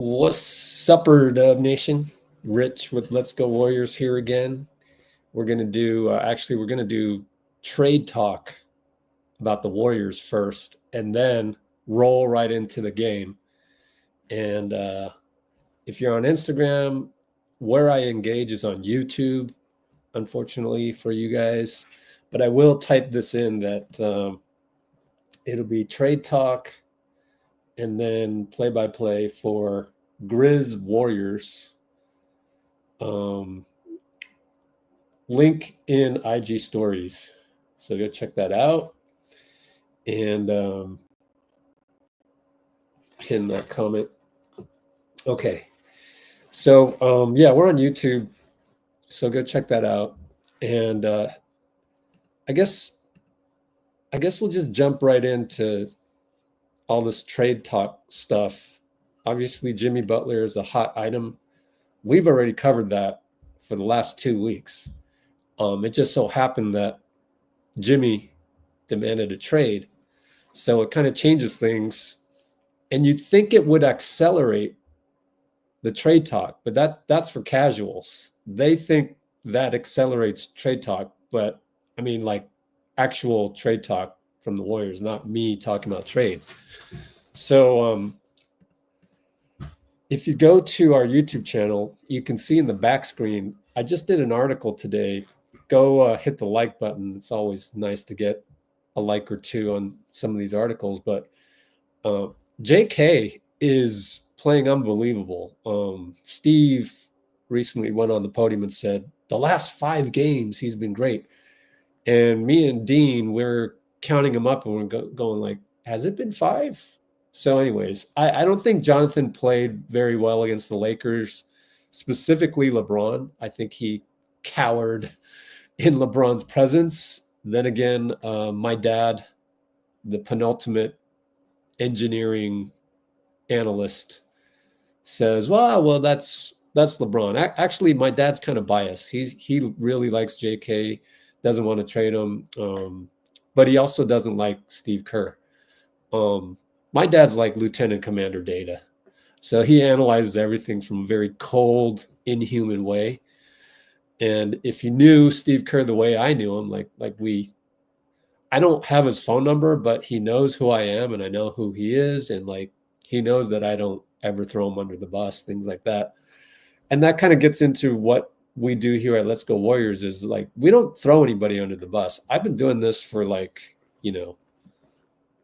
What's upper Dub Nation? Rich with Let's Go Warriors here again. We're gonna do we're gonna do trade talk about the Warriors first, and then roll right into the game. And if you're on Instagram, where I engage is on YouTube, unfortunately for you guys. But I will type this in that it'll be trade talk and then play-by-play for Grizz Warriors. Link in IG stories. So go check that out and pin that comment. Okay. So yeah, we're on YouTube. So go check that out. And I guess we'll just jump right into all this trade talk stuff. Obviously, Jimmy Butler is a hot item. We've already covered that for the last 2 weeks. It just so happened that Jimmy demanded a trade. So it kind of changes things. And you'd think it would accelerate the trade talk, but that's for casuals. They think that accelerates trade talk, but I mean, like actual trade talk from the Warriors, not me talking about trades. So if you go to our YouTube channel, you can see in the back screen, I just did an article today. Go hit the like button. It's always nice to get a like or two on some of these articles. But J.K. is playing unbelievable. Steve recently went on the podium and said, the last 5 games, he's been great. And me and Dean, we're counting him up and we're going like, has it been 5? So anyways, I don't think Jonathan played very well against the Lakers, specifically LeBron. I think he cowered in LeBron's presence. Then again, my dad, the penultimate engineering analyst, says, well, that's LeBron. Actually, my dad's kind of biased. He really likes JK, doesn't want to trade him, but he also doesn't like Steve Kerr. My dad's like Lieutenant Commander Data. So he analyzes everything from a very cold, inhuman way. And if you knew Steve Kerr the way I knew him, I don't have his phone number, but he knows who I am and I know who he is. And like, he knows that I don't ever throw him under the bus, things like that. And that kind of gets into what we do here at Let's Go Warriors is like, we don't throw anybody under the bus. I've been doing this for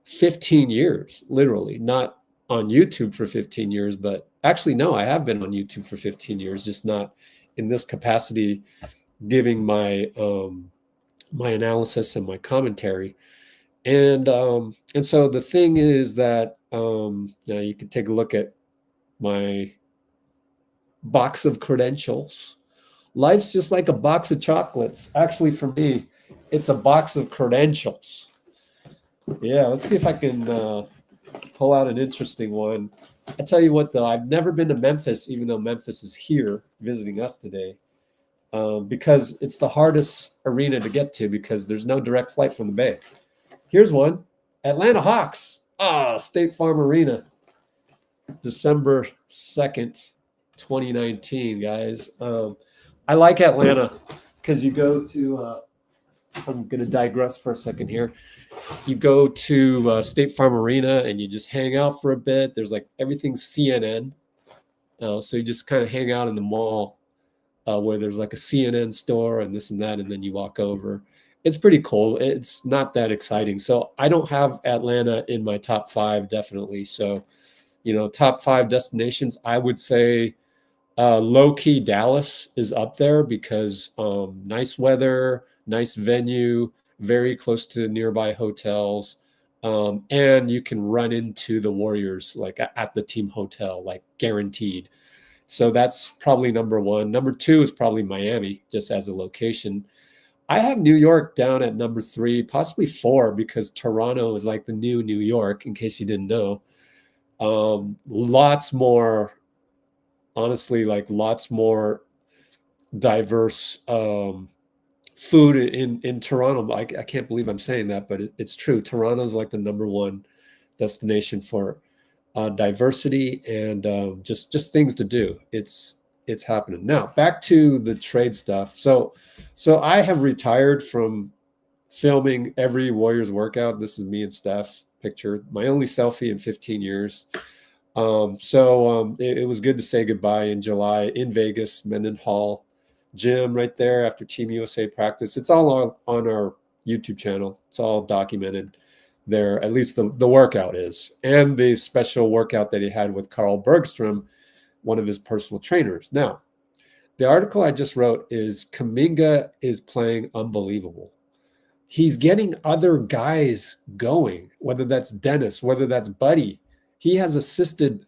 15 years, literally, not on YouTube for 15 years, but actually, no, I have been on YouTube for 15 years, just not in this capacity, giving my my analysis and my commentary. And so the thing is that now you can take a look at my box of credentials. Life's just like a box of chocolates. Actually, for me, it's a box of credentials. Yeah, let's see if I can pull out an interesting one. I tell you what, though, I've never been to Memphis, even though Memphis is here visiting us today, because it's the hardest arena to get to because there's no direct flight from the Bay. Here's one, Atlanta Hawks, State Farm Arena, December 2nd, 2019, guys. I like Atlanta because you go to I'm going to digress for a second here. You go to State Farm Arena and you just hang out for a bit. There's like everything's CNN. So you just kind of hang out in the mall where there's like a CNN store and this and that. And then you walk over. It's pretty cool. It's not that exciting. So I don't have Atlanta in my top 5, definitely. So, top 5 destinations, I would say low-key Dallas is up there because nice weather, nice venue, very close to nearby hotels, and you can run into the Warriors like at the team hotel, like guaranteed. So that's probably number 1. Number 2 is probably Miami, just as a location. I have New York down at number 3, possibly 4, because Toronto is like the new New York, in case you didn't know. Lots more, honestly, like lots more diverse food in Toronto. I can't believe I'm saying that, but it's true. Toronto is like the number 1 destination for diversity, and just things to do. It's happening now. Back to the trade stuff. So I have retired from filming every Warriors workout. This is me and Steph picture, my only selfie in 15 years. It was good to say goodbye in July in Vegas, Mendenhall gym right there after Team USA practice. It's all on our YouTube channel. It's all documented there. At least the workout is, and the special workout that he had with Carl Bergstrom, one of his personal trainers. Now, the article I just wrote is Kuminga is playing unbelievable. He's getting other guys going, whether that's Dennis, whether that's Buddy. He has assisted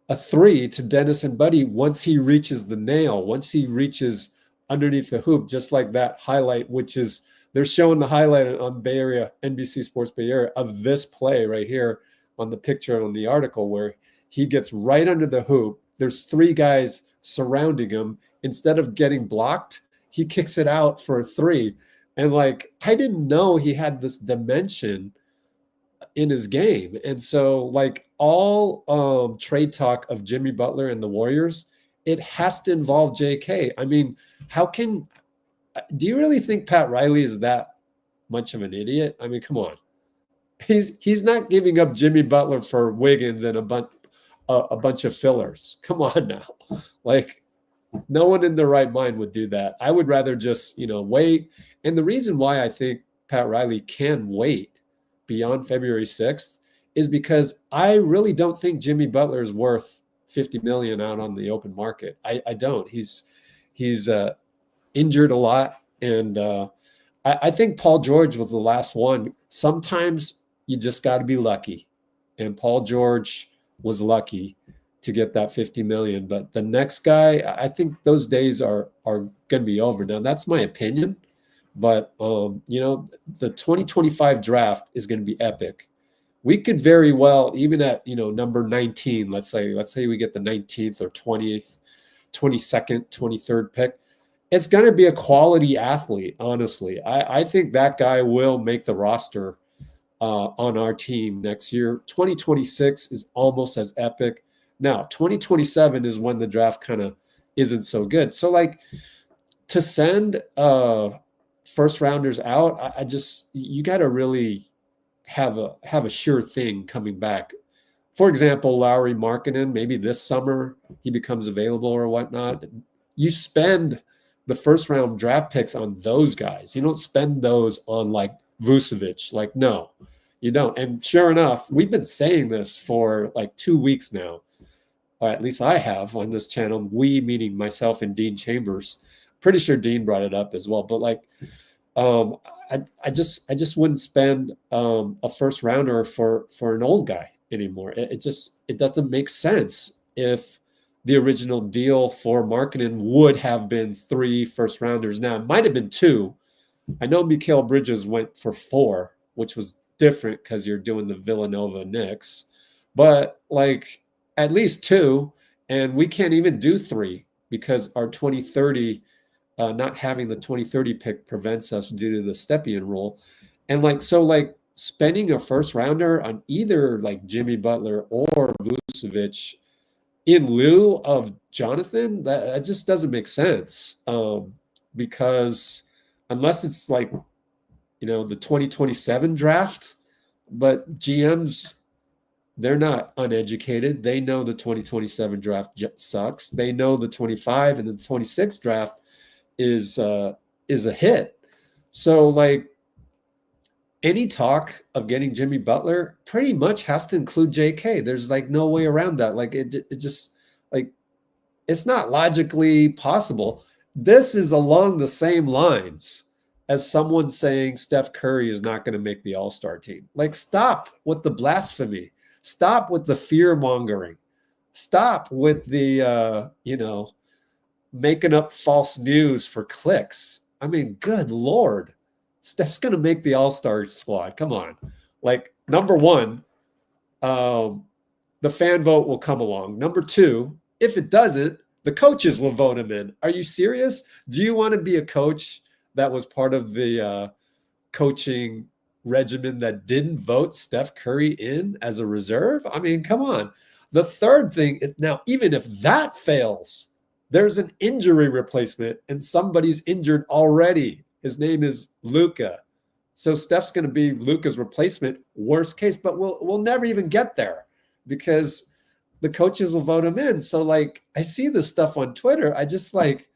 a 3 to Dennis and Buddy once he reaches the nail, once he reaches underneath the hoop, just like that highlight, which is, they're showing the highlight on Bay Area, NBC Sports Bay Area, of this play right here on the picture on the article, where he gets right under the hoop. There's 3 guys surrounding him. Instead of getting blocked, he kicks it out for a 3. And like, I didn't know he had this dimension in his game. And so like all trade talk of Jimmy Butler and the Warriors, it has to involve JK. I mean, do you really think Pat Riley is that much of an idiot? I mean, come on. He's not giving up Jimmy Butler for Wiggins and a bunch of fillers. Come on now. Like, no one in their right mind would do that. I would rather just, wait. And the reason why I think Pat Riley can wait beyond February 6th is because I really don't think Jimmy Butler is worth $50 million out on the open market. I don't. He's injured a lot. And I think Paul George was the last one. Sometimes you just got to be lucky. And Paul George was lucky to get that 50 million. But the next guy, I think those days are going to be over. Now, that's my opinion. But, the 2025 draft is going to be epic. We could very well, even at, number 19, let's say we get the 19th or 20th, 22nd, 23rd pick. It's going to be a quality athlete, honestly. I think that guy will make the roster on our team next year. 2026 is almost as epic. Now, 2027 is when the draft kind of isn't so good. So, like, to send first rounders out, you got to really have a sure thing coming back. For example, Lauri Markkanen, maybe this summer he becomes available or whatnot. You spend the first round draft picks on those guys. You don't spend those on like Vucevic. Like, no, you don't. And sure enough, we've been saying this for like 2 weeks now. Or at least I have on this channel. We, meaning myself and Dean Chambers. Pretty sure Dean brought it up as well. But like, I just wouldn't spend a first rounder for an old guy anymore. It doesn't make sense. If the original deal for Markkanen would have been 3 first rounders. Now, it might have been 2. I know Mikal Bridges went for 4, which was different because you're doing the Villanova Knicks. But like, at least 2, and we can't even do 3 because our 2030, not having the 2030 pick prevents us due to the Stepien rule. And like, so like spending a first rounder on either like Jimmy Butler or Vucevic in lieu of Jonathan, that just doesn't make sense. Because unless it's like, the 2027 draft, but GMs, they're not uneducated. They know the 2027 draft sucks. They know the 25 and the 26 draft is a hit. So like, any talk of getting Jimmy Butler pretty much has to include JK. There's like no way around that. Like it just like, it's not logically possible. This is along the same lines as someone saying Steph Curry is not going to make the All-Star team. Like, stop with the blasphemy. Stop with the fear mongering. Stop with the, making up false news for clicks. I mean, good Lord. Steph's going to make the All-Star squad. Come on. Like, number 1, the fan vote will come along. Number 2, if it doesn't, the coaches will vote him in. Are you serious? Do you want to be a coach that was part of the coaching regimen that didn't vote Steph Curry in as a reserve? I mean, come on. The third thing is now, even if that fails, there's an injury replacement and somebody's injured already. His name is Luka. So Steph's going to be Luka's replacement, worst case, but we'll never even get there because the coaches will vote him in. So like, I see this stuff on Twitter. I just like,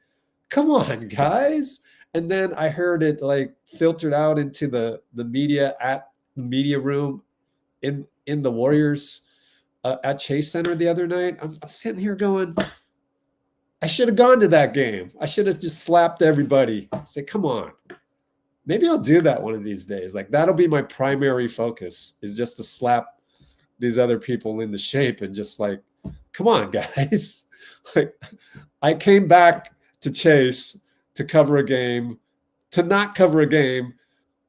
come on, guys. And then I heard it like filtered out into the media at the media room in the Warriors at Chase Center the other night. I'm sitting here going, I should have gone to that game. I should have just slapped everybody. Say, come on. Maybe I'll do that one of these days. Like that'll be my primary focus, is just to slap these other people into shape and just like, come on, guys. Like I came back to Chase to cover a game, to not cover a game,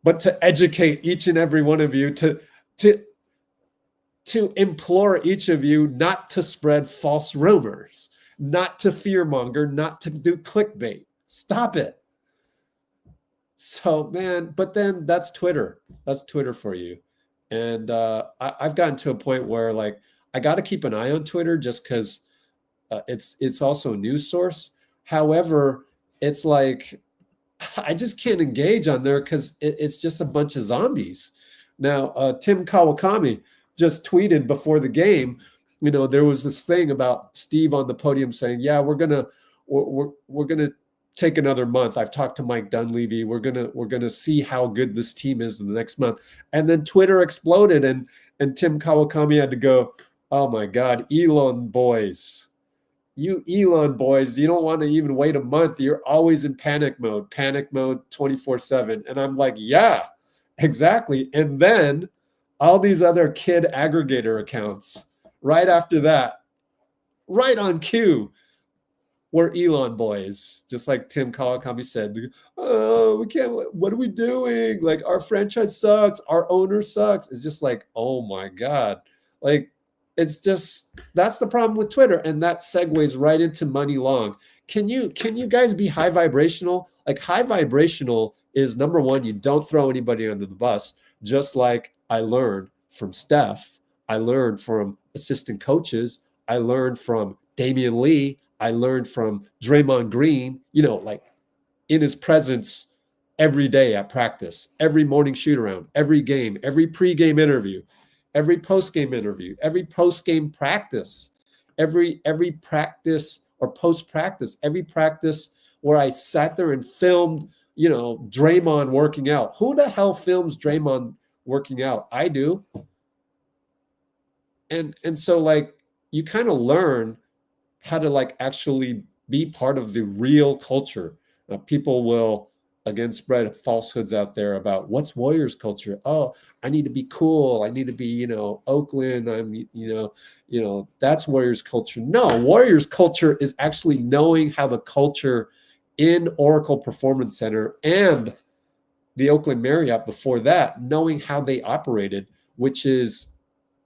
but to educate each and every one of you, to implore each of you not to spread false rumors, not to fearmonger, not to do clickbait. Stop it. So, man, but then that's Twitter. That's Twitter for you. And I've gotten to a point where, like, I got to keep an eye on Twitter just because it's also a news source. However, it's like I just can't engage on there because it's just a bunch of zombies. Now, Tim Kawakami just tweeted before the game, you know, there was this thing about Steve on the podium saying, yeah, we're gonna take another month. I've talked to Mike Dunleavy. We're gonna see how good this team is in the next month. And then Twitter exploded, and Tim Kawakami had to go, oh my God, Elon boys. You Elon boys, you don't want to even wait a month. You're always in panic mode 24/7. And I'm like, yeah, exactly. And then all these other kid aggregator accounts right after that, right on cue, were Elon boys, just like Tim Kawakami said. Oh, we can't, what are we doing? Like, our franchise sucks, our owner sucks. It's just like, oh my God. Like, it's just, that's the problem with Twitter. And that segues right into Muni Long. Can you guys be high vibrational? Like, high vibrational is, number one, you don't throw anybody under the bus, just like I learned from Steph. I learned from assistant coaches. I learned from Damian Lee. I learned from Draymond Green, you know, like in his presence every day at practice, every morning shoot around, every game, every pregame interview, every postgame interview, every postgame practice, every practice or post-practice, every practice where I sat there and filmed, you know, Draymond working out. Who the hell films Draymond working out? I do. And so, like, you kind of learn how to, like, actually be part of the real culture. People will, again, spread falsehoods out there about what's Warriors culture. Oh, I need to be cool. I need to be, you know, Oakland. I'm, you know, that's Warriors culture. No, Warriors culture is actually knowing how the culture in Oracle Performance Center and the Oakland Marriott before that, knowing how they operated, which is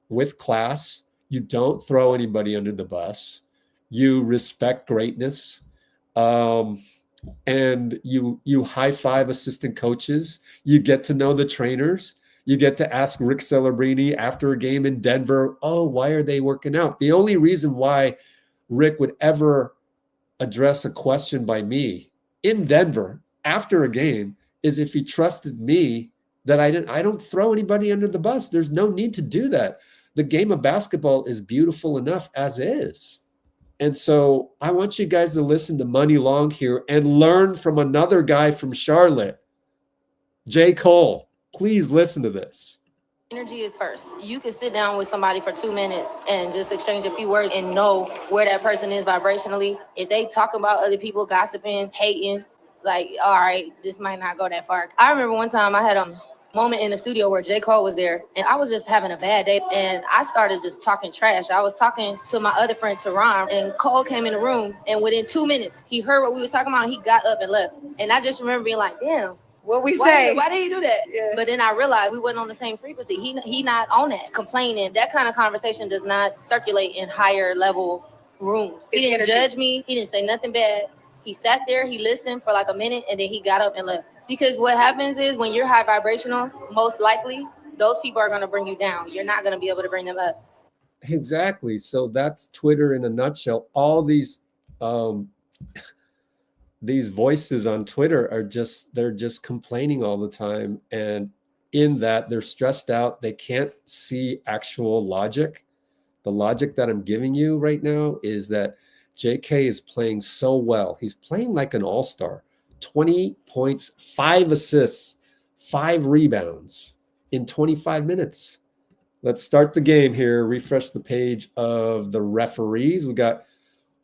with class. You don't throw anybody under the bus. You respect greatness. And you high five assistant coaches. You get to know the trainers. You get to ask Rick Celebrini after a game in Denver, oh, why are they working out? The only reason why Rick would ever address a question by me in Denver after a game is if he trusted me that I don't throw anybody under the bus. There's no need to do that. The game of basketball is beautiful enough as is. And so I want you guys to listen to Muni Long here and learn from another guy from Charlotte, J.Cole. Please listen to this. Energy is first. You can sit down with somebody for 2 minutes and just exchange a few words and know where that person is vibrationally. If they talk about other people, gossiping, hating, like, all right, this might not go that far. I remember one time I had a moment in the studio where J.Cole was there and I was just having a bad day and I started just talking trash. I was talking to my other friend Teron and Cole came in the room and within 2 minutes he heard what we was talking about and he got up and left. And I just remember being like, damn, what we say? Why did he do that? Yeah. But then I realized we wasn't on the same frequency. He not on that. Complaining, that kind of conversation does not circulate in higher level rooms. He didn't judge me. He didn't say nothing bad. He sat there, he listened for like a minute, and then he got up and left. Because what happens is when you're high vibrational, most likely those people are going to bring you down. You're not going to be able to bring them up. Exactly. So that's Twitter in a nutshell. All these voices on Twitter are they're just complaining all the time. And in that, they're stressed out. They can't see actual logic. The logic that I'm giving you right now is that JK is playing so well. He's playing like an all-star. 20 points, 5 assists, 5 rebounds in 25 minutes. Let's start the game here. Refresh the page of the referees. We got,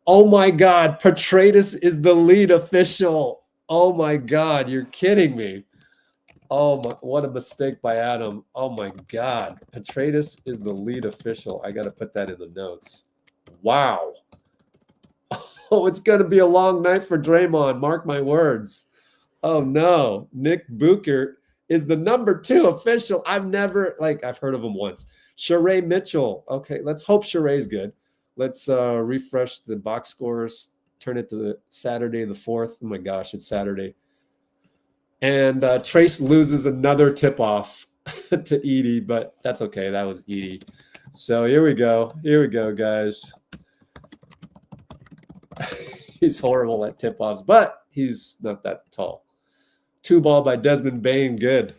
oh my God, Petraitis is the lead official. Oh my God, you're kidding me. Oh my, what a mistake by Adam. Oh my God. Petraitis is the lead official. I got to put that in the notes. Wow. Oh, it's going to be a long night for Draymond. Mark my words. Oh no. Nick Booker is the number 2 official. I've heard of him once. Sheree Mitchell. Okay, let's hope Sheree's good. Let's refresh the box scores. Turn it to the Saturday the 4th. Oh my gosh, it's Saturday. And Trace loses another tip-off to Edie, but that's okay. That was Edie. So here we go. Here we go, guys. He's horrible at tip-offs, but he's not that tall. 2 ball by Desmond Bain. Good.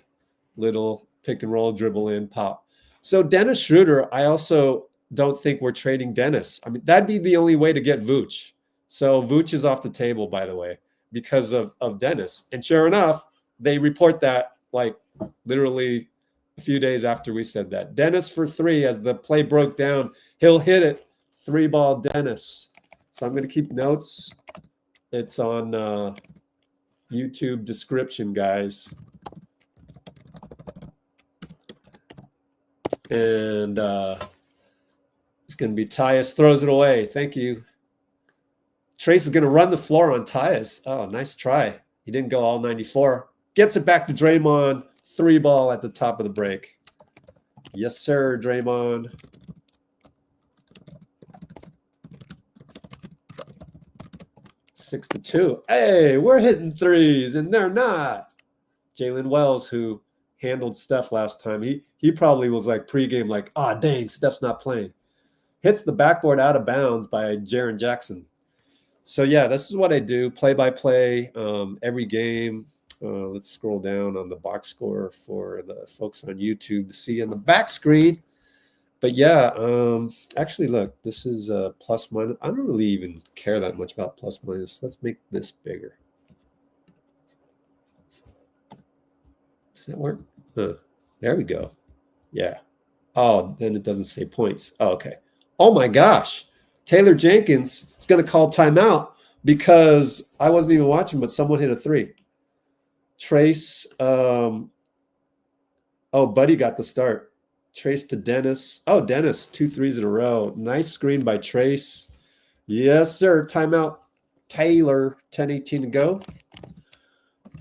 Little pick and roll, dribble in, pop. So Dennis Schroeder, I also don't think we're trading Dennis. I mean, that'd be the only way to get Vooch. So Vooch is off the table, by the way, because of Dennis. And sure enough, they report that like literally a few days after we said that. Dennis for 3 as the play broke down. He'll hit it. 3 ball Dennis. So I'm going to keep notes. It's on YouTube description, guys. And it's going to be Tyus throws it away. Thank you. Trace is going to run the floor on Tyus. Oh, nice try. He didn't go all 94. Gets it back to Draymond. 3 ball at the top of the break. Yes, sir, Draymond. Six to 2. Hey, we're hitting threes, and they're not. Jalen Wells, who handled Steph last time, he probably was like pregame, like, ah, oh, dang, Steph's not playing. Hits the backboard out of bounds by Jaren Jackson. So yeah, this is what I do, play-by-play, every game. Let's scroll down on the box score for the folks on YouTube to see in the back screen. But yeah, actually, look, this is plus minus. I don't really even care that much about plus minus. Let's make this bigger. Does that work? Huh. There we go. Yeah. Oh, then it doesn't say points. Oh, okay. Oh my gosh. Taylor Jenkins is going to call timeout because I wasn't even watching, but someone hit a 3. Trace. Oh, Buddy got the start. Trace to Dennis. Oh, Dennis, 2 threes in a row. Nice screen by Trace. Yes, sir. Timeout. Taylor, 10:18 to go.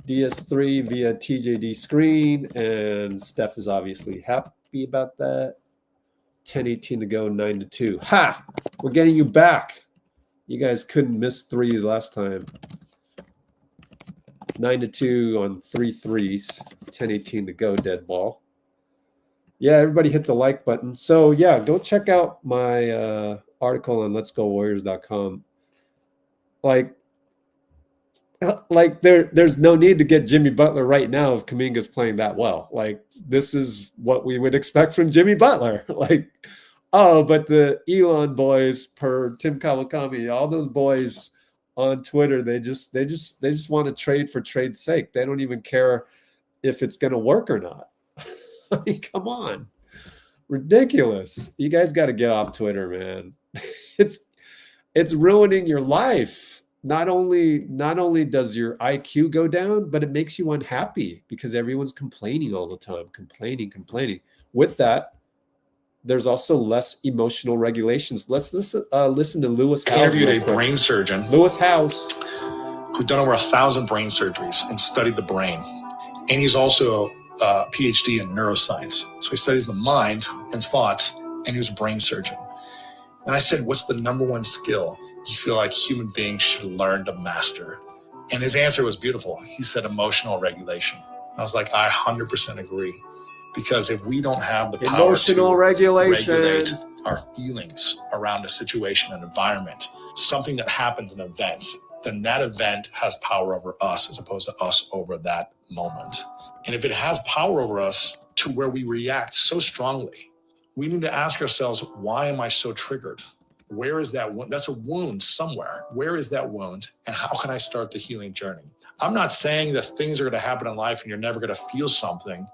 DS3 via TJD screen, and Steph is obviously happy about that. 10:18 to go, 9 to 2. Ha! We're getting you back. You guys couldn't miss threes last time. 9 to 2 on 3 threes. 10:18 to go, dead ball. Yeah, everybody hit the like button. So yeah, go check out my article on letsgowarriors.com. Like there's no need to get Jimmy Butler right now if Kuminga's playing that well. Like, this is what we would expect from Jimmy Butler. Like, oh, but the Elon boys, per Tim Kawakami, all those boys on Twitter, they just want to trade for trade's sake. They don't even care if it's going to work or not. I mean, come on. Ridiculous. You guys got to get off Twitter, man. It's ruining your life. Not only does your IQ go down, but it makes you unhappy because everyone's complaining all the time, complaining. With that, there's also less emotional regulations. Let's listen to Lewis House. Interviewed a brain surgeon, Lewis House, who'd done over 1,000 brain surgeries and studied the brain. And he's also a PhD in neuroscience. So he studies the mind and thoughts, and he was a brain surgeon. And I said, what's the number one skill you feel like human beings should learn to master? And his answer was beautiful. He said emotional regulation. I was like, I 100% agree. Because if we don't have the power Emotional to regulation. regulate our feelings around a situation, an environment, something that happens, an event, then that event has power over us as opposed to us over that moment. And if it has power over us to where we react so strongly, we need to ask ourselves, why am I so triggered? Where is that wound? That's a wound somewhere. Where is that wound? And how can I start the healing journey? I'm not saying that things are going to happen in life and you're never going to feel something,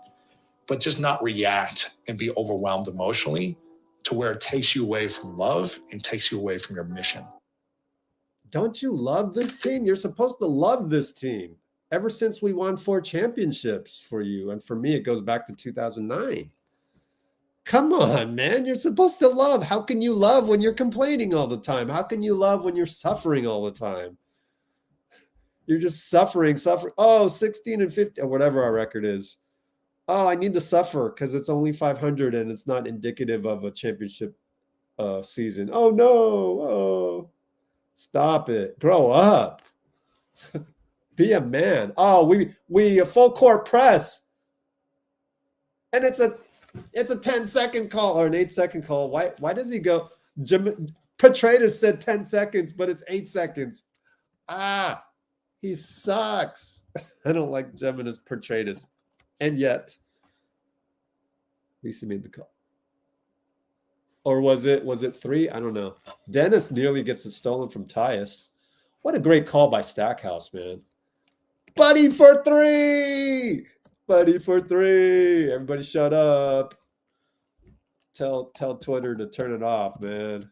but just not react and be overwhelmed emotionally to where it takes you away from love and takes you away from your mission. Don't you love this team? You're supposed to love this team. Ever since we won 4 championships for you, and for me, it goes back to 2009. Come on, man. You're supposed to love. How can you love when you're complaining all the time? How can you love when you're suffering all the time? You're just suffering. Oh, 16 and 50, or whatever our record is. Oh, I need to suffer because it's only 500 and it's not indicative of a championship season. Oh, no. Oh, stop it. Grow up. Be a man. Oh, we a full court press. And it's a 10-second call or an 8-second call. Why does he go? Petraitis said 10 seconds, but it's 8 seconds. He sucks. I don't like Gemini's Petraitis. And yet, at least he made the call. Or was it 3? I don't know. Dennis nearly gets it stolen from Tyus. What a great call by Stackhouse, man. Buddy for 3. Buddy for 3. Everybody shut up. Tell Twitter to turn it off, man.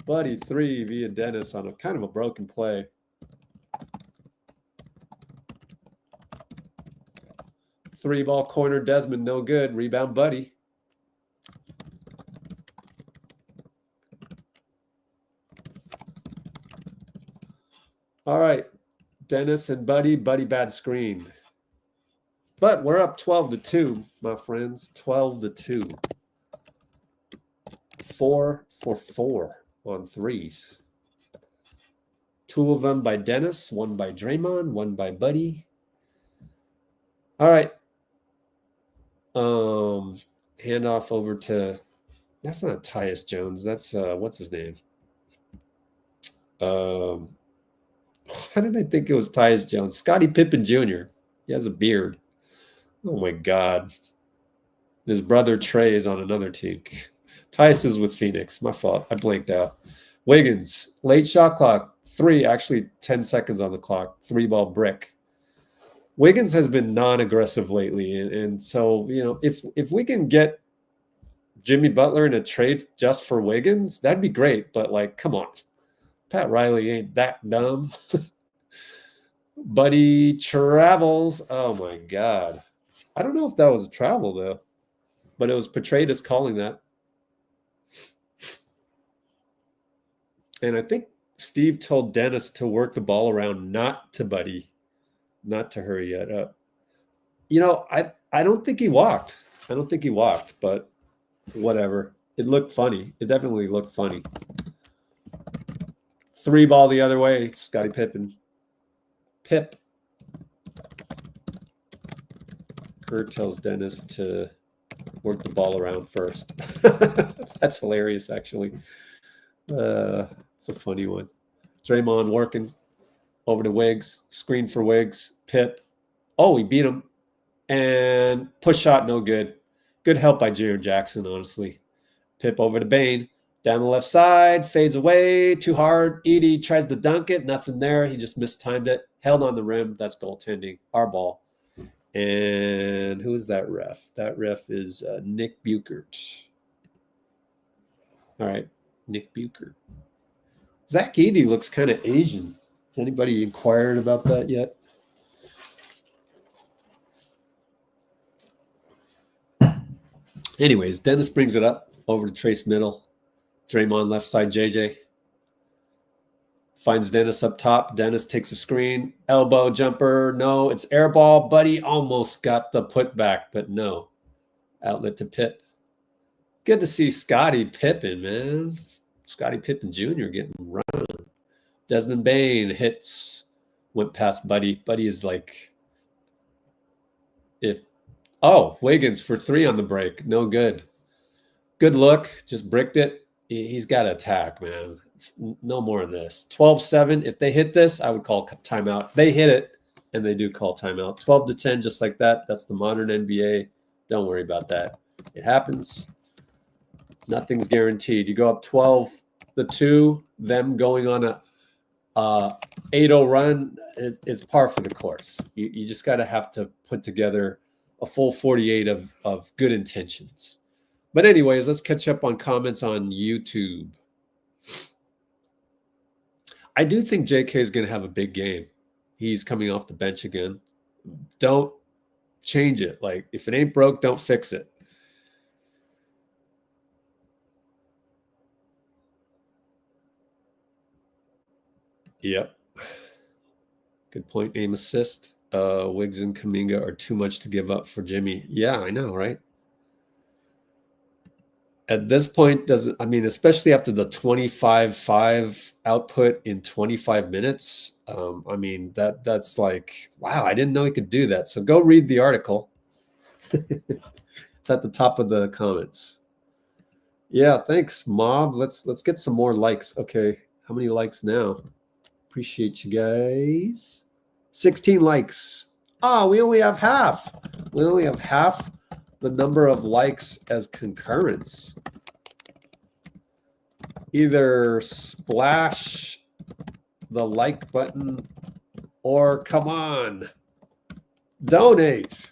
Buddy 3 via Dennis on a kind of a broken play. Three ball corner, Desmond, no good. Rebound, Buddy. All right. Dennis and Buddy. Buddy, bad screen. But we're up 12-2, my friends. 12-2. 4 for 4 on threes. 2 of them by Dennis, 1 by Draymond, 1 by Buddy. All right. Handoff over to, that's not Tyus Jones. That's what's his name? How did I think it was Tyus Jones? Scottie Pippen Jr. He has a beard. Oh my God. His brother Trey is on another team. Tyus is with Phoenix. My fault. I blanked out. Wiggins, late shot clock. 3, actually 10 seconds on the clock. 3-ball brick. Wiggins has been non-aggressive lately, and so, you know, if we can get Jimmy Butler in a trade just for Wiggins, that'd be great. But like, come on, Pat Riley ain't that dumb. Buddy travels. Oh my God, I don't know if that was a travel though, but it was Petraitis calling that, and I think Steve told Dennis to work the ball around, not to Buddy. Not to hurry yet up. You know, I don't think he walked. I don't think he walked, but whatever. It looked funny. It definitely looked funny. 3-ball the other way. Scottie Pippen. Pip. Kerr tells Dennis to work the ball around first. That's hilarious, actually. It's a funny one. Draymond working. Over to Wiggs, screen for Wiggs, Pip. Oh, he beat him. And push shot, no good. Good help by Jaron Jackson, honestly. Pip over to Bane. Down the left side, fades away, too hard. Edie tries to dunk it, nothing there. He just mistimed it. Held on the rim. That's goaltending. Our ball. And who is that ref? That ref is Nick Buchert. All right, Nick Buchert. Zach Edey looks kind of Asian. Has anybody inquired about that yet? Anyways, Dennis brings it up over to Trace middle. Draymond left side, JJ. Finds Dennis up top. Dennis takes a screen. Elbow jumper. No, it's air ball. Buddy almost got the putback, but no. Outlet to Pip. Good to see Scottie Pippen, man. Scottie Pippen Jr. getting run. Desmond Bane hits went past Buddy. Buddy is like, oh, Wiggins for 3 on the break. No good. Good look. Just bricked it. He's got to attack, man. It's no more of this. 12-7. If they hit this, I would call timeout. They hit it, and they do call timeout. 12-10, just like that. That's the modern NBA. Don't worry about that. It happens. Nothing's guaranteed. You go up 12-2, them going on a 8-0 run is par for the course. You just got to have to put together a full 48 of good intentions. But anyways, let's catch up on comments on YouTube. I do think JK is going to have a big game. He's coming off the bench again. Don't change it. Like, if it ain't broke, don't fix it. Yep. Good point. Aim assist. Wiggs and Kuminga are too much to give up for Jimmy. Yeah, I know, right? At this point, especially after the 25-5 output in 25 minutes, that's like, wow, I didn't know he could do that. So go read the article. It's at the top of the comments. Yeah, thanks, Mob. Let's get some more likes. Okay, how many likes now? Appreciate you guys. 16 likes. Oh, we only have half. We only have half the number of likes as concurrents. Either splash the like button or come on, donate.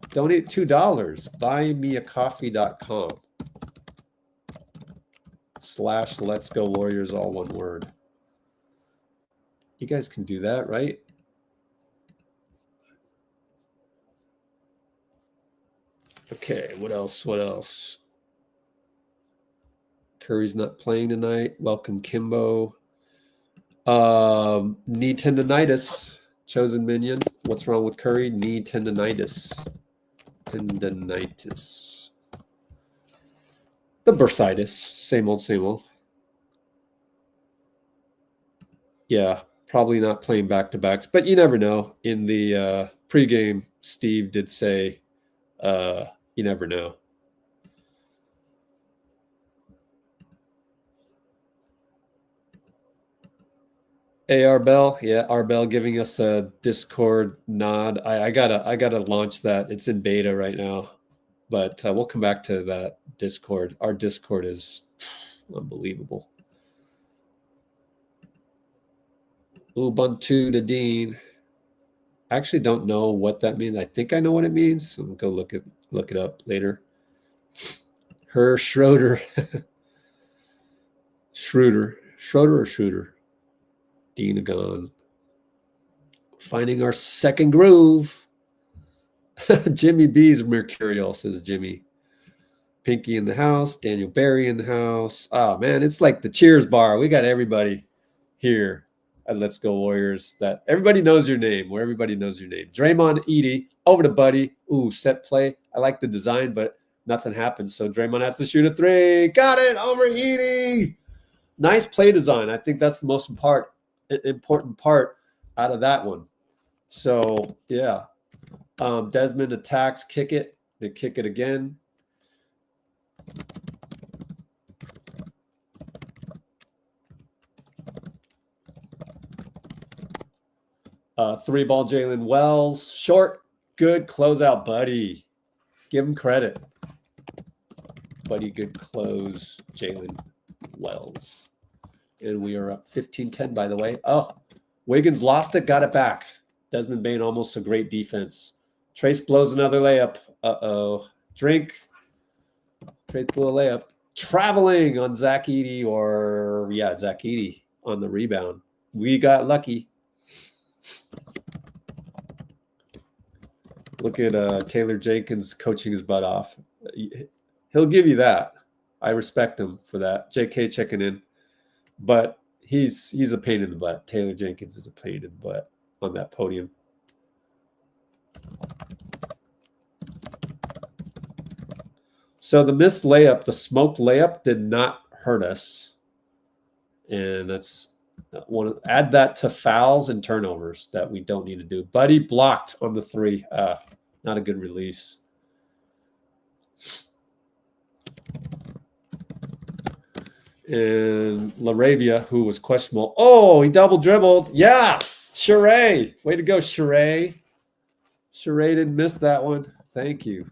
Donate $2. buymeacoffee.com/Let's Go Warriors, all one word. You guys can do that, right? Okay, what else? What else? Curry's not playing tonight. Welcome, Kimbo. Knee tendonitis. Chosen minion. What's wrong with Curry? Knee tendonitis. Tendonitis. The bursitis. Same old, same old. Yeah, probably not playing back-to-backs, but you never know. In the pregame, Steve did say, you never know. Hey, Arbel. Yeah, Arbel giving us a Discord nod. I gotta launch that. It's in beta right now, but we'll come back to that Discord. Our Discord is unbelievable. Ubuntu to Dean. I actually don't know what that means. I think I know what it means. So I'm gonna go look it up later. Her Schroeder. Schroeder or Schroeder? Deanagon. Finding our second groove. Jimmy B's mercurial, says Jimmy. Pinky in the house. Daniel Barry in the house. Oh, man, it's like the Cheers bar. We got everybody here at Let's Go Warriors. That everybody knows your name. Where everybody knows your name. Draymond Edie. Over to Buddy. Ooh, set play. I like the design, but nothing happens. So Draymond has to shoot a 3. Got it. Over Edie. Nice play design. I think that's the most important part out of that one. So yeah, Desmond attacks, kick it, they kick it again. Three ball Jalen Wells, short, good closeout, Buddy. Give him credit. Buddy, good close, Jalen Wells. And we are up 15-10, by the way. Oh, Wiggins lost it, got it back. Desmond Bane, almost a great defense. Trace blows another layup. Uh-oh. Drink. Trace blew a layup. Traveling on Zach Edey, Zach Edey on the rebound. We got lucky. Look at Taylor Jenkins coaching his butt off. He'll give you that. I respect him for that. JK checking in. But he's a pain in the butt. Taylor Jenkins is a pain in the butt on that podium. So the missed layup, the smoked layup did not hurt us. And that's Want to add that to fouls and turnovers that we don't need to do. Buddy blocked on the 3. Not a good release. And Laravia, who was questionable. Oh, he double dribbled. Yeah, Sheree. Way to go, Sheree. Sheree didn't miss that one. Thank you.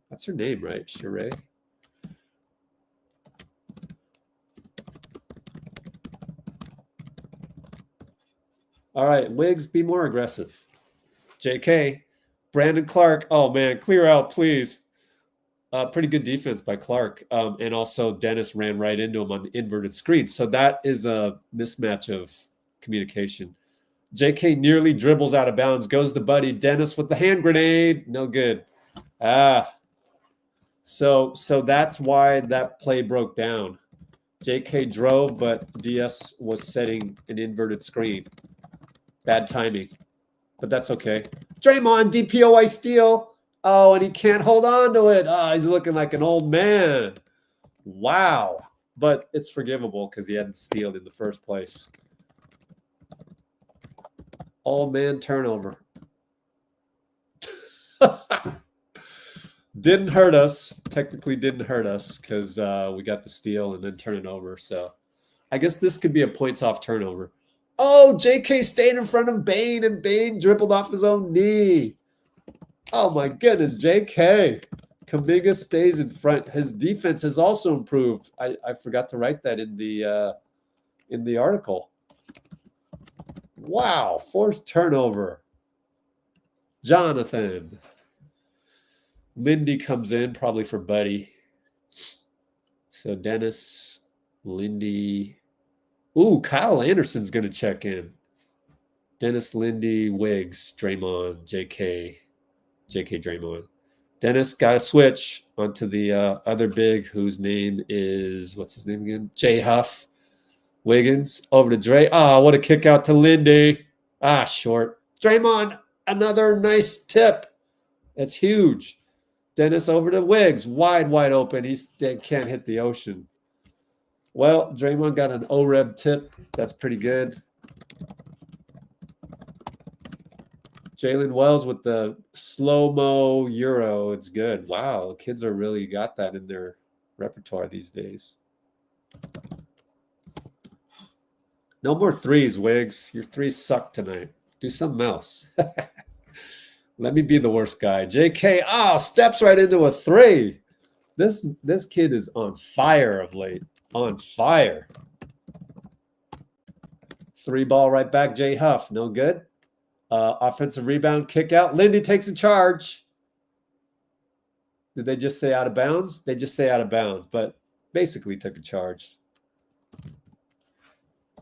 That's her name, right? Sheree. All right, Wiggs, be more aggressive. JK, Brandon Clark. Oh, man, clear out, please. Pretty good defense by Clark. And also Dennis ran right into him on the inverted screen. So that is a mismatch of communication. JK nearly dribbles out of bounds. Goes to Buddy. Dennis with the hand grenade. No good. So that's why that play broke down. JK drove, but DS was setting an inverted screen. Bad timing. But that's okay. Draymond, DPOI steal. Oh, and he can't hold on to it. Oh, he's looking like an old man. Wow. But it's forgivable because he hadn't stealed in the first place. Old man turnover. Didn't hurt us. Technically didn't hurt us because we got the steal and then turn it over. So I guess this could be a points off turnover. Oh, JK stayed in front of Bane, and Bane dribbled off his own knee. Oh, my goodness, JK. Kuminga stays in front. His defense has also improved. I forgot to write that in the article. Wow, forced turnover. Jonathan. Lindy comes in, probably for Buddy. So Dennis, Lindy. Ooh, Kyle Anderson's going to check in. Dennis, Lindy, Wiggs, Draymond, JK, Draymond. Dennis got a switch onto the other big whose name is, what's his name again? J. Huff. Wiggins over to Dray. Ah, what a kick out to Lindy. Ah, short. Draymond, another nice tip. That's huge. Dennis over to Wiggs. Wide open. He can't hit the ocean. Well, Draymond got an O-Reb tip. That's pretty good. Jalen Wells with the slow-mo Euro. It's good. Wow, the kids are really got that in their repertoire these days. No more threes, Wiggs. Your threes suck tonight. Do something else. Let me be the worst guy. JK, steps right into a 3. This kid is on fire of late. On fire. 3 ball right back, J. Huff. No good. Offensive rebound, kick out. Lindy takes a charge. Did they just say out of bounds? They just say out of bounds, but basically took a charge.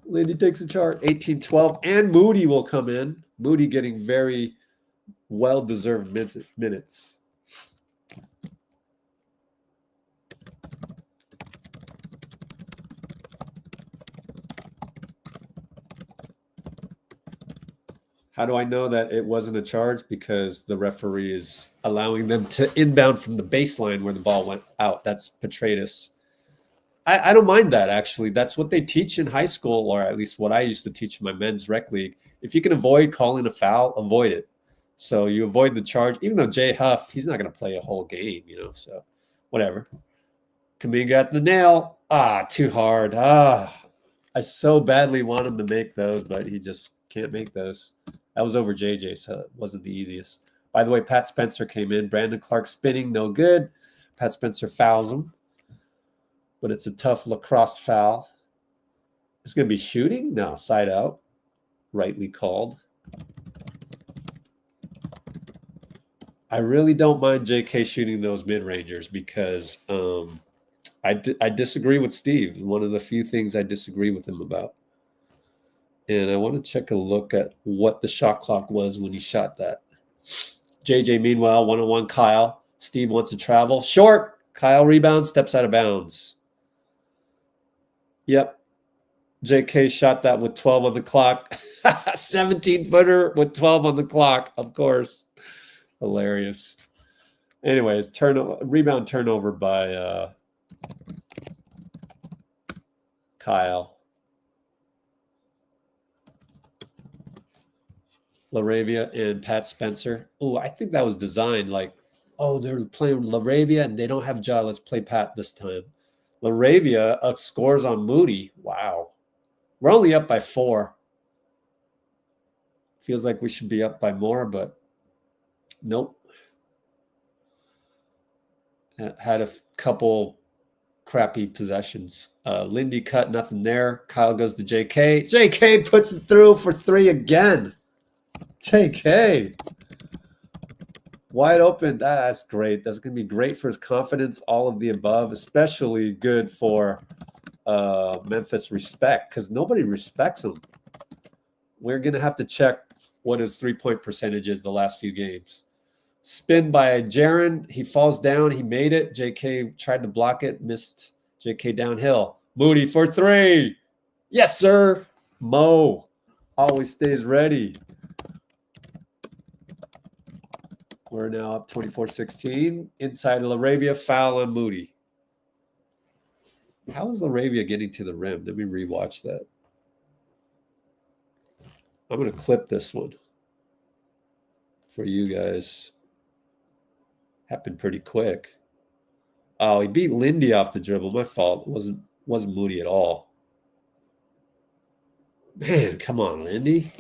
Lindy takes a charge. 18-12. And Moody will come in. Moody getting very well-deserved minutes. How do I know that it wasn't a charge? Because the referee is allowing them to inbound from the baseline where the ball went out. That's Petraitis. I don't mind that, actually. That's what they teach in high school, or at least what I used to teach in my men's rec league. If you can avoid calling a foul, avoid it. So you avoid the charge. Even though Jay Huff, he's not going to play a whole game, so whatever. Kuminga at the nail. Too hard. I so badly want him to make those, but he just can't make those. That was over JJ, so it wasn't the easiest. By the way, Pat Spencer came in. Brandon Clark spinning, no good. Pat Spencer fouls him. But it's a tough lacrosse foul. It's going to be shooting? No, side out. Rightly called. I really don't mind JK shooting those mid-rangers because I disagree with Steve. One of the few things I disagree with him about. And I want to check a look at what the shot clock was when he shot that. JJ, meanwhile, one-on-one Kyle. Steve wants to travel. Short. Kyle rebounds, steps out of bounds. Yep. JK shot that with 12 on the clock. 17-footer with 12 on the clock, of course. Hilarious. Anyways, rebound turnover by Kyle. LaRavia and Pat Spencer. Oh, I think that was designed like, oh, they're playing LaRavia and they don't have Ja. Let's play Pat this time. LaRavia scores on Moody. Wow. We're only up by 4. Feels like we should be up by more, but nope. Had a couple crappy possessions. Lindy cut, nothing there. Kyle goes to JK. JK puts it through for 3 again. JK. Wide open. That's great. That's going to be great for his confidence, all of the above, especially good for Memphis respect because nobody respects him. We're going to have to check what his three-point percentage is the last few games. Spin by Jaren. He falls down. He made it. JK tried to block it. Missed. JK downhill. Moody for 3. Yes, sir. Mo always stays ready. We're now up 24-16. Inside LaRavia, foul on Moody. How is LaRavia getting to the rim? Let me rewatch that. I'm going to clip this one for you guys. Happened pretty quick. Oh, he beat Lindy off the dribble. My fault. It wasn't Moody at all. Man, come on, Lindy.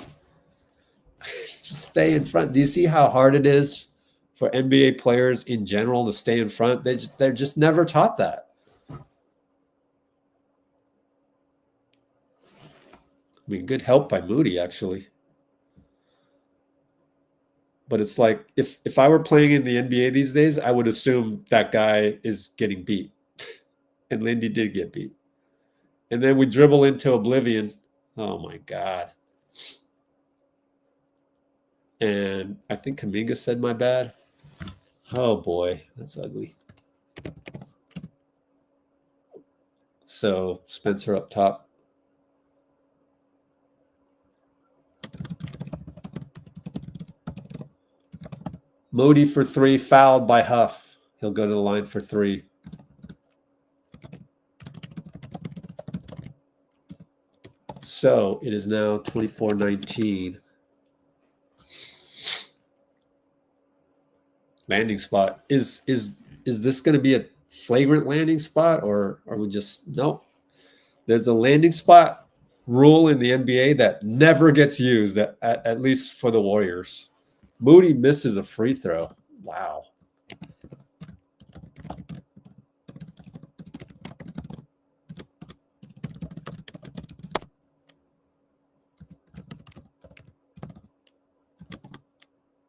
Just stay in front. Do you see how hard it is for NBA players in general to stay in front? They're just never taught that. I mean, good help by Moody, actually. But it's like, if I were playing in the NBA these days, I would assume that guy is getting beat. And Lindy did get beat. And then we dribble into oblivion. Oh, my God. And I think Kuminga said my bad. Oh, boy. That's ugly. So, Spencer up top. Moody for 3, fouled by Huff. He'll go to the line for 3. So it is now 24-19. Landing spot. Is this going to be a flagrant landing spot, or are we just nope? There's a landing spot rule in the NBA that never gets used, at least for the Warriors. Moody misses a free throw. Wow.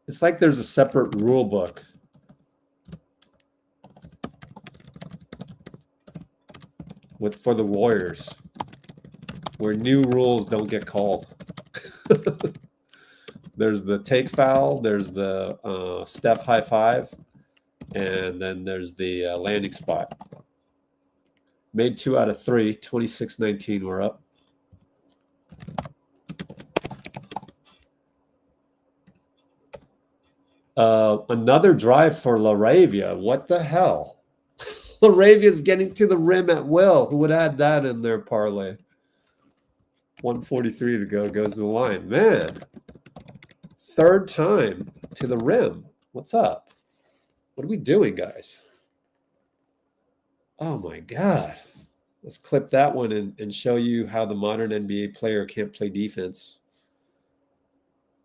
It's like there's a separate rule book. For the Warriors, where new rules don't get called. There's the take foul, there's the Steph high five, and then there's the landing spot. Made 2 out of 3, 26-19, we're up. Another drive for LaRavia. What the hell? LaRavia's getting to the rim at will. Who would add that in their parlay? 143 to go, goes to the line. Man, 3rd time to the rim. What's up? What are we doing, guys? Oh, my God. Let's clip that one and show you how the modern NBA player can't play defense.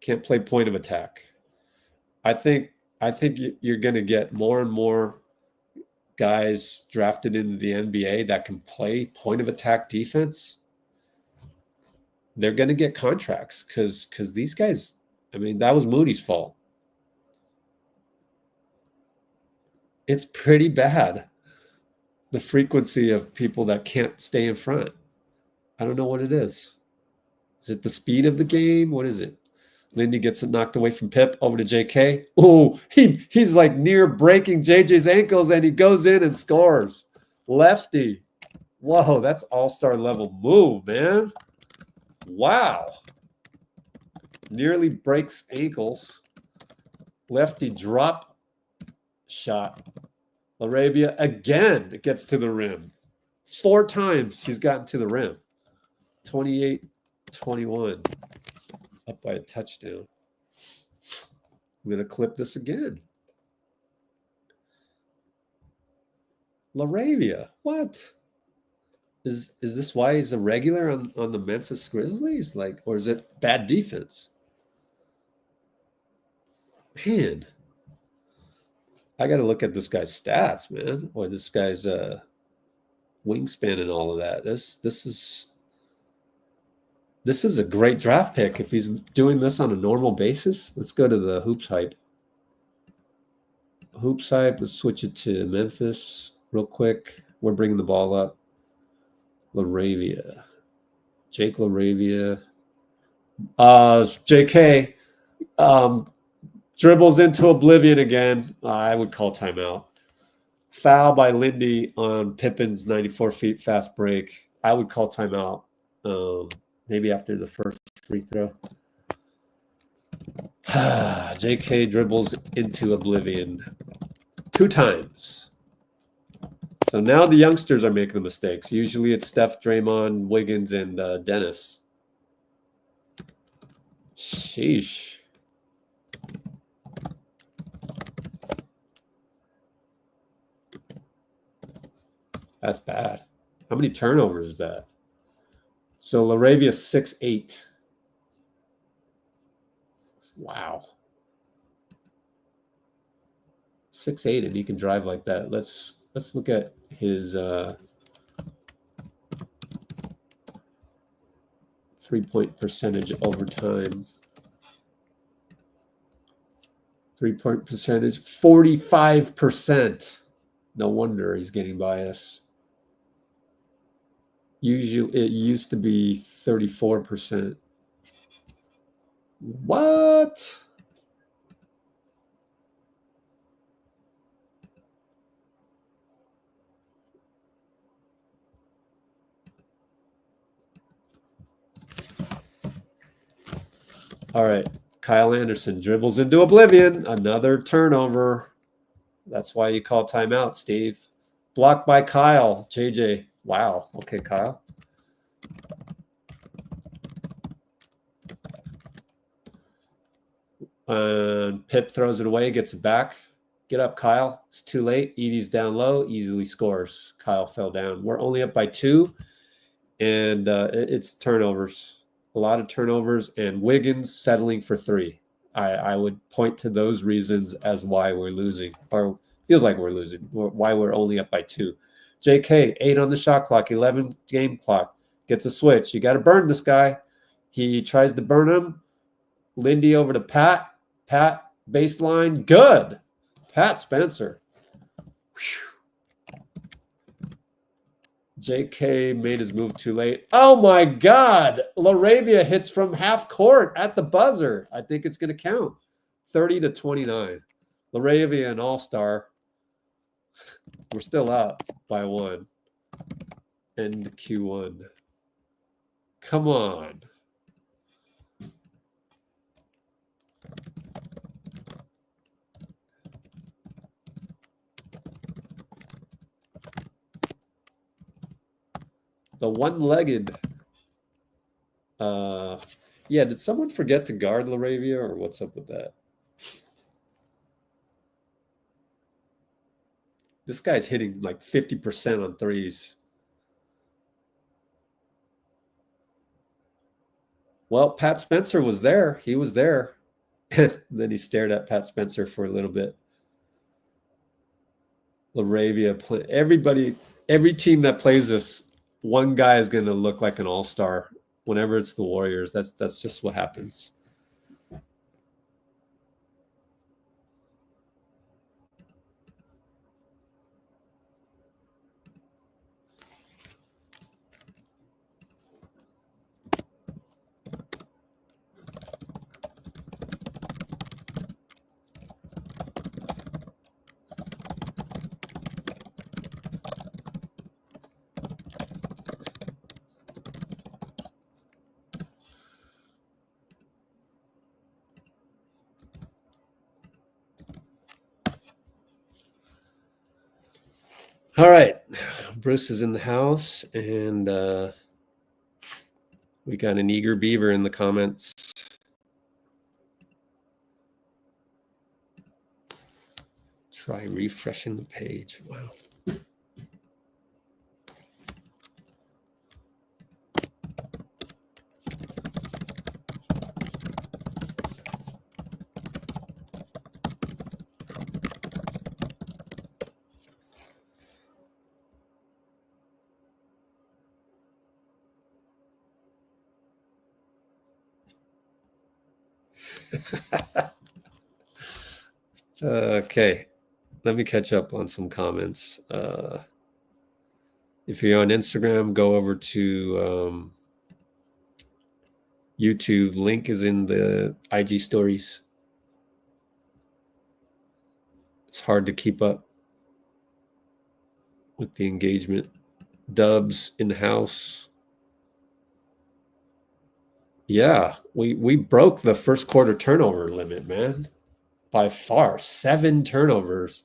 Can't play point of attack. I think you're going to get more and more guys drafted into the NBA that can play point of attack defense. They're going to get contracts because these guys, I mean, that was Moody's fault. It's pretty bad, the frequency of people that can't stay in front. I don't know what it is. Is it the speed of the game? What is it? Lindy gets it knocked away from Pip over to JK. Oh, he's like near breaking JJ's ankles, and he goes in and scores. Lefty. Whoa, that's all-star level move, man. Wow. Nearly breaks ankles. Lefty drop shot. LaRavia again gets to the rim. 4 times he's gotten to the rim. 28-21. Up by a touchdown. I'm going to clip this again. LaRavia, what? Is this why he's a regular on the Memphis Grizzlies? Like, or is it bad defense? Man, I got to look at this guy's stats, man, or this guy's wingspan and all of that. This is a great draft pick if he's doing this on a normal basis. Let's go to the Hoops Hype. Hoops Hype. Let's switch it to Memphis real quick. We're bringing the ball up. LaRavia, Jake LaRavia, JK dribbles into oblivion again. I would call timeout. Foul by Lindy on Pippen's 94 feet fast break. I would call timeout. Maybe after the first free throw. JK dribbles into oblivion 2 times. So now the youngsters are making the mistakes. Usually it's Steph, Draymond, Wiggins, and Dennis. Sheesh. That's bad. How many turnovers is that? So LaRavia 6'8". Wow. 6'8", and he can drive like that. Let's look at his 3-point percentage over time. 3-point percentage, 45%. No wonder he's getting by us. Usually, it used to be 34%. What? All right. Kyle Anderson dribbles into oblivion. Another turnover. That's why you call timeout, Steve. Blocked by Kyle. JJ. Wow. Okay, Kyle. Pip throws it away, gets it back. Get up, Kyle. It's too late. Edie's down low, easily scores. Kyle fell down. We're only up by 2, and it's turnovers. A lot of turnovers, and Wiggins settling for 3. I would point to those reasons as why we're losing, or feels like we're losing, why we're only up by 2. JK, 8 on the shot clock, 11 game clock. Gets a switch. You got to burn this guy. He tries to burn him. Lindy over to Pat. Pat, baseline. Good. Pat Spencer. Whew. JK made his move too late. Oh, my God. LaRavia hits from half court at the buzzer. I think it's going to count. 30-29. LaRavia, an all-star. We're still up by 1. End Q1. Come on. The one-legged. Yeah, did someone forget to guard LaRavia, or what's up with that? This guy's hitting like 50% on threes. Well, Pat Spencer was there. He was there. Then he stared at Pat Spencer for a little bit. LaRavia, every team that plays this, one guy is going to look like an all-star. Whenever it's the Warriors, that's just what happens. All right, Bruce is in the house, and we got an eager beaver in the comments. Try refreshing the page. Wow. Okay, let me catch up on some comments. If you're on Instagram, go over to YouTube. Link is in the IG stories. It's hard to keep up with the engagement. Dubs in the house. Yeah, we broke the first quarter turnover limit, man. By far, 7 turnovers.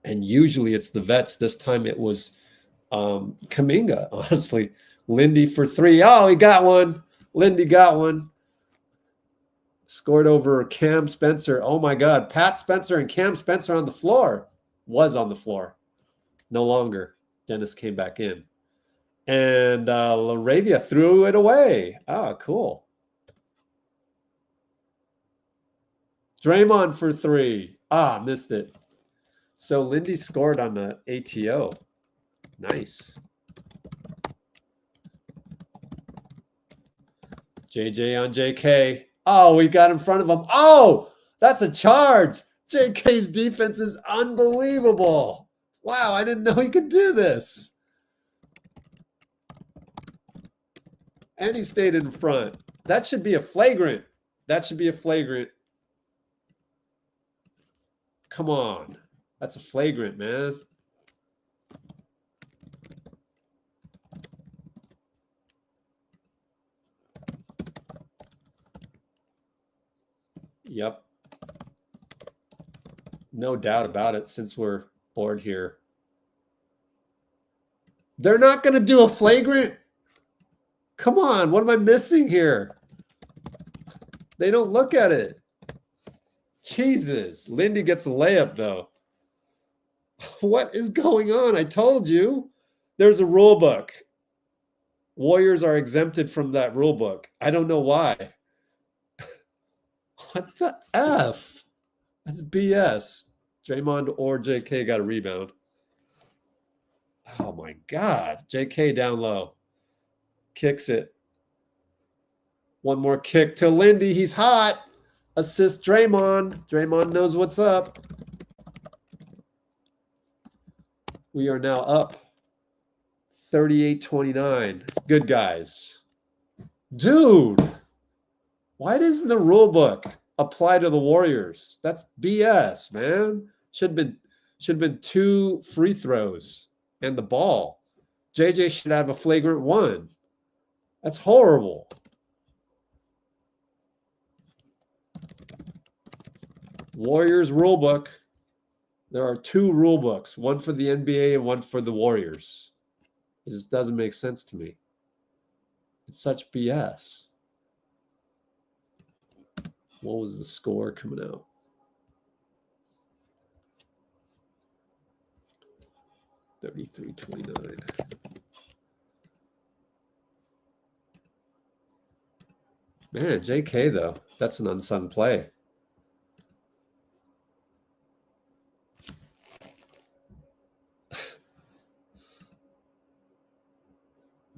And usually it's the vets. This time it was Kuminga, honestly. Lindy for 3. Oh, he got one. Lindy got one. Scored over Cam Spencer. Oh my God. Pat Spencer and Cam Spencer on the floor. Was on the floor. No longer. Dennis came back in. And Laravia threw it away. Ah, cool. Draymond for 3. Ah, missed it. So Lindy scored on the ATO. Nice. JJ on JK. Oh, we got in front of him. Oh, that's a charge. JK's defense is unbelievable. Wow, I didn't know he could do this. And he stayed in front. That should be a flagrant. That should be a flagrant. Come on. That's a flagrant, man. Yep. No doubt about it, since we're bored here. They're not going to do a flagrant? Come on, what am I missing here? They don't look at it. Jesus. Lindy gets a layup, though. What is going on? I told you. There's a rule book. Warriors are exempted from that rule book. I don't know why. What the F? That's BS. Draymond or JK got a rebound. Oh, my God. JK down low. Kicks it. One more kick to Lindy. He's hot. Assist Draymond. Draymond knows what's up. We are now up 38-29. Good guys. Dude, why doesn't the rule book apply to the Warriors? That's BS, man. Should have been 2 free throws and the ball. JJ should have a flagrant 1. That's horrible. Warriors rule book. There are 2 rule books, one for the NBA and one for the Warriors. It just doesn't make sense to me. It's such BS. What was the score coming out? $33-29. Man, JK, though, that's an unsung play.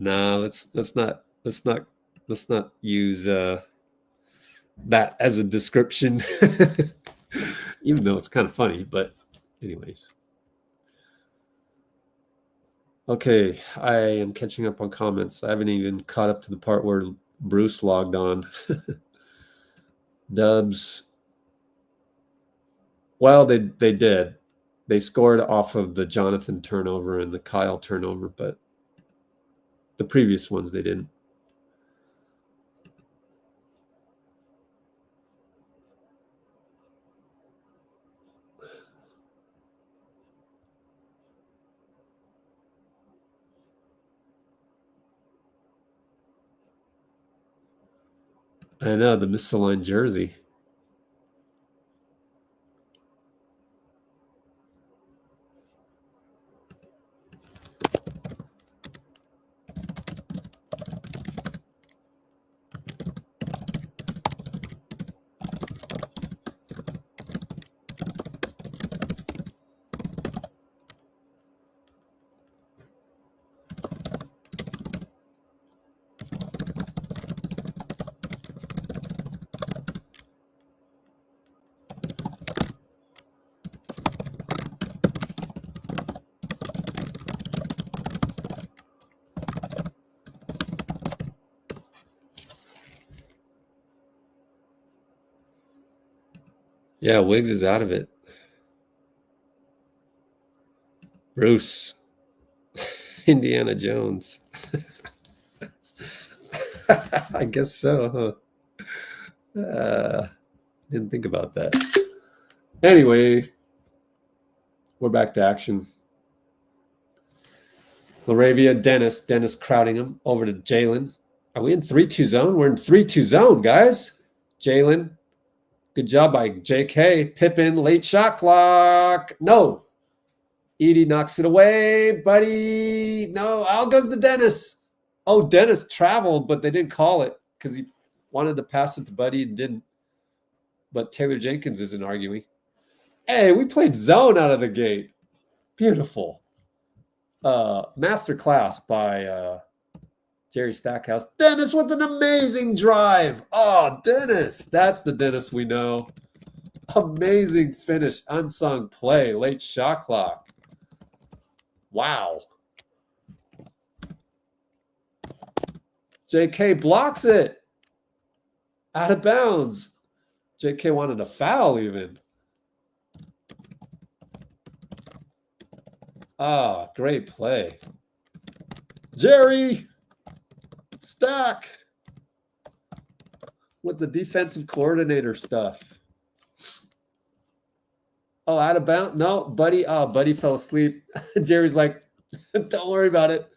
No, let's not use that as a description, even though it's kind of funny. But anyways, okay, I am catching up on comments. I haven't even caught up to the part where Bruce logged on. Dubs. Well, they did. They scored off of the Jonathan turnover and the Kyle turnover, but the previous ones they didn't. I know, the misaligned jersey. Yeah, Wiggs is out of it. Bruce. Indiana Jones. I guess so, huh? Didn't think about that. Anyway, we're back to action. Laravia, Dennis. Dennis crowding him over to Jalen. Are we in 3-2 zone? We're in 3-2 zone, guys. Jalen. Good job by JK. Pippen, late shot clock. No. Edie knocks it away, buddy. No, out goes the Dennis. Oh, Dennis traveled, but they didn't call it because he wanted to pass it to Buddy and didn't. But Taylor Jenkins isn't arguing. Hey, we played zone out of the gate. Beautiful. Master class by Jerry Stackhouse. Dennis with an amazing drive. Oh, Dennis. That's the Dennis we know. Amazing finish. Unsung play. Late shot clock. Wow. JK blocks it. Out of bounds. JK wanted a foul even. Ah, great play. Jerry Stack with the defensive coordinator stuff. Oh, out of bounds? No, Buddy. Oh, Buddy fell asleep. Jerry's like, don't worry about it.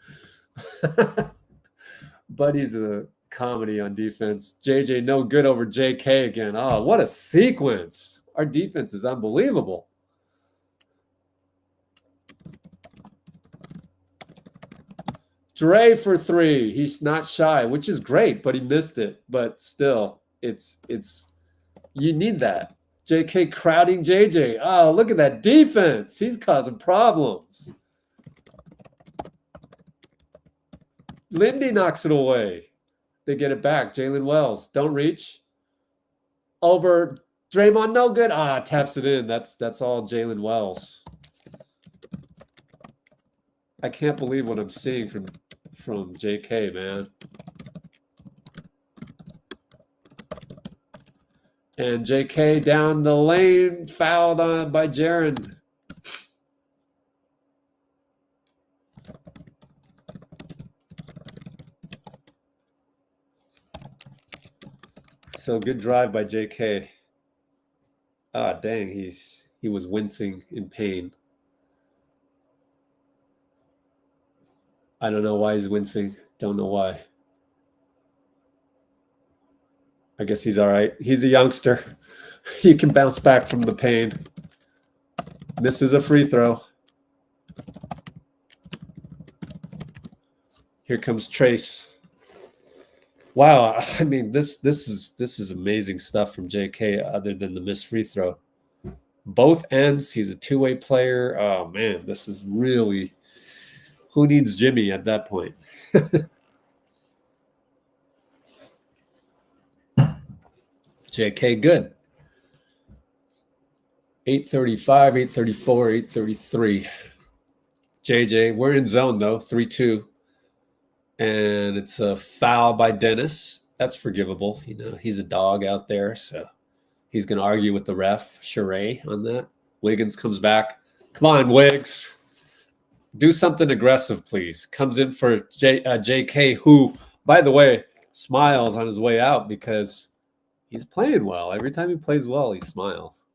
Buddy's a comedy on defense. JJ no good over JK again. Oh, what a sequence. Our defense is unbelievable. Dray for 3. He's not shy, which is great, but he missed it. But still, it's you need that. JK crowding JJ. Oh, look at that defense. He's causing problems. Lindy knocks it away. They get it back. Jalen Wells. Don't reach. Over Draymond, no good. Ah, taps it in. That's all Jalen Wells. I can't believe what I'm seeing from JK, man. And JK down the lane, fouled on by Jaren. So good drive by JK. Ah, dang, he was wincing in pain. I don't know why he's wincing. Don't know why. I guess he's all right. He's a youngster. He can bounce back from the pain. Misses a free throw. Here comes Trace. Wow, I mean this is amazing stuff from JK other than the missed free throw. Both ends, he's a two-way player. Oh man, this is really, who needs Jimmy at that point? JK good. 8:35, 8:34, 8:33. JJ, we're in zone though, 3-2. And it's a foul by Dennis. That's forgivable. You know, he's a dog out there, so he's going to argue with the ref, Sheree, on that. Wiggins comes back. Come on, Wiggs. Do something aggressive, please. Comes in for JK, who, by the way, smiles on his way out because he's playing well. Every time he plays well, he smiles.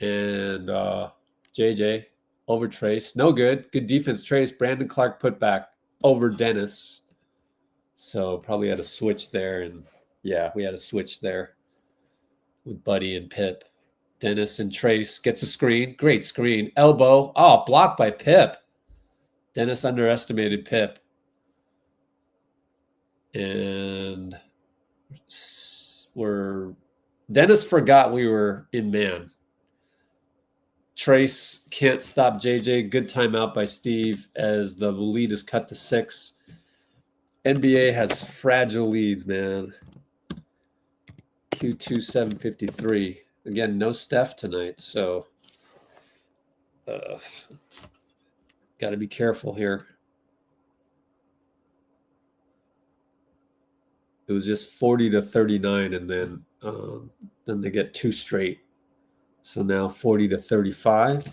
And JJ over Trace. No good. Good defense, Trace. Brandon Clark put back over Dennis. So probably had a switch there. And yeah, we had a switch there with Buddy and Pip. Dennis and Trace gets a screen. Great screen. Elbow. Oh, blocked by Pip. Dennis underestimated Pip. And Dennis forgot we were in man. Trace can't stop JJ. Good timeout by Steve as the lead is cut to 6. NBA has fragile leads, man. Q2 753. Again, no Steph tonight, so got to be careful here. It was just 40 to 39, and then they get 2 straight. So now 40 to 35.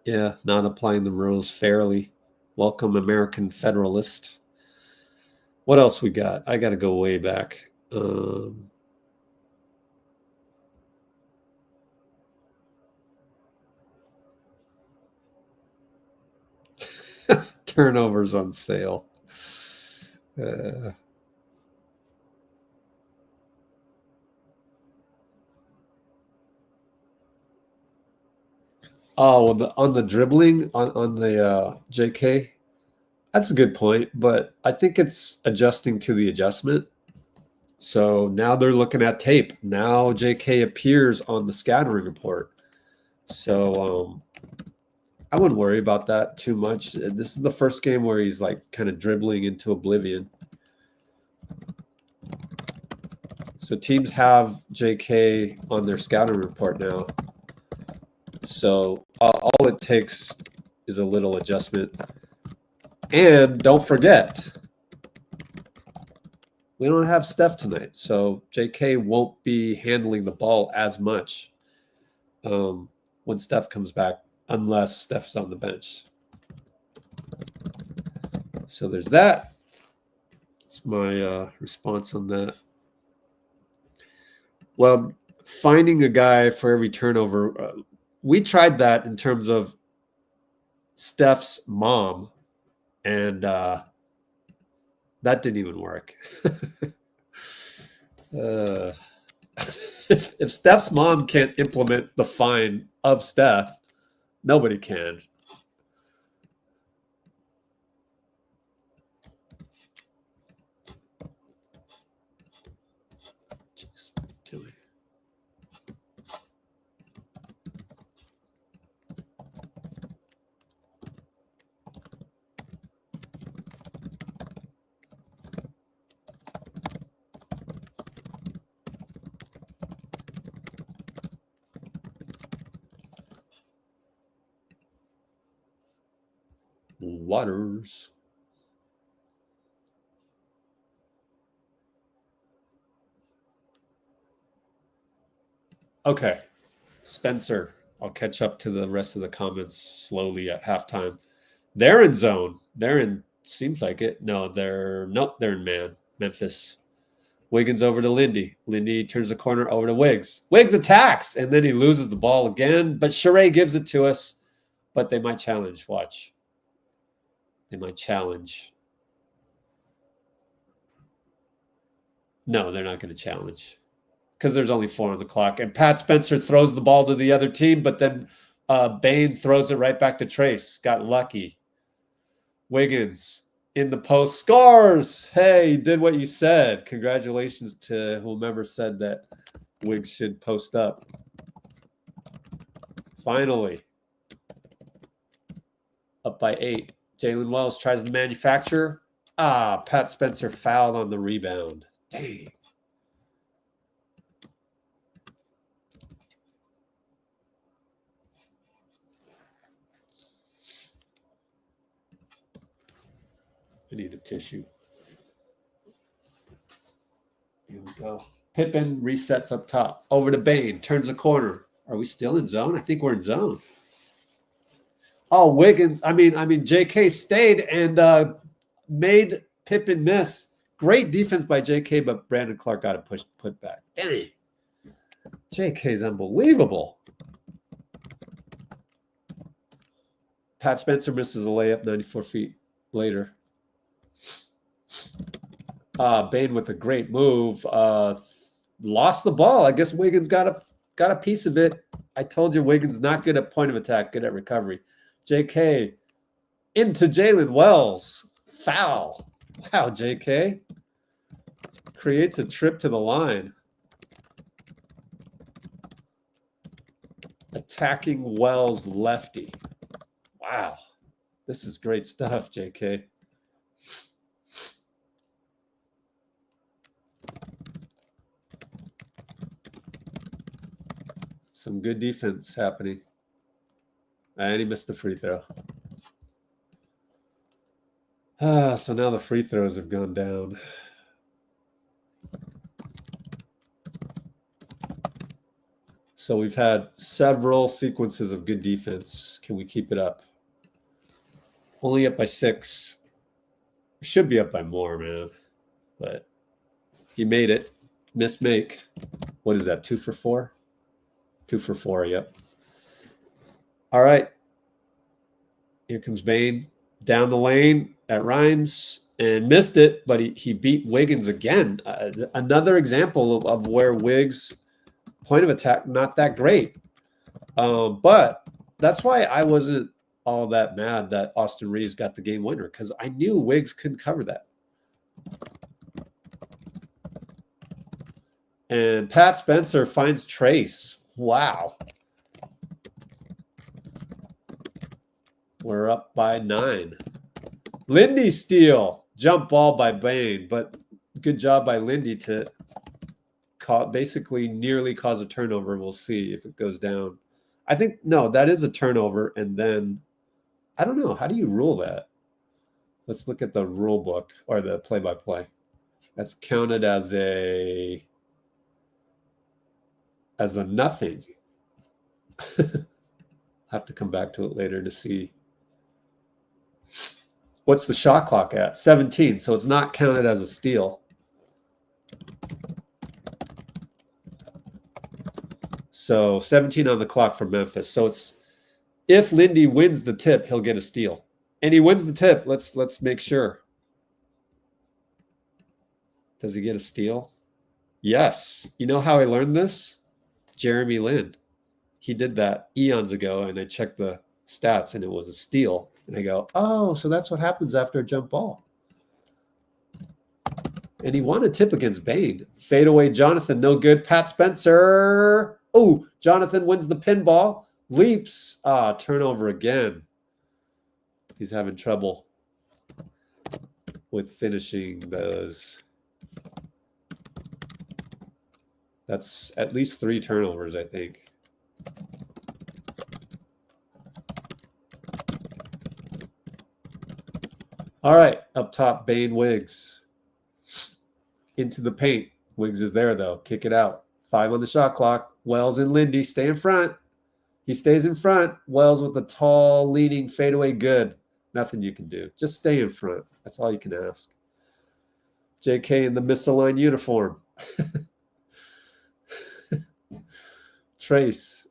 Yeah, not applying the rules fairly. Welcome, American Federalist. What else we got? I got to go way back. Turnovers on sale. Oh, well, on the dribbling on the J.K., that's a good point, but I think it's adjusting to the adjustment. So now they're looking at tape. Now J.K. appears on the scattering report. So I wouldn't worry about that too much. This is the first game where he's like kind of dribbling into oblivion. So teams have J.K. on their scouting report now. So all it takes is a little adjustment. And don't forget, we don't have Steph tonight. So J.K. won't be handling the ball as much when Steph comes back, unless Steph's on the bench. So there's that. That's my response on that. Well, finding a guy for every turnover, we tried that in terms of Steph's mom, and that didn't even work. If Steph's mom can't implement the find of Steph, nobody can. Jeez, Tilly. Waters. Okay, Spencer. I'll catch up to the rest of the comments slowly at halftime. They're in zone. They're in, seems like it. No, they're in man. Memphis. Wiggins over to Lindy. Lindy turns the corner over to Wiggs. Wiggs attacks, and then he loses the ball again. But Sheree gives it to us. But they might challenge. Watch. They might challenge. No, they're not going to challenge because there's only 4 on the clock. And Pat Spencer throws the ball to the other team, but then Bane throws it right back to Trace. Got lucky. Wiggins in the post scores. Hey, you did what you said. Congratulations to whomever said that Wiggs should post up. Finally. Up by 8. Jalen Wells tries to manufacture. Pat Spencer fouled on the rebound. Dang. I need a tissue. Here we go. Pippen resets up top. Over to Bane. Turns the corner. Are we still in zone? I think we're in zone. Oh, Wiggins. I mean, J.K. stayed and made Pippen miss. Great defense by J.K., but Brandon Clark got it put back. Dang. J.K. is unbelievable. Pat Spencer misses a layup 94 feet later. Bane with a great move. Lost the ball. I guess Wiggins got a piece of it. I told you Wiggins not good at point of attack, good at recovery. J.K. into Jalen Wells. Foul. Wow, J.K. creates a trip to the line. Attacking Wells lefty. Wow. This is great stuff, J.K. Some good defense happening. And he missed the free throw. So now the free throws have gone down. So we've had several sequences of good defense. Can we keep it up? Only up by 6. Should be up by more, man. But he made it. Missed make. What is that? 2 for 4? 2 for 4, yep. All right. Here comes Bane. Down the lane at Rhymes and missed it, but he beat Wiggins again. Another example of where Wiggs' point of attack not that great. But that's why I wasn't all that mad that Austin Reeves got the game winner, because I knew Wiggs couldn't cover that. And Pat Spencer finds Trace. Wow. We're up by 9. Lindy steal. Jump ball by Bane, but good job by Lindy to basically nearly cause a turnover. We'll see if it goes down. I think, no, that is a turnover. And then, I don't know. How do you rule that? Let's look at the rule book or the play-by-play. That's counted as a nothing. Have to come back to it later to see. What's the shot clock at? 17. So it's not counted as a steal. So 17 on the clock for Memphis. So it's, if Lindy wins the tip, he'll get a steal. And he wins the tip. Let's make sure. Does he get a steal? Yes. You know how I learned this? Jeremy Lin. He did that eons ago, and I checked the stats, and it was a steal. And I go, oh, so that's what happens after a jump ball. And he won a tip against Bane. Fadeaway Jonathan, no good. Pat Spencer. Oh, Jonathan wins the pinball. Leaps. Turnover again. He's having trouble with finishing those. That's at least 3 turnovers, I think. All right, up top, Bane Wiggs. Into the paint. Wiggs is there, though. Kick it out. 5 on the shot clock. Wells and Lindy stay in front. He stays in front. Wells with the tall, leaning fadeaway. Good. Nothing you can do. Just stay in front. That's all you can ask. J.K. in the misaligned uniform. Trace.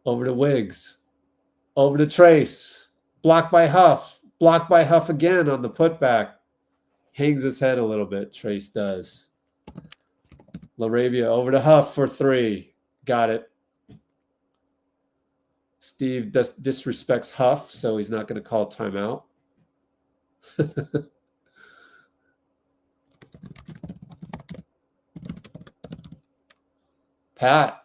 Over to Wiggs. Over to Trace. Blocked by Huff. Blocked by Huff again on the putback. Hangs his head a little bit. Trace does. LaRavia over to Huff for 3. Got it. Steve disrespects Huff, so he's not going to call timeout. Pat,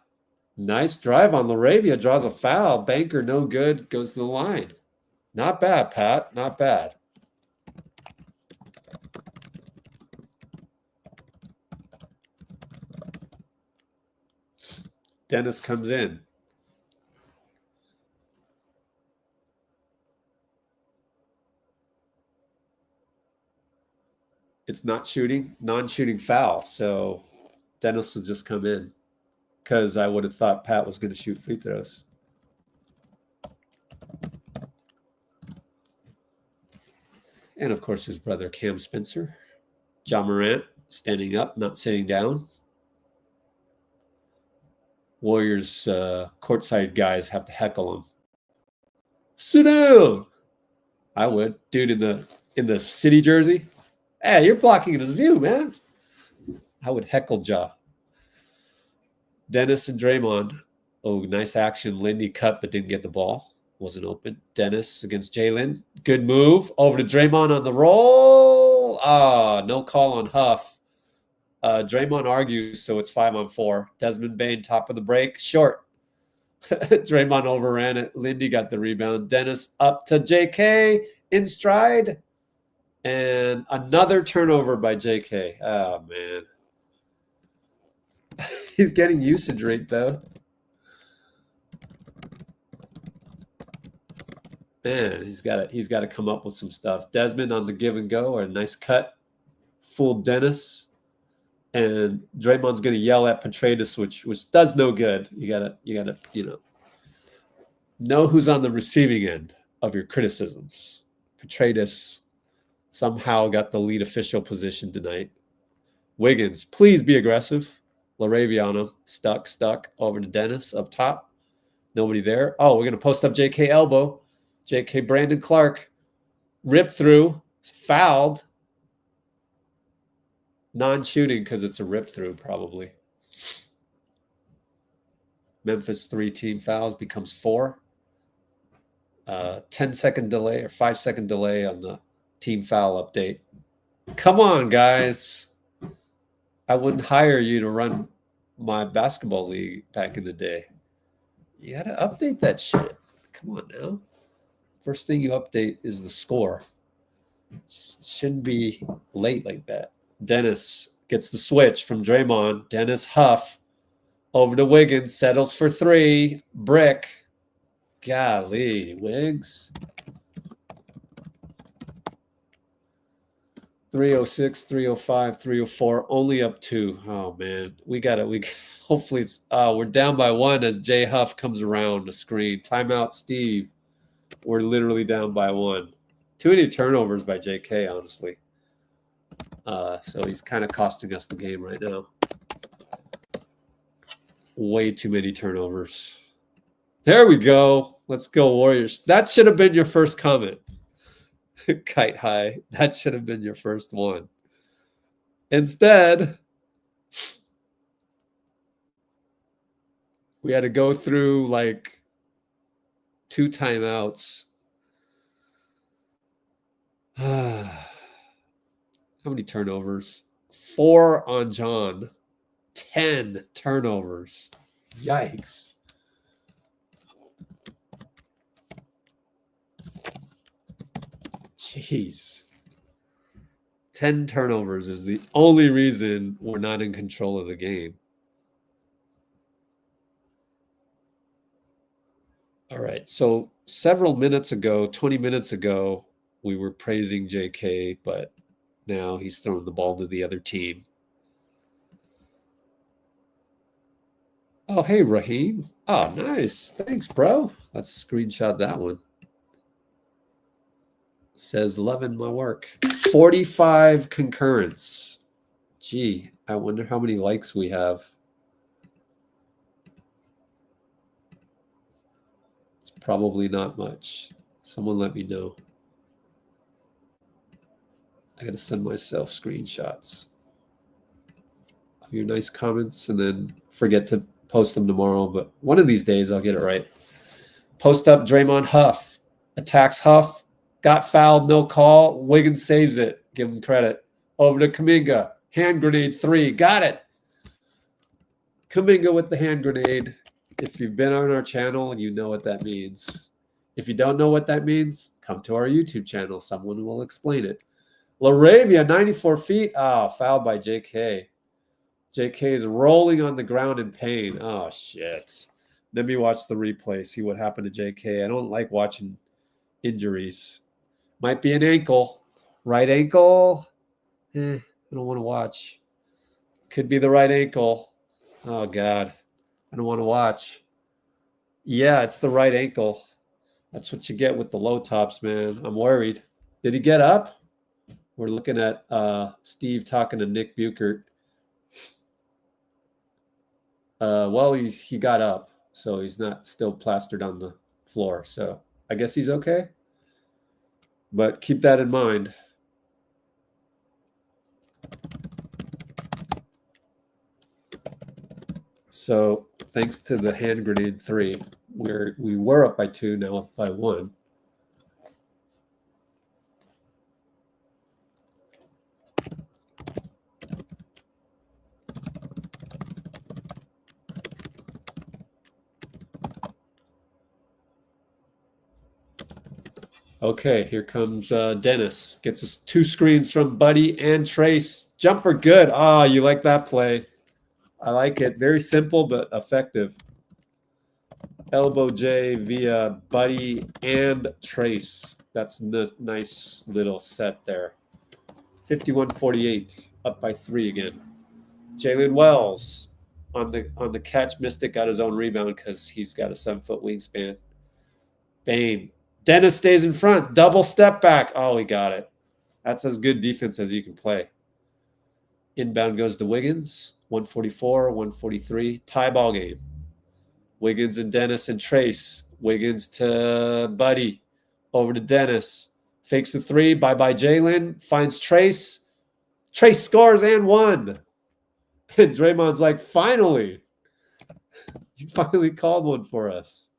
nice drive on LaRavia. Draws a foul. Banker, no good. Goes to the line. Not bad, Pat. Not bad. Dennis comes in. It's not shooting, non-shooting foul. So Dennis will just come in because I would have thought Pat was going to shoot free throws. And, of course, his brother, Cam Spencer. John Morant standing up, not sitting down. Warriors courtside guys have to heckle him. Sit down. I would. Dude in the city jersey. Hey, you're blocking his view, man. I would heckle Ja. Dennis and Draymond. Oh, nice action. Lindy cut but didn't get the ball. Wasn't open. Dennis against Jalen. Good move. Over to Draymond on the roll. No call on Huff. Draymond argues, so it's 5-on-4. Desmond Bane, top of the break. Short. Draymond overran it. Lindy got the rebound. Dennis up to JK in stride. And another turnover by JK. Oh, man. He's getting usage rate, though. Man, he's got to come up with some stuff. Desmond on the give and go, or a nice cut. Fooled Dennis. And Draymond's going to yell at Petraitis, which does no good. You gotta, know who's on the receiving end of your criticisms. Petraitis somehow got the lead official position tonight. Wiggins, please be aggressive. LaRaviano, stuck over to Dennis up top. Nobody there. Oh, we're going to post up J.K. elbow. J.K. Brandon Clark, ripped through, fouled. Non-shooting because it's a rip-through, probably. Memphis 3 team fouls becomes 4. 10-second delay or 5-second delay on the team foul update. Come on, guys. I wouldn't hire you to run my basketball league back in the day. You got to update that shit. Come on now. First thing you update is the score. Shouldn't be late like that. Dennis gets the switch from Draymond. Dennis Huff over to Wiggins. Settles for 3. Brick. Golly, Wiggs. 306, 305, 304. Only up 2. Oh, man. Hopefully it's, we're down by 1 as Jay Huff comes around the screen. Timeout, Steve. We're literally down by 1. Too many turnovers by JK, honestly. So he's kind of costing us the game right now. Way too many turnovers. There we go. Let's go, Warriors. That should have been your first comment. Kite high. That should have been your first one. Instead, we had to go through like 2 timeouts. How many turnovers? 4 on John. 10 turnovers. Yikes. Jeez. 10 turnovers is the only reason we're not in control of the game. All right. So several minutes ago, 20 minutes ago, we were praising JK, but now he's throwing the ball to the other team. Oh, hey, Raheem. Oh, nice. Thanks, bro. Let's screenshot that one. Says, loving my work. 45 concurrence. Gee, I wonder how many likes we have. It's probably not much. Someone let me know. I got to send myself screenshots of your nice comments and then forget to post them tomorrow. But one of these days, I'll get it right. Post up Draymond Huff. Attacks Huff. Got fouled, no call. Wiggins saves it. Give him credit. Over to Kuminga. Hand grenade 3. Got it. Kuminga with the hand grenade. If you've been on our channel, you know what that means. If you don't know what that means, come to our YouTube channel. Someone will explain it. LaRavia, 94 feet. Oh, fouled by JK. JK is rolling on the ground in pain. Oh, shit. Let me watch the replay, see what happened to JK. I don't like watching injuries. Might be an ankle. Right ankle. I don't want to watch. Could be the right ankle. Oh, God. I don't want to watch. Yeah, it's the right ankle. That's what you get with the low tops, man. I'm worried. Did he get up? We're looking at Steve talking to Nick Buchert. Well, he got up, so he's not still plastered on the floor. So I guess he's okay. But keep that in mind. So thanks to the hand grenade 3, we were up by 2, now up by 1. Okay, here comes Dennis. Gets us 2 screens from Buddy and Trace. Jumper good. Ah, you like that play. I like it. Very simple, but effective. Elbow J via Buddy and Trace. That's a nice little set there. 51-48, up by 3 again. Jalen Wells on the catch. Mystic got his own rebound because he's got a 7-foot wingspan. Bane. Dennis stays in front. Double step back. Oh, he got it. That's as good defense as you can play. Inbound goes to Wiggins. 144, 143. Tie ball game. Wiggins and Dennis and Trace. Wiggins to Buddy. Over to Dennis. Fakes the 3. Bye-bye Jalen. Finds Trace. Trace scores and 1. And Draymond's like, finally. You finally called one for us.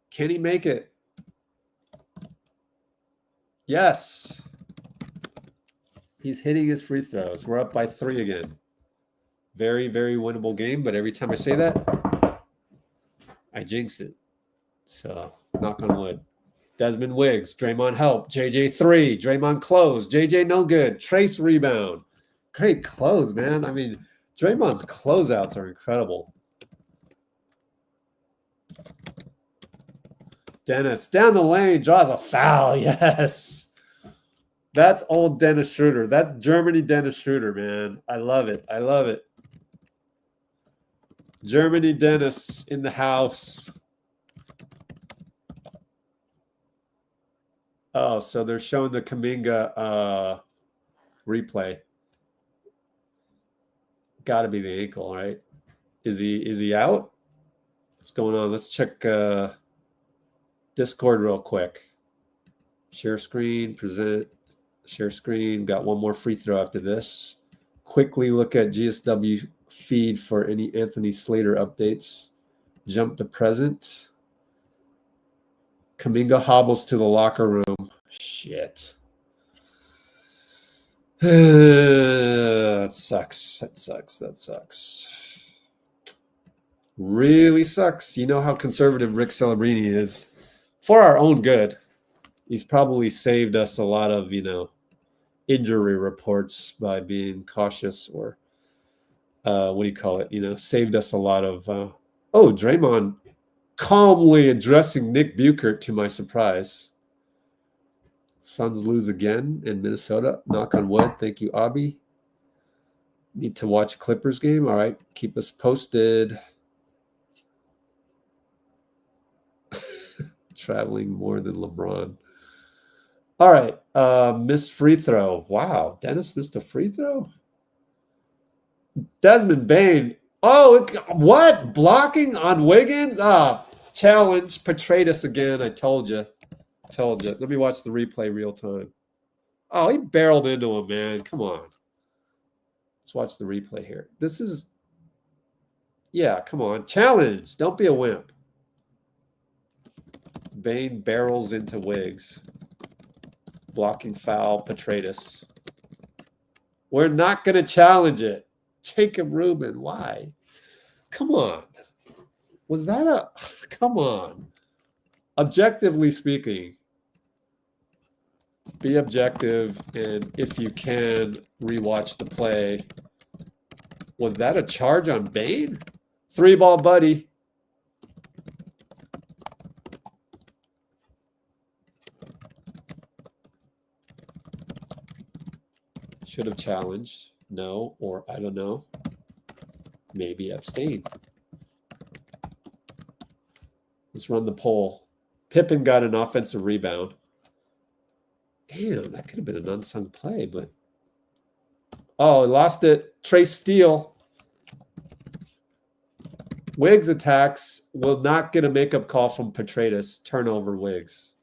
Can he make it? Yes. He's hitting his free throws. We're up by 3 again. Very, very winnable game, but every time I say that, I jinx it. So, knock on wood. Desmond Wiggs, Draymond help. JJ 3, Draymond close. JJ no good. Trace rebound. Great close, man. I mean, Draymond's closeouts are incredible. Dennis down the lane, draws a foul. Yes. That's old Dennis Schroeder. That's Germany Dennis Schroeder, man. I love it. I love it. Germany Dennis in the house. Oh, so they're showing the Kuminga replay. Got to be the ankle, right? Is he out? What's going on? Let's check Discord real quick. Share screen, present, share screen. Got one more free throw after this. Quickly look at GSW feed for any Anthony Slater updates. Jump to present. Kuminga hobbles to the locker room. Shit. That sucks. That sucks. That sucks. Really sucks. You know how conservative Rick Celebrini is. For our own good. He's probably saved us a lot of, injury reports by being cautious or, what do you call it? Saved us a lot of, Draymond calmly addressing Nick Buchert to my surprise. Suns lose again in Minnesota. Knock on wood. Thank you, Abby. Need to watch Clippers game. All right. Keep us posted. Traveling more than LeBron. All right. Missed free throw. Wow. Dennis missed a free throw? Desmond Bane. Oh, what? Blocking on Wiggins? Challenge. Petraitis again. I told you. Let me watch the replay real time. Oh, he barreled into him, man. Come on. Let's watch the replay here. This is, come on. Challenge. Don't be a wimp. Bane barrels into Wiggs. Blocking foul, Petraitis. We're not going to challenge it. Jacob Rubin, why? Come on. Was that come on. Objectively speaking, be objective, and if you can, rewatch the play. Was that a charge on Bane? 3-ball buddy. Should have challenged. No, or I don't know. Maybe abstain. Let's run the poll. Pippen got an offensive rebound. Damn, that could have been an unsung play, but... Oh, he lost it. Trace steal. Wiggs attacks. Will not get a makeup call from Petraitis. Turnover Wiggs.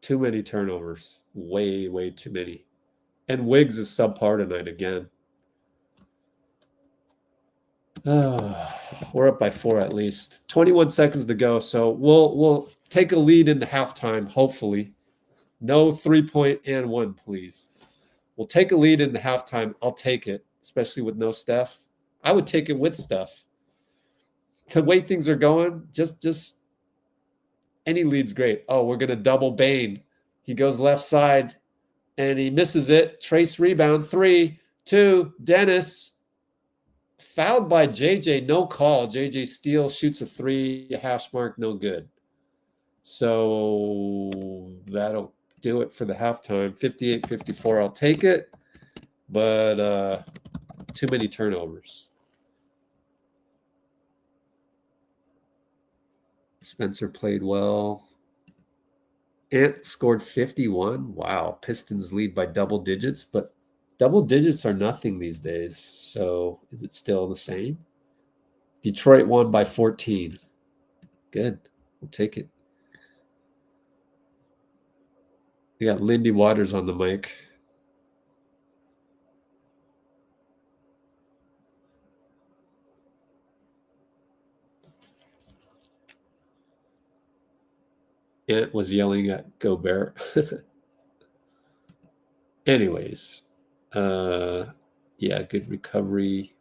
Too many turnovers. Way, way too many. And Wiggs is subpar tonight again. We're up by 4 at least. 21 seconds to go, so we'll take a lead into halftime, hopefully. No 3-point and 1, please. we'll take a lead in the halftime. I'll take it, especially with no Steph. I would take it with Steph. The way things are going, just any lead's great. Oh, we're going to double Bane. He goes left side, and he misses it. Trace rebound, 3, 2, Dennis. Fouled by JJ, no call. JJ Steele shoots a 3, hash mark, no good. So that'll do it for the halftime. 58-54, I'll take it. But too many turnovers. Spencer played well. Ant scored 51. Wow, Pistons lead by double digits, but double digits are nothing these days. So is it still the same? Detroit won by 14. Good. We'll take it. We got Lindy Waters on the mic. Ant was yelling at Gobert. Anyways, yeah, good recovery.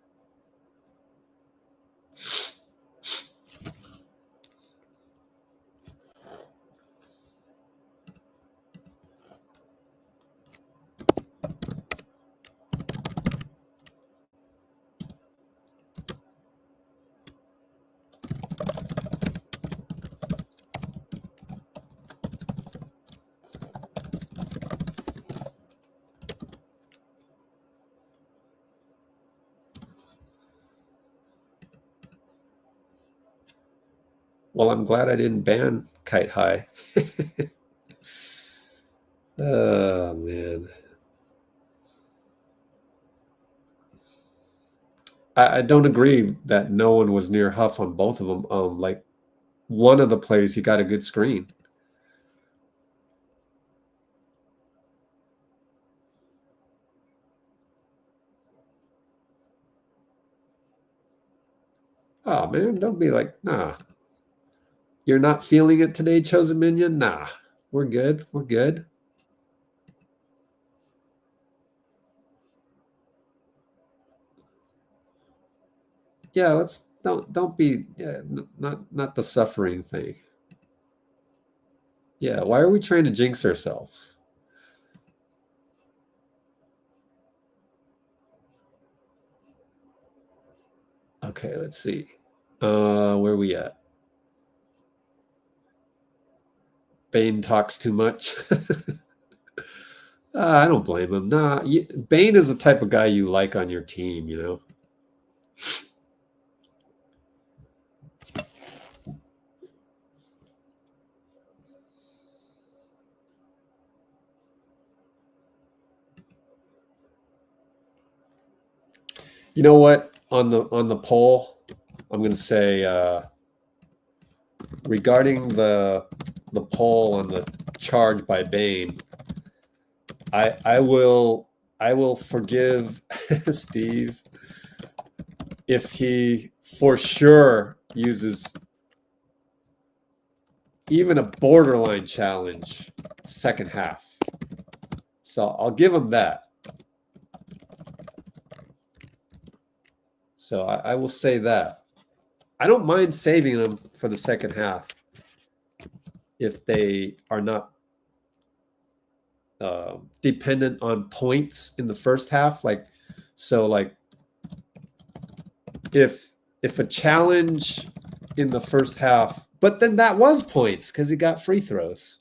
Well, I'm glad I didn't ban Kite High. Oh, man. I don't agree that no one was near Huff on both of them. Like one of the plays, he got a good screen. Oh, man, don't be like, nah. You're not feeling it today, Chosen Minion? Nah, we're good. We're good. Yeah, let's don't be not the suffering thing. Yeah, why are we trying to jinx ourselves? Okay, let's see. Where are we at? Bane talks too much. I don't blame him. Nah, Bane is the type of guy you like on your team, you know? You know what? On the poll, I'm going to say regarding the poll on the charge by Bane, I will forgive Steve if he for sure uses even a borderline challenge second half. So I'll give him that. So I will say that. I don't mind saving them for the second half if they are not dependent on points in the first half. Like if a challenge in the first half, but then that was points because he got free throws.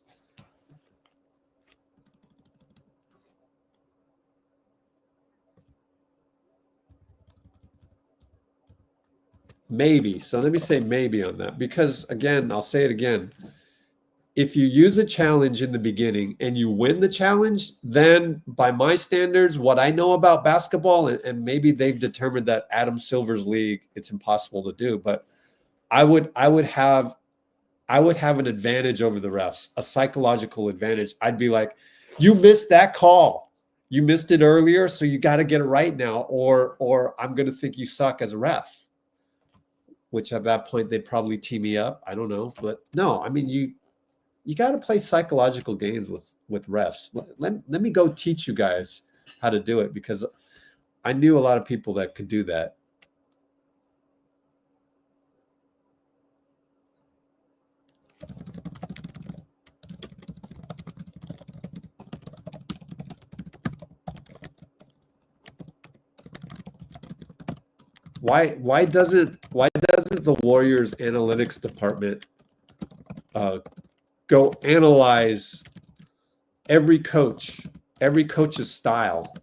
Maybe. So let me say maybe on that, because again, I'll say it again. If you use a challenge in the beginning and you win the challenge, then by my standards, what I know about basketball, and maybe they've determined that Adam Silver's league, it's impossible to do, but I would have an advantage over the refs, a psychological advantage. I'd be like, you missed that call. You missed it earlier, so you got to get it right now, or I'm going to think you suck as a ref. Which at that point they'd probably tee me up. I don't know, but no, I mean you got to play psychological games with refs. Let me go teach you guys how to do it, because I knew a lot of people that could do that. Why doesn't the Warriors analytics department go analyze every coach's style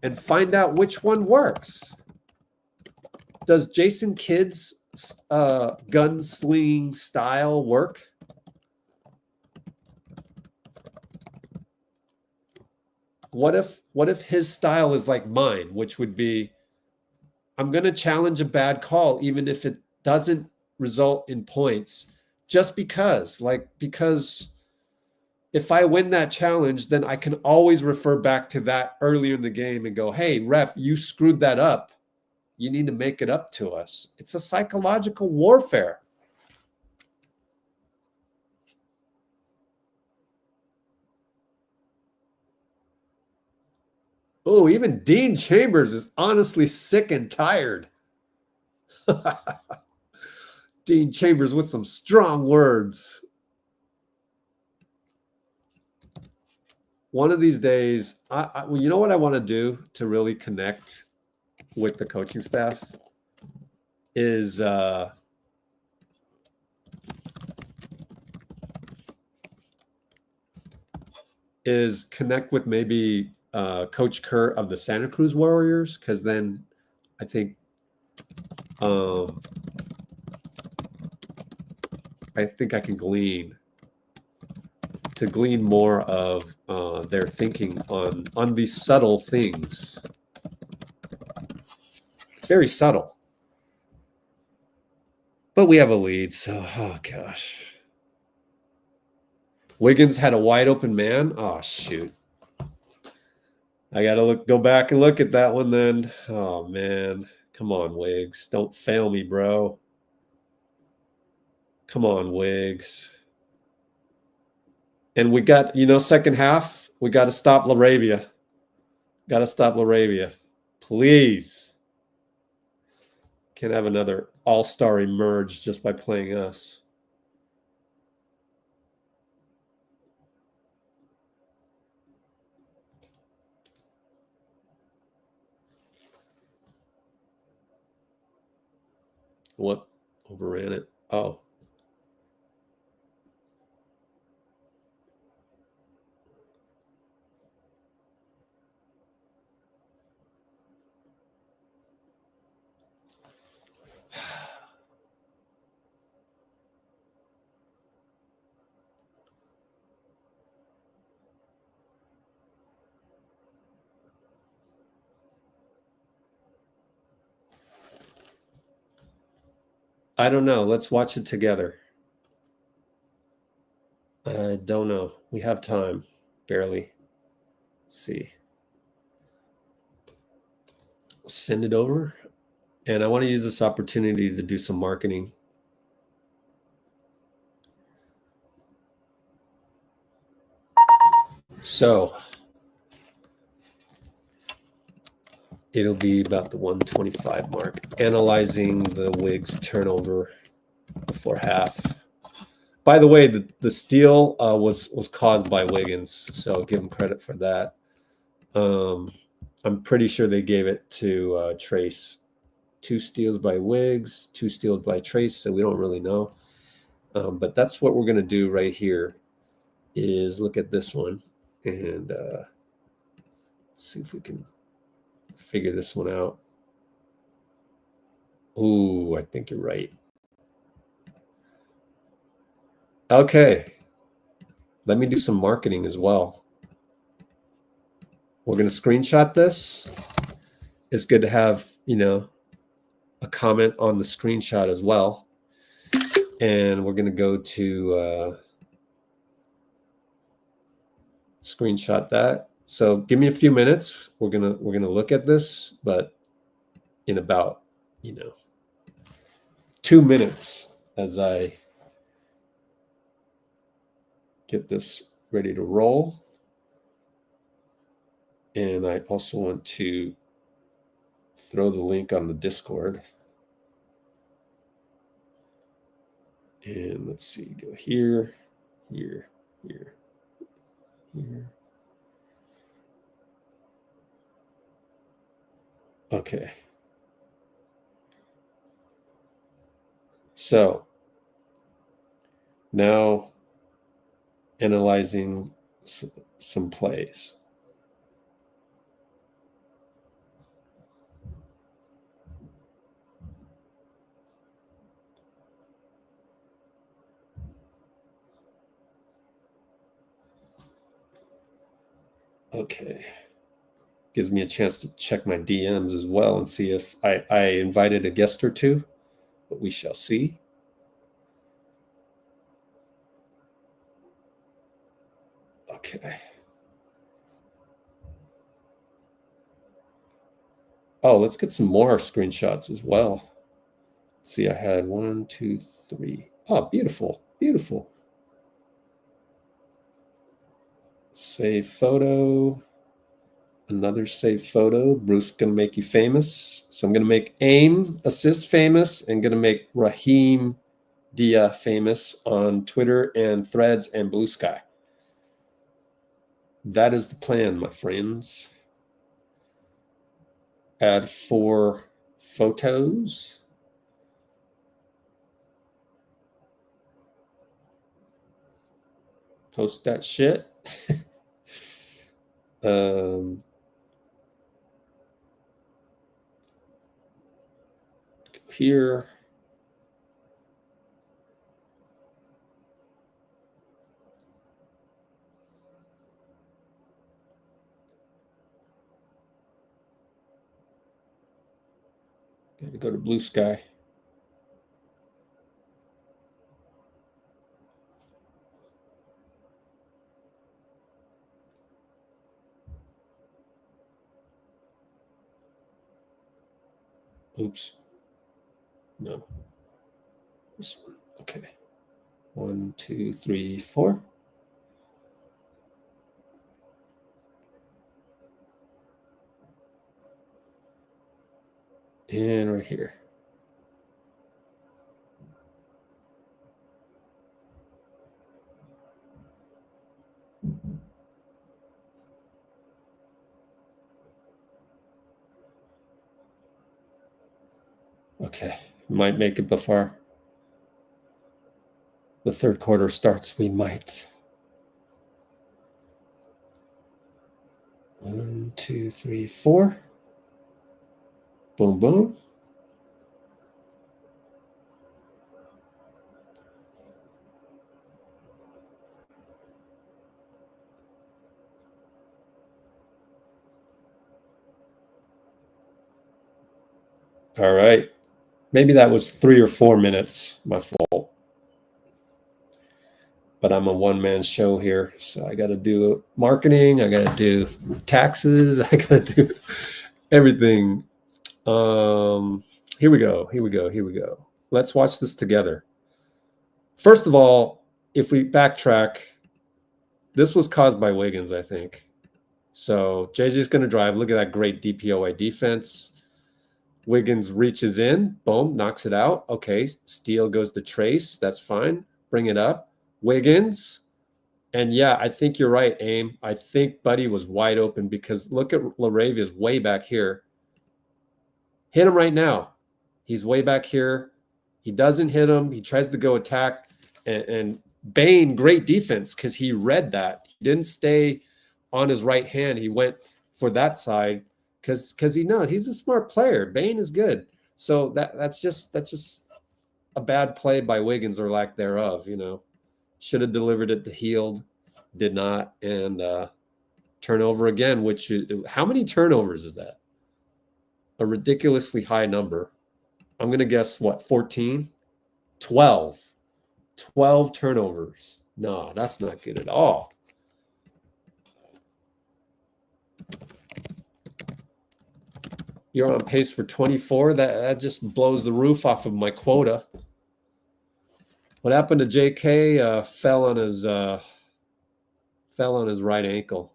and find out which one works? Does Jason Kidd's gunslinging style work? What if his style is like mine, which would be, I'm going to challenge a bad call even if it doesn't result in points, just because if I win that challenge, then I can always refer back to that earlier in the game and go, hey, ref, you screwed that up. You need to make it up to us. It's a psychological warfare. Oh, even Dean Chambers is honestly sick and tired. Dean Chambers with some strong words. One of these days, well, you know what I want to do to really connect with the coaching staff is connect with maybe Coach Kerr of the Santa Cruz Warriors, because then I think I can glean more of their thinking on these subtle things. It's very subtle, but we have a lead, so oh gosh. Wiggins had a wide open man. Oh shoot. I gotta go back and look at that one then. Oh man. Come on, Wiggs. Don't fail me, bro. Come on, Wiggs. And we got, second half, we got to stop Laravia. Got to stop Laravia. Please. Can't have another all-star emerge just by playing us. What? Overran it. Oh. I don't know. Let's watch it together. I don't know. We have time. Barely. Let's see. Send it over. And I want to use this opportunity to do some marketing. So it'll be about the 125 mark. Analyzing the Wiggs turnover before half. By the way, the steal was caused by Wiggins, so give him credit for that. I'm pretty sure they gave it to Trace. 2 steals by Wiggs, 2 steals by Trace, so we don't really know. But that's what we're going to do right here, is look at this one and let's see if we can figure this one out. Ooh, I think you're right. Okay. Let me do some marketing as well. We're going to screenshot this. It's good to have, a comment on the screenshot as well. And we're going to go to screenshot that. So give me a few minutes. We're going to look at this, but in about, 2 minutes as I get this ready to roll. And I also want to throw the link on the Discord. And let's see, go here, here, here, here. Okay. So now analyzing some plays. Okay. Gives me a chance to check my DMs as well and see if I invited a guest or two, but we shall see. Okay. Oh, let's get some more screenshots as well. Let's see, I had 1, 2, 3. Oh, beautiful, beautiful. Save photo. Another save photo. Bruce gonna make you famous. So I'm gonna make AIM assist famous and gonna make Raheem Dia famous on Twitter and Threads and Blue Sky. That is the plan, my friends. Add 4 photos. Post that shit. Here. Got to go to Blue Sky. Oops. No. This one. Okay. 1, 2, 3, 4. And right here. Okay, might make it before the third quarter starts. We might. 1, 2, 3, 4. Boom, boom. All right. Maybe that was 3 or 4 minutes, my fault. But I'm a one-man show here, so I got to do marketing, I got to do taxes, I got to do everything. Here we go. Let's watch this together. First of all, if we backtrack, this was caused by Wiggins, I think. So JJ's going to drive. Look at that great DPOI defense. Wiggins reaches in, boom, knocks it out. Okay, steal goes to Trace. That's fine. Bring it up. Wiggins. And yeah, I think you're right, AIM. I think Buddy was wide open because look at LaRavia's way back here. Hit him right now. He's way back here. He doesn't hit him. He tries to go attack. And Bane, great defense because he read that. He didn't stay on his right hand. He went for that side because he knows he's a smart player. Bane is good. So that's just a bad play by Wiggins or lack thereof. You know, should have delivered it to Heald, did not, and turnover again. Which how many turnovers is that? A ridiculously high number. I'm gonna guess what, 14, 12 turnovers. No, that's not good at all. You're on pace for 24. That just blows the roof off of my quota. What happened to J.K.? Fell on his right ankle.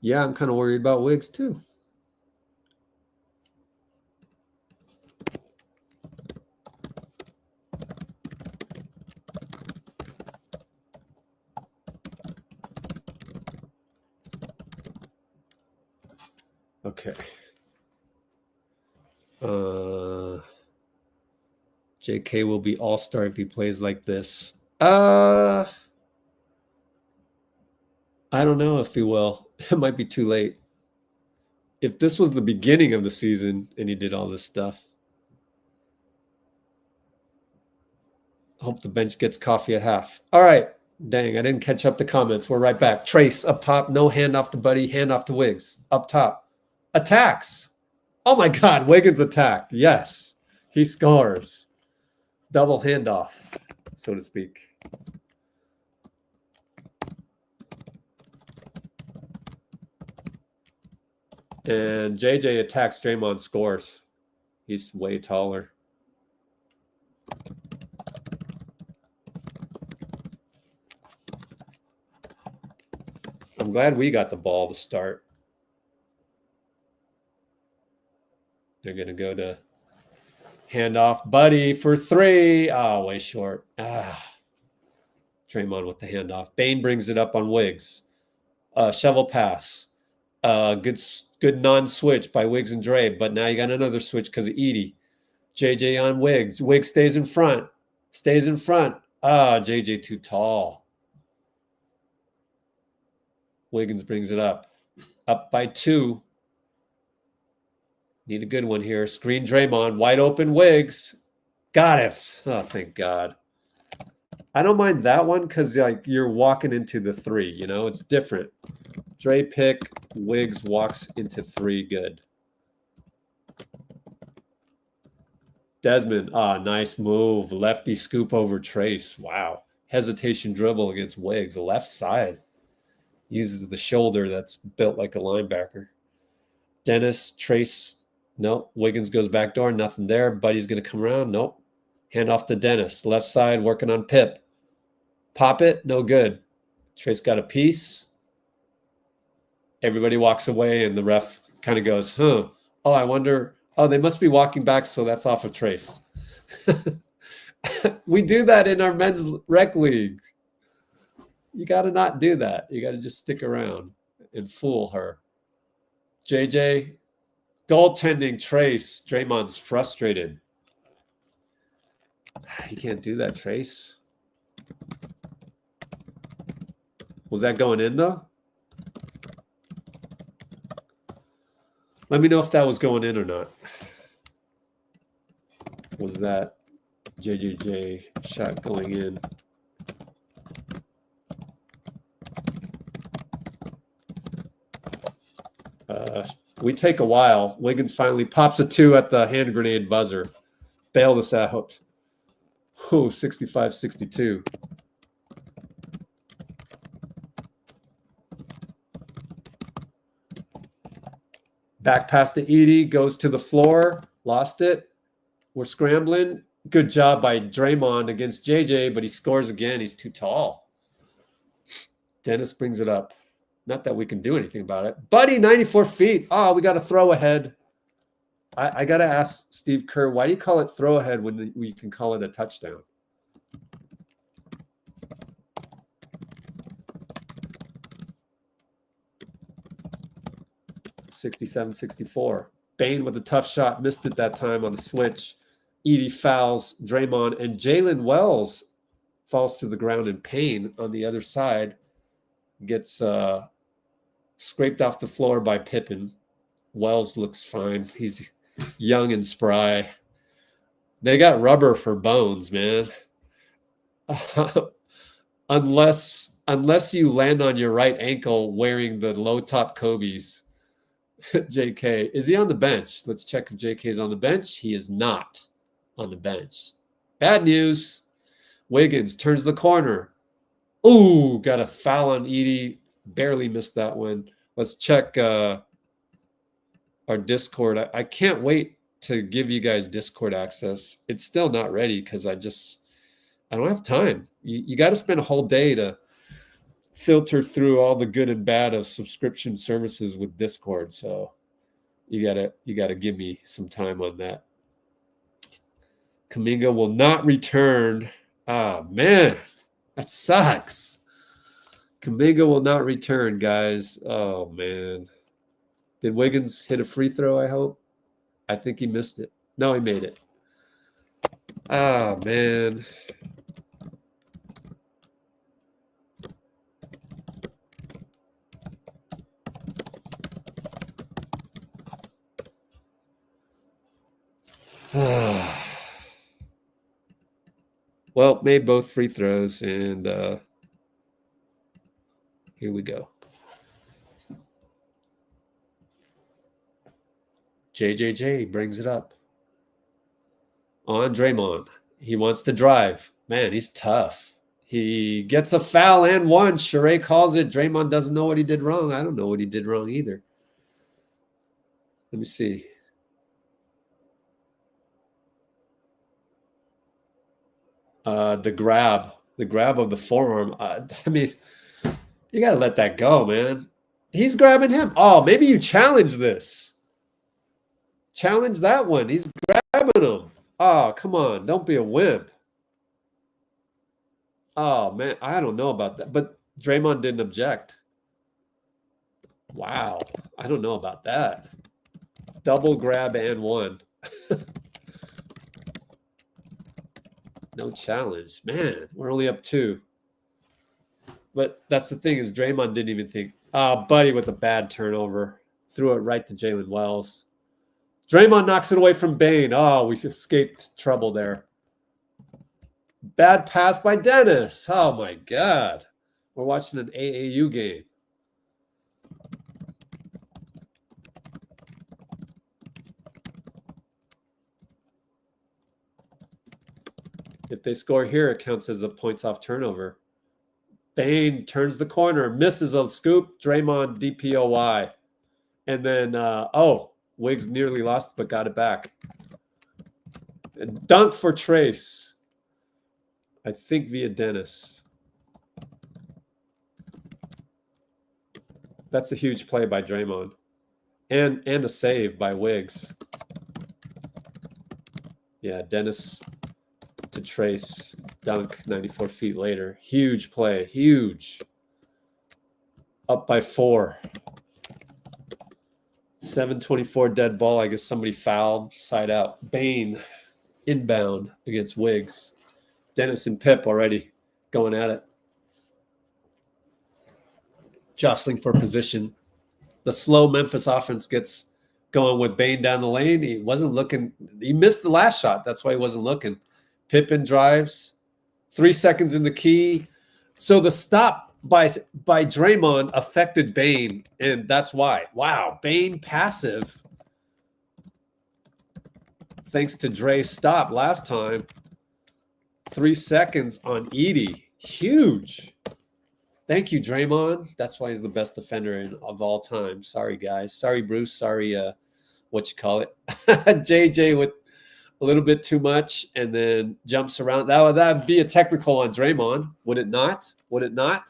Yeah, I'm kind of worried about Wiggs too. Okay. J.K. will be all-star if he plays like this. I don't know if he will. It might be too late. If this was the beginning of the season and he did all this stuff. Hope the bench gets coffee at half. All right. Dang, I didn't catch up the comments. We're right back. Trace up top. No hand off to Buddy. Hand off to Wiggs. Up top. Attacks. Oh my God. Wiggins attacked. Yes. He scores. Double handoff, so to speak. And JJ attacks Draymond, scores. He's way taller. I'm glad we got the ball to start. They're going to go to handoff. Buddy for three. Oh, way short. Draymond with the handoff. Bane brings it up on Wiggs. Shovel pass. Good non-switch by Wiggs and Dray, but now you got another switch because of Edie. JJ on Wiggs. Wiggs stays in front. JJ too tall. Wiggins brings it up. Up by 2. Need a good one here. Screen Draymond. Wide open Wiggs. Got it. Oh, thank God. I don't mind that one because like you're walking into the 3, you know, it's different. Dray pick, Wiggs walks into 3. Good. Desmond. Nice move. Lefty scoop over Trace. Wow. Hesitation dribble against Wiggs. Left side. Uses the shoulder that's built like a linebacker. Dennis, Trace. Nope. Wiggins goes back door. Nothing there. Buddy's going to come around. Nope. Hand off to Dennis. Left side working on Pip. Pop it. No good. Trace got a piece. Everybody walks away and the ref kind of goes, huh. Oh, I wonder. Oh, they must be walking back. So that's off of Trace. We do that in our men's rec league. You got to not do that. You got to just stick around and fool her. JJ, goaltending Trace. Draymond's frustrated. You can't do that, Trace. Was that going in, though? Let me know if that was going in or not. Was that JJJ shot going in? We take a while. Wiggins finally pops a 2 at the hand grenade buzzer. Bail this out. 65-62. Back pass to Edie. Goes to the floor. Lost it. We're scrambling. Good job by Draymond against JJ, but he scores again. He's too tall. Dennis brings it up. Not that we can do anything about it. Buddy, 94 feet. Oh, we got to throw ahead. I got to ask Steve Kerr, why do you call it throw ahead when we can call it a touchdown? (67-64). Bane with a tough shot. Missed it that time on the switch. Edie fouls Draymond, and Jalen Wells falls to the ground in pain on the other side. Gets scraped off the floor by Pippen. Wells looks fine. He's young and spry. They got rubber for bones, man. Unless you land on your right ankle wearing the low top Kobe's. JK. Is he on the bench? Let's check if JK is on the bench. He is not on the bench. Bad news. Wiggins turns the corner. Ooh, got a foul on Edie. Barely missed that one. Let's check our Discord. I can't wait to give you guys Discord access. It's still not ready because I don't have time. You got to spend a whole day to filter through all the good and bad of subscription services with Discord. So you gotta give me some time on that. Kuminga will not return. Ah, man, that sucks. Kuminga will not return, guys. Oh, man. Did Wiggins hit a free throw, I hope? I think he missed it. No, he made it. Ah, man. Well, made both free throws, and here we go. JJJ brings it up. On Draymond. He wants to drive. Man, he's tough. He gets a foul and one. Sheree calls it. Draymond doesn't know what he did wrong. I don't know what he did wrong either. Let me see. The grab of the forearm. I mean, you got to let that go, man. He's grabbing him. Oh, maybe you challenge this. Challenge that one. He's grabbing him. Oh, come on. Don't be a wimp. Oh, man. I don't know about that. But Draymond didn't object. Wow. I don't know about that. Double grab and one. No challenge. Man, we're only up 2. But that's the thing is Draymond didn't even think. Buddy with a bad turnover. Threw it right to Jalen Wells. Draymond knocks it away from Bane. Oh, we escaped trouble there. Bad pass by Dennis. Oh, my God. We're watching an AAU game. If they score here, it counts as a points off turnover. Bane turns the corner, misses a scoop. Draymond DPOY. And then, Wiggs nearly lost, but got it back. And dunk for Trace. I think via Dennis. That's a huge play by Draymond. And a save by Wiggs. Yeah, Dennis to Trace. Dunk 94 feet later. Huge play. Huge. Up by 4. 7:24 dead ball. I guess somebody fouled. Side out. Bane inbound against Wiggs. Dennis and Pip already going at it. Jostling for position. The slow Memphis offense gets going with Bane down the lane. He wasn't looking. He missed the last shot. That's why he wasn't looking. Pippen drives. 3 seconds in the key. So the stop by Draymond affected Bane, and that's why. Wow, Bane passive. Thanks to Dray's stop last time. 3 seconds on Edey. Huge. Thank you, Draymond. That's why he's the best defender of all time. Sorry, guys. Sorry, Bruce. Sorry, what you call it. JJ with a little bit too much and then jumps around. That would be a technical on Draymond. Would it not? Would it not?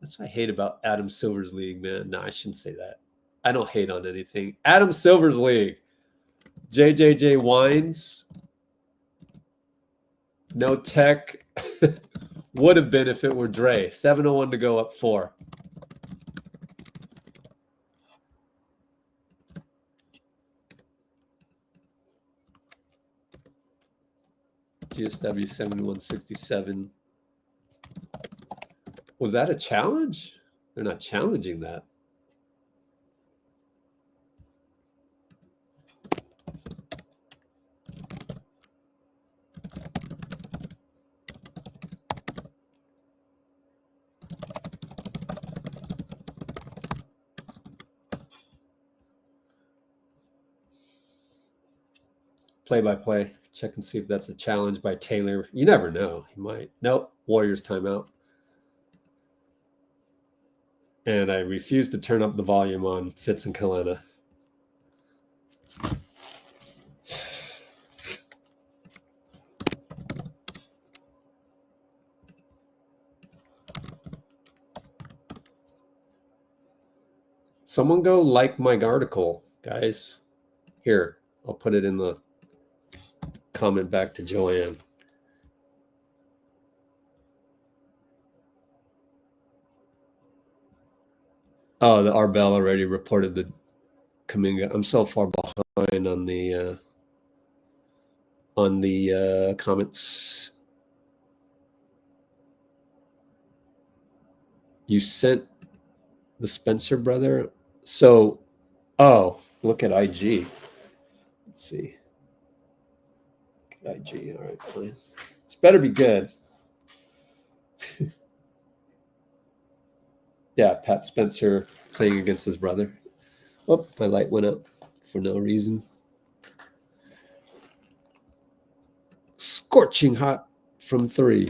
That's what I hate about Adam Silver's league, man. No, I shouldn't say that. I don't hate on anything. Adam Silver's league. JJJ whines. No tech. Would have been if it were Dray. 7:01 to go, up 4. GSW 7167. Was that a challenge? They're not challenging that. Play-by-play. Check and see if that's a challenge by Taylor. You never know. He might. Nope. Warriors timeout. And I refuse to turn up the volume on Fitz and Kalena. Someone go like my article, guys. Here, I'll put it in the comment back to Joanne. Oh, the Arbel already reported the Kuminga. I'm so far behind on the comments. You sent the Spencer brother. So, oh, look at IG. Let's see. Look at IG. All right, fine. This better be good. Yeah, Pat Spencer playing against his brother. Oh, my light went up for no reason. Scorching hot from 3.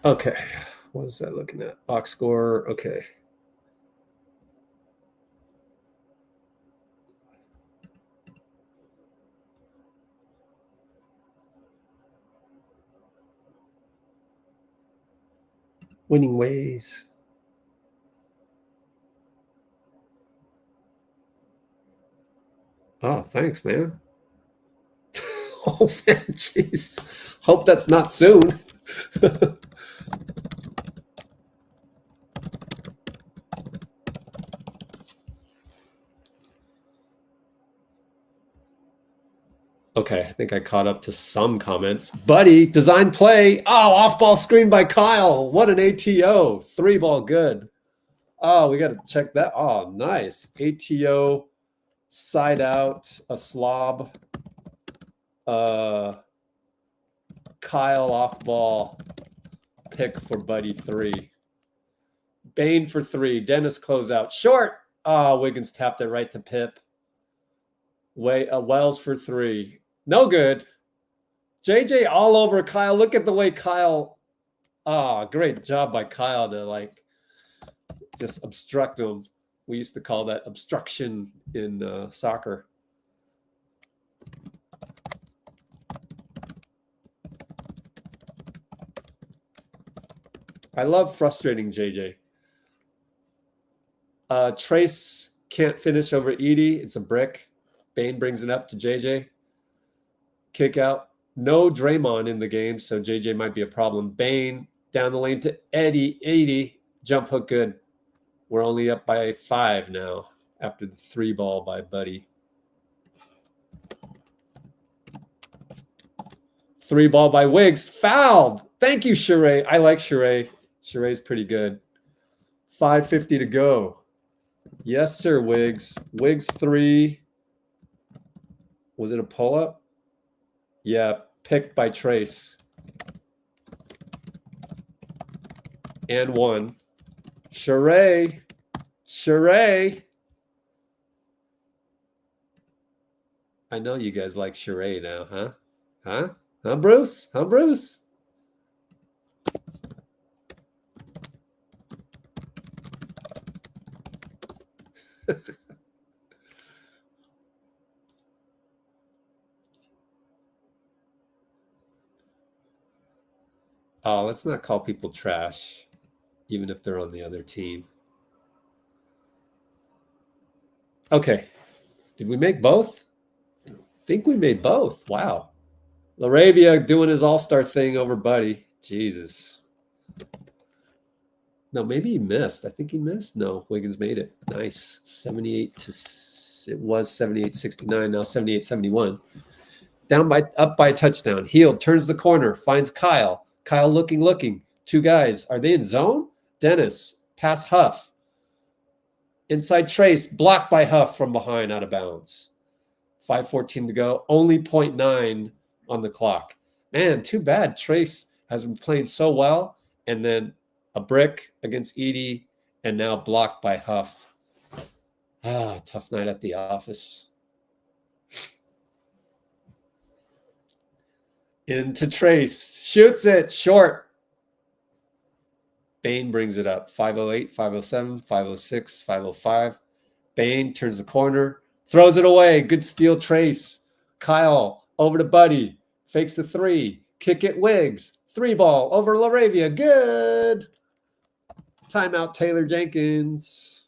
Okay, what is that looking at? Box score, okay. Winning ways. Oh, thanks, man. Oh, man, jeez. Hope that's not soon. Okay, I think I caught up to some comments. Buddy, design play. Oh, off-ball screen by Kyle. What an ATO. 3-ball good. Oh, we got to check that. Oh, nice. ATO, side out, a slob. Kyle off-ball pick for Buddy 3. Bane for 3. Dennis closeout. Short. Oh, Wiggins tapped it right to Pip. Wells for 3. No good. JJ all over Kyle. Look at the way Kyle. Oh, great job by Kyle to like just obstruct him. We used to call that obstruction in soccer. I love frustrating JJ. Trace can't finish over Edie. It's a brick. Bane brings it up to JJ. Kick out. No Draymond in the game, so JJ might be a problem. Bane down the lane to Eddie. 80. Jump hook good. We're only up by 5 now after the 3-ball by Buddy. 3-ball by Wiggs. Fouled. Thank you, Sheree. I like Sheree. Sheree's pretty good. 5:50 to go. Yes, sir, Wiggs. Wiggs 3. Was it a pull-up? Yeah, picked by Trace. And 1. Sheree. Sheree. I know you guys like Sheree now, huh? Huh? Huh, Bruce? Huh, Bruce? Oh, let's not call people trash, even if they're on the other team. Okay. Did we make both? I think we made both. Wow. Laravia doing his all-star thing over Buddy. Jesus. No, maybe he missed. I think he missed. No, Wiggins made it. Nice. 78 to it was 78-69, now 78-71. Up by a touchdown. Hield turns the corner, finds Kyle. Kyle looking. 2 guys. Are they in zone? Dennis. Pass Huff. Inside Trace. Blocked by Huff from behind, out of bounds. 5:14 to go. Only 0.9 on the clock. Man, too bad. Trace has been playing so well. And then a brick against Edie, and now blocked by Huff. Ah, tough night at the office. Into Trace. Shoots it. Short. Bane brings it up. 508, 507, 506, 505. Bane turns the corner. Throws it away. Good steal, Trace. Kyle over to Buddy. Fakes the three. Kick it, Wiggs. 3-ball over Laravia. Good. Timeout, Taylor Jenkins.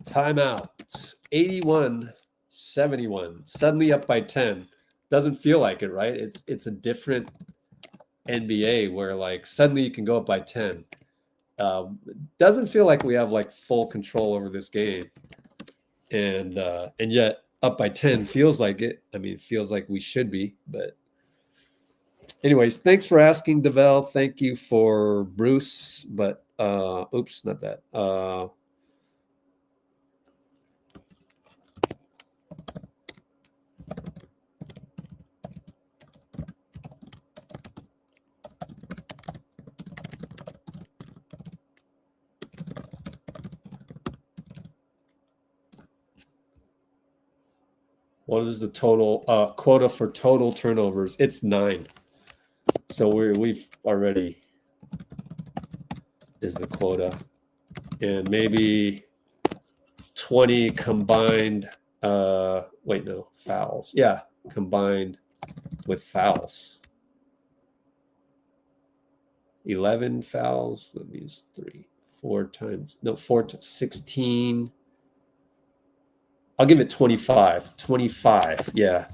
Timeout. 81-71. Suddenly up by 10. Doesn't feel like it, right? It's a different NBA where like suddenly you can go up by 10. Doesn't feel like we have like full control over this game, and yet up by 10 feels like it. I mean, it feels like we should be. But anyways, thanks for asking, Devel. Thank you for Bruce. But oops, not that. What is the total quota for total turnovers? It's 9. So we've already is the quota, and maybe 20 combined. Wait, no, fouls. Yeah, combined with fouls. 11 fouls. That means 4 times. No, 4 to 16. I'll give it 25. 25, yeah.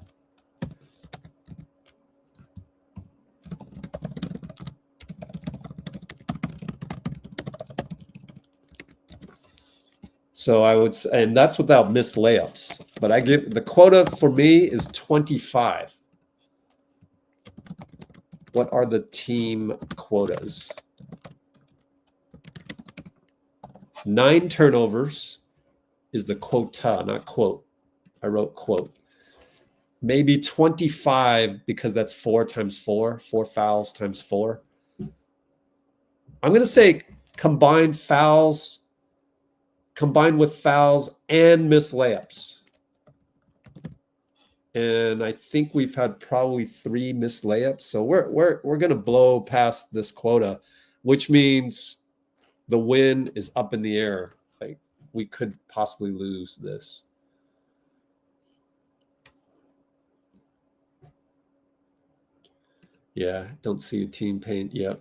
So I would say, and that's without missed layups. But I give the quota for me is 25. What are the team quotas? 9 turnovers is the quota, not quote. I wrote quote. Maybe 25 because that's 4 times 4. 4 fouls times 4. I'm going to say combined fouls, combined with fouls and missed layups. And I think we've had probably 3 missed layups. So we're going to blow past this quota, which means the win is up in the air. Like we could possibly lose this. Yeah, don't see a team paint. Yep.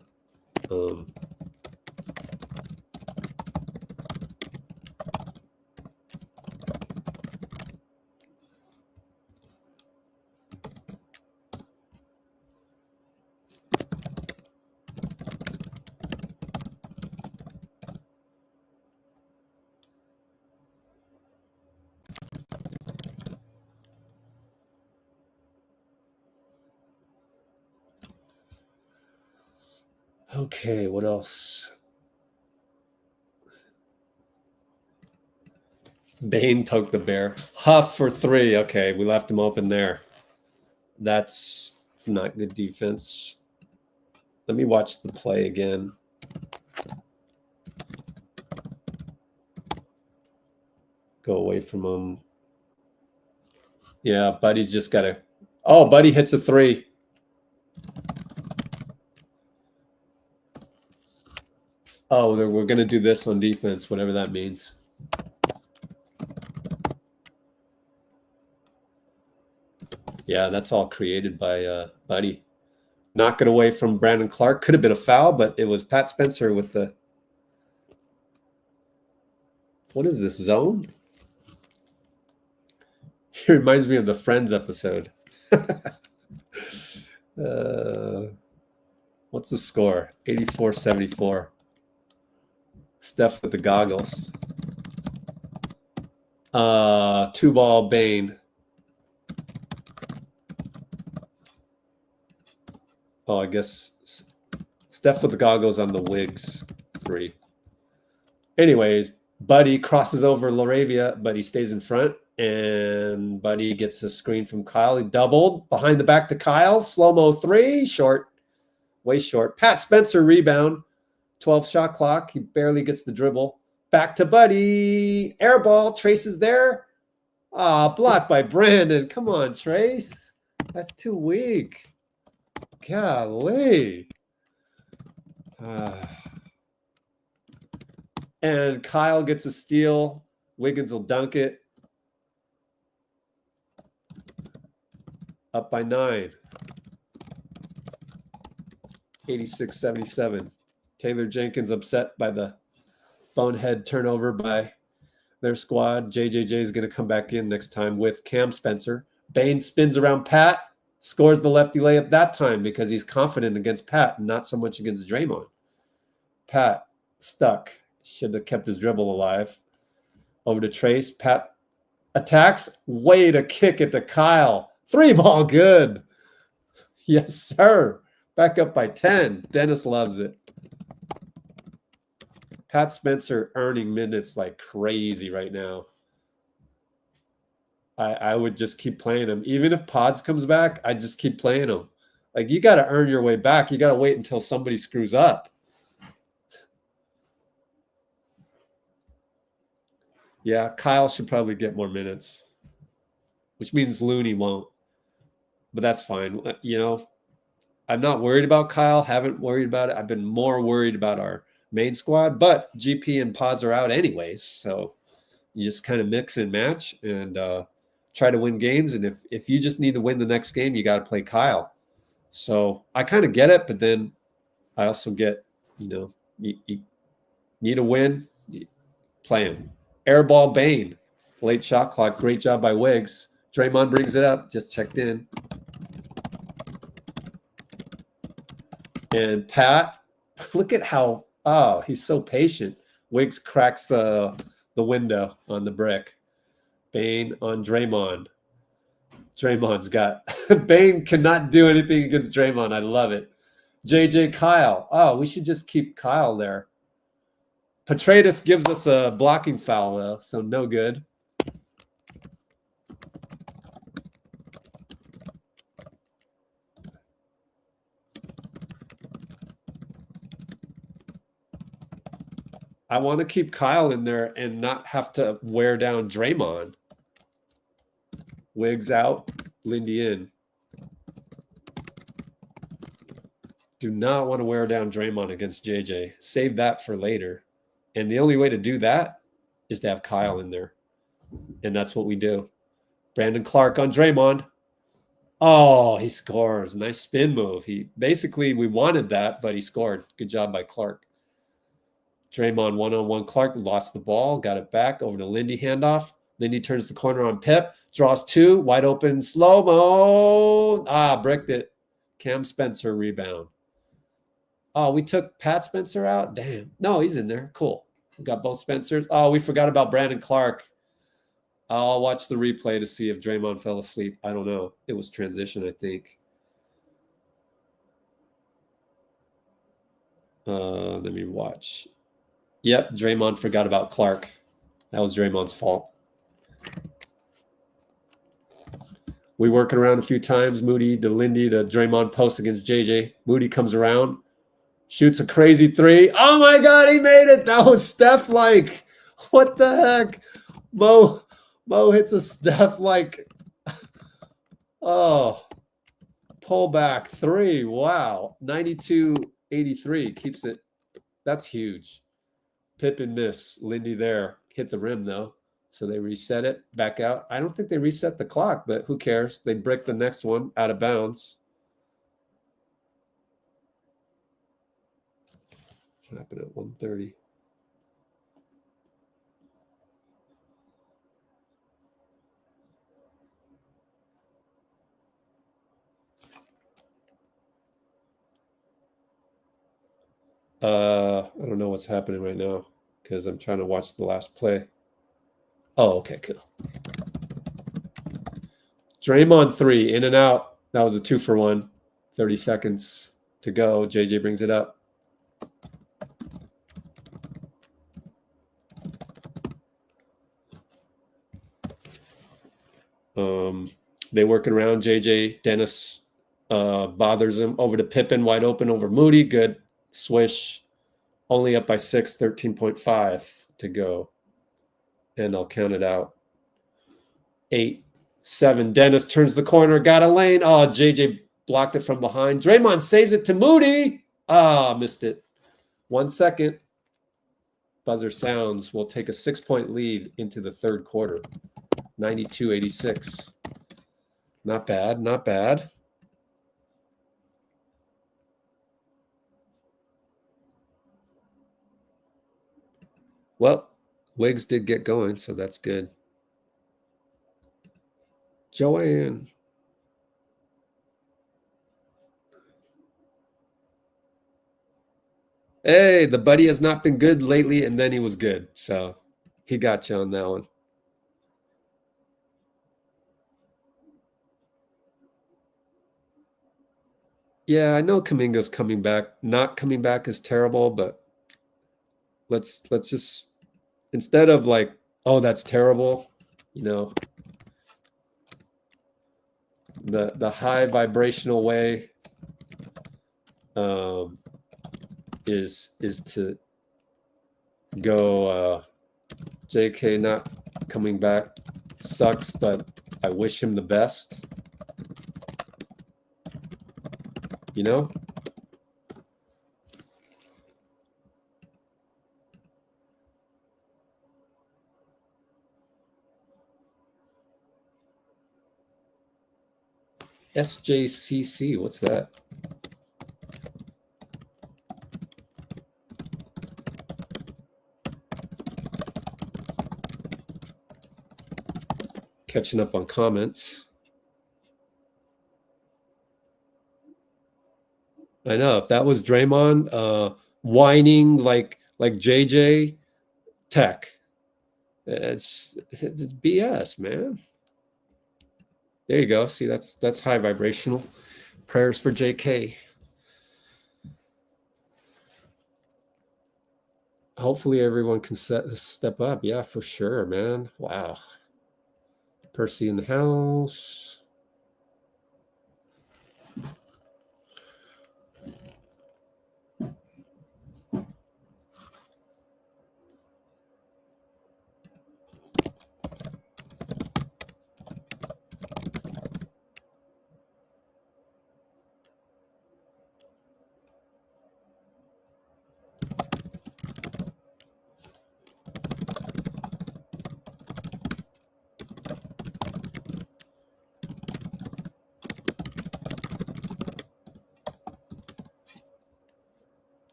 Okay, what else? Bane poked the bear. Huff for 3. Okay, we left him open there. That's not good defense. Let me watch the play again. Go away from him. Yeah, Buddy's just got to... Oh, Buddy hits a 3. Oh, we're going to do this on defense, whatever that means. Yeah, that's all created by Buddy. Knock it away from Brandon Clark. Could have been a foul, but it was Pat Spencer with the... What is this, zone? It reminds me of the Friends episode. What's the score? 84-74. Steph with the goggles. 2-ball Bane. Oh, I guess Steph with the goggles on the Wigs 3. Anyways, Buddy crosses over Laravia, but he stays in front. And Buddy gets a screen from Kyle. He doubled behind the back to Kyle. Slow-mo 3. Short. Way short. Pat Spencer rebound. 12 shot clock. He barely gets the dribble. Back to Buddy. Air ball. Trace is there. Ah, blocked by Brandon. Come on, Trace. That's too weak. Golly. And Kyle gets a steal. Wiggins will dunk it. Up by 9. 86-77. Taylor Jenkins upset by the bonehead turnover by their squad. JJJ is going to come back in next time with Cam Spencer. Bane spins around Pat. Scores the lefty layup that time because he's confident against Pat and not so much against Draymond. Pat stuck. Should have kept his dribble alive. Over to Trace. Pat attacks. Way to kick it to Kyle. 3-ball good. Yes, sir. Back up by 10. Dennis loves it. Pat Spencer earning minutes like crazy right now. I would just keep playing him. Even if Pods comes back, I just keep playing him. Like, you got to earn your way back. You got to wait until somebody screws up. Yeah, Kyle should probably get more minutes, which means Looney won't. But that's fine. You know, I'm not worried about Kyle. Haven't worried about it. I've been more worried about our main squad. But GP and Pods are out anyways. So you just kind of mix and match and try to win games. And if you just need to win the next game, you got to play Kyle. So I kind of get it. But then I also get, you know, you need a win, play him. Airball Bane, late shot clock. Great job by Wiggs. Draymond brings it up. Just checked in. And Pat, look at how, oh, he's so patient. Wiggs cracks the window on the brick. Bane on Draymond. Draymond's got, Bane cannot do anything against Draymond. I love it. JJ Kyle. Oh, we should just keep Kyle there. Petraitis gives us a blocking foul, though, so no good. I want to keep Kyle in there and not have to wear down Draymond. Wiggs out, Lindy in. Do not want to wear down Draymond against JJ. Save that for later. And the only way to do that is to have Kyle in there. And that's what we do. Brandon Clark on Draymond. Oh, he scores. Nice spin move. We wanted that, but he scored. Good job by Clark. Draymond one-on-one. Clark lost the ball, got it back over to Lindy handoff. Lindy turns the corner on Pip, draws 2, wide open, slow-mo. Bricked it. Cam Spencer rebound. Oh, we took Pat Spencer out? Damn. No, he's in there. Cool. We got both Spencers. Oh, we forgot about Brandon Clark. I'll watch the replay to see if Draymond fell asleep. I don't know. It was transition, I think. Let me watch. Yep, Draymond forgot about Clark. That was Draymond's fault. We work it around a few times. Moody to Lindy to Draymond post against JJ. Moody comes around. Shoots a crazy 3. Oh, my God, he made it. That was Steph-like. What the heck? Mo hits a Steph-like. Oh, pull back 3. Wow. 92-83 keeps it. That's huge. Pippen miss. Lindy there. Hit the rim, though. So they reset it back out. I don't think they reset the clock, but who cares? They brick the next one out of bounds. What happened at 1:30? I don't know what's happening right now because I'm trying to watch the last play. Oh, okay, cool. Draymond 3, in and out. That was a 2-for-1. 30 seconds to go. JJ brings it up. They work it around. JJ Dennis bothers him over to Pippen, wide open over Moody. Good swish. Only up by 6, 13.5 to go. And I'll count it out. 8, 7. Dennis turns the corner, got a lane. Oh, JJ blocked it from behind. Draymond saves it to Moody. Ah, missed it. 1 second. Buzzer sounds. We'll take a 6-point lead into the third quarter. 92-86. Not bad, not bad. Well, Wiggs did get going, so that's good. Joanne. Hey, the buddy has not been good lately, and then he was good. So he got you on that one. Yeah, I know Kuminga's coming back. Not coming back is terrible, but let's just, instead of like, oh, that's terrible, you know, the high vibrational way is to go JK not coming back sucks, but I wish him the best. You know? SJCC, what's that? Catching up on comments. I know, if that was Draymond whining like JJ, tech. It's BS, man. There you go. See, that's high vibrational. Prayers for JK. Hopefully everyone can step up. Yeah, for sure, man. Wow. Percy in the house.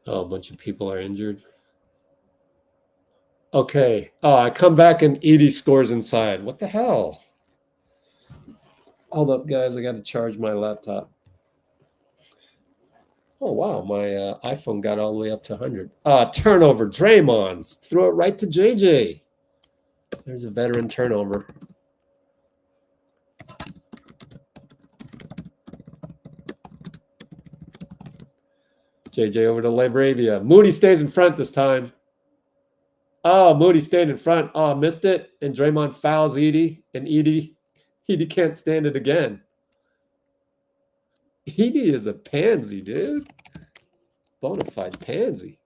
Oh, a bunch of people are injured. Okay. Oh, I come back and Edie scores inside. What the hell? Hold up, guys. I got to charge my laptop. Oh, wow. My iPhone got all the way up to 100. Turnover. Draymond. Throw it right to JJ. There's a veteran turnover. JJ over to Labravia. Moody stays in front this time. Oh, Moody stayed in front. Oh, missed it. And Draymond fouls Edie. And Edie can't stand it again. Edie is a pansy, dude. Bonafide pansy.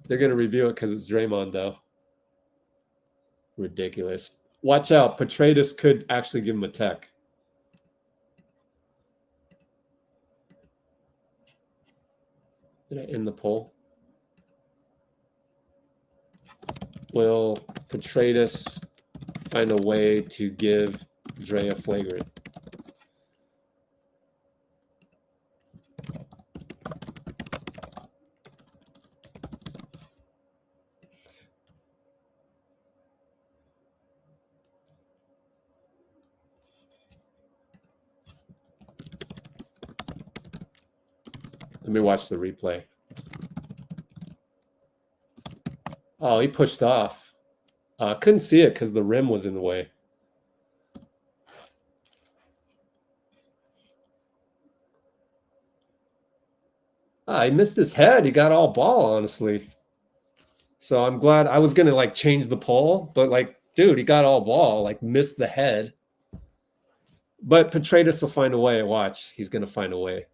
They're going to review it because it's Draymond, though. Ridiculous. Watch out. Petraitis could actually give him a tech. Did I end the poll? Will Petraitis find a way to give Dray a flagrant? Let me watch the replay. Oh, he pushed off. Couldn't see it because the rim was in the way. He missed his head. He got all ball, honestly. So I'm glad. I was going to like change the poll, but like, dude, he got all ball, like missed the head. But Petraitis will find a way. Watch. He's going to find a way.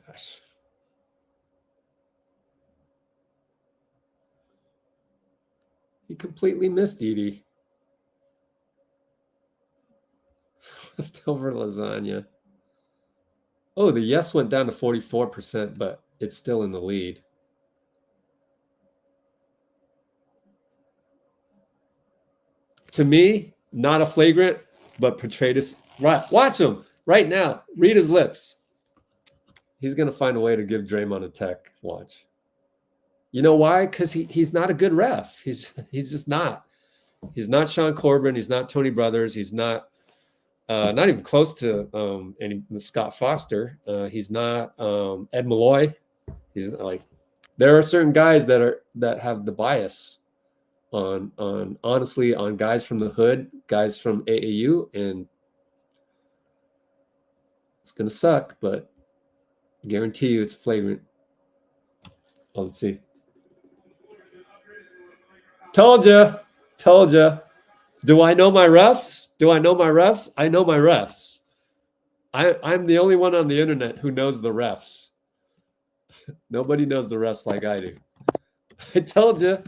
Gosh. He completely missed Edie. Leftover lasagna. Oh, the yes went down to 44%, but it's still in the lead. To me, not a flagrant, but Petraitis. Right, watch him right now. Read his lips. He's going to find a way to give Draymond a tech. Watch. You know why? Because he's not a good ref. He's just not. He's not Sean Corbin. He's not Tony Brothers. He's not even close to any Scott Foster. He's not Ed Malloy. He's like, there are certain guys that have the bias on honestly on guys from the hood, guys from AAU, and it's gonna suck, but I guarantee you it's flagrant. Oh, let's see. Told you. Do I know my refs? I know my refs. I'm the only one on the internet who knows the refs. Nobody knows the refs like I do. I told you.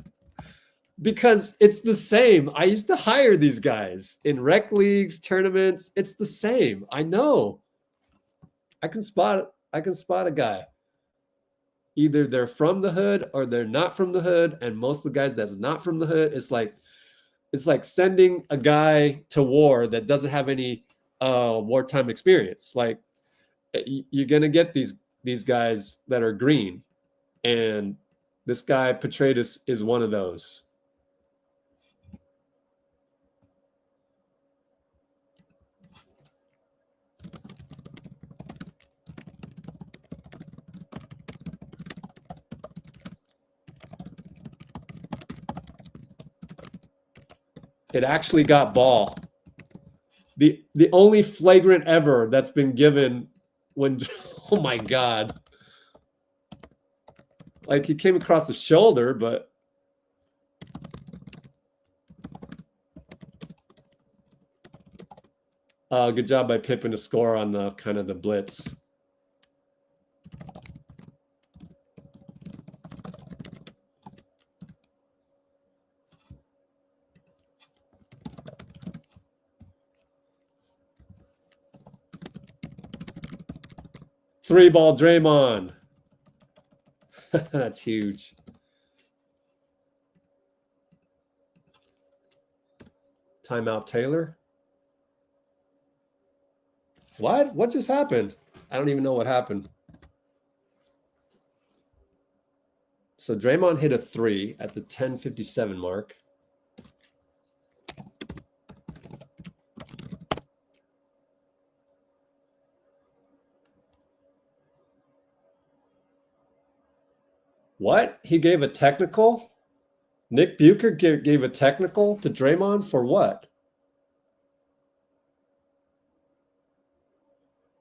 Because it's the same. I used to hire these guys in rec leagues, tournaments. It's the same. I know. I can spot a guy. Either they're from the hood or they're not from the hood. And most of the guys that's not from the hood, it's like sending a guy to war that doesn't have any wartime experience. Like, you're gonna get these guys that are green, and this guy Petraitis is one of those. It actually got ball. The only flagrant ever that's been given when, oh my God. Like, he came across the shoulder, but good job by Pippen to score on the kind of the blitz. Three ball Draymond. That's huge. Timeout Taylor. What? What just happened? I don't even know what happened. So Draymond hit a 3 at the 10:57 mark. What? He gave a technical? Nick Bucher gave a technical to Draymond for what?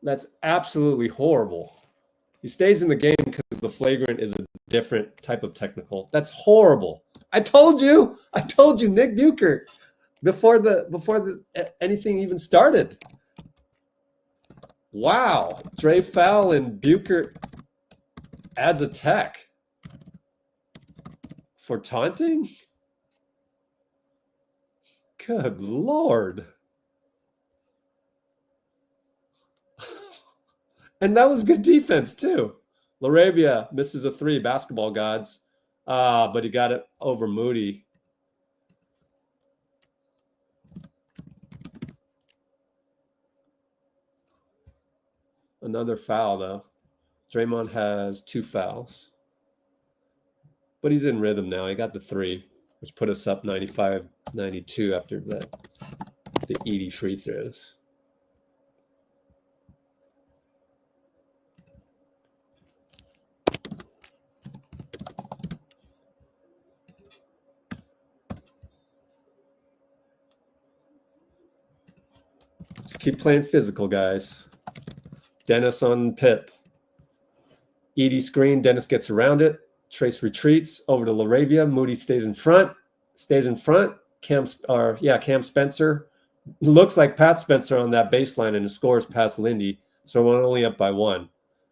That's absolutely horrible. He stays in the game because the flagrant is a different type of technical. That's horrible. I told you, Nick Bucher, before the anything even started. Wow, Dray foul and Bucher adds a tech. For taunting? Good Lord. And that was good defense, too. Laravia misses a 3, basketball gods. But he got it over Moody. Another foul, though. Draymond has 2 fouls. But he's in rhythm now. He got the 3, which put us up 95-92 after the Edie free throws. Just keep playing physical, guys. Dennis on Pip. Edie screen. Dennis gets around it. Trace retreats over to Laravia. Moody stays in front. Cam Spencer. Looks like Pat Spencer on that baseline and scores past Lindy. So we're only up by 1.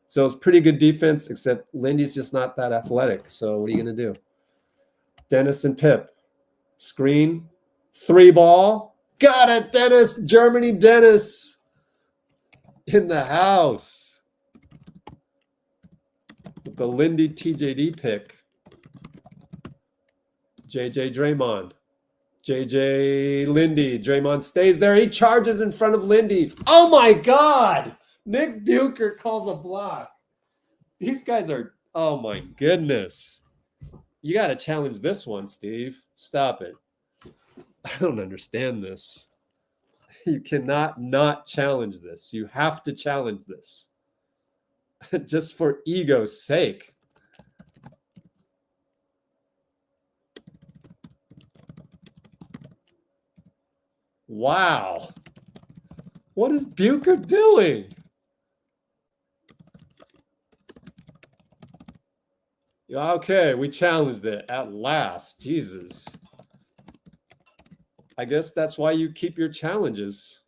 So it's pretty good defense, except Lindy's just not that athletic. So what are you going to do? Dennis and Pip. Screen. 3 ball. Got it, Dennis. Germany Dennis. In the house. With the Lindy TJD pick. JJ Draymond. JJ Lindy. Draymond stays there. He charges in front of Lindy. Oh my God. Nick Bucher calls a block. These guys are, oh my goodness. You got to challenge this one, Steve. Stop it. I don't understand this. You cannot not challenge this. You have to challenge this. Just for ego's sake. Wow. What is Bucher doing? Okay, we challenged it at last. Jesus. I guess that's why you keep your challenges.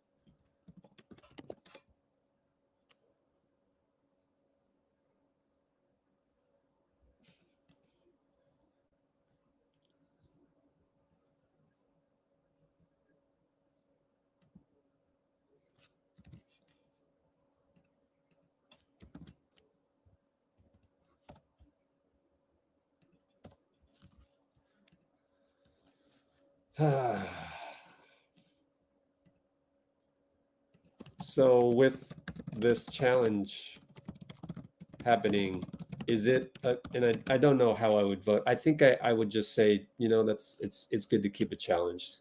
So with this challenge happening, is it and I don't know how I would vote. I think I would just say, you know, it's good to keep it challenged.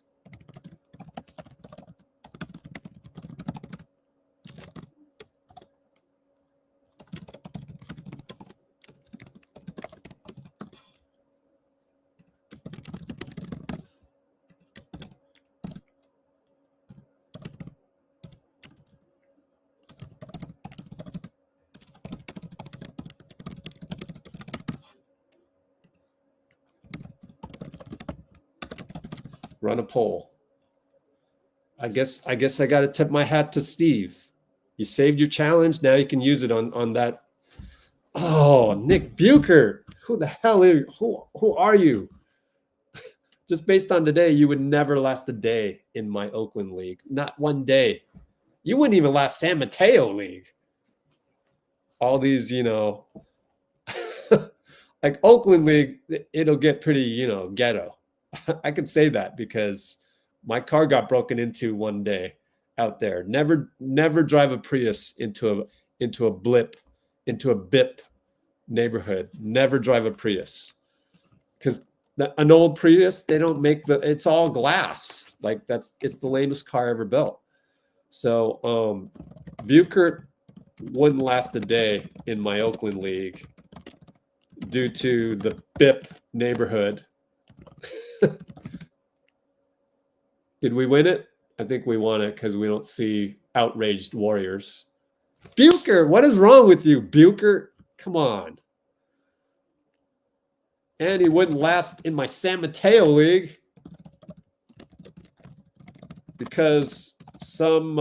Run a poll. I guess I got to tip my hat to Steve. You saved your challenge. Now you can use it on that. Oh, Nick Bucher. Who the hell are you? Who are you? Just based on today, you would never last a day in my Oakland league. Not one day. You wouldn't even last San Mateo league. All these, you know, like Oakland league, it'll get pretty, you know, ghetto. I can say that because my car got broken into one day out there. Never drive a Prius into a BIP neighborhood. Never drive a Prius, because an old Prius, they don't make it's all glass. Like it's the lamest car ever built. So Bucher wouldn't last a day in my Oakland league due to the BIP neighborhood. Did we win it? I think we won it because we don't see outraged Warriors. Bucher, what is wrong with you, Bucher? Come on. And he wouldn't last in my San Mateo league because some,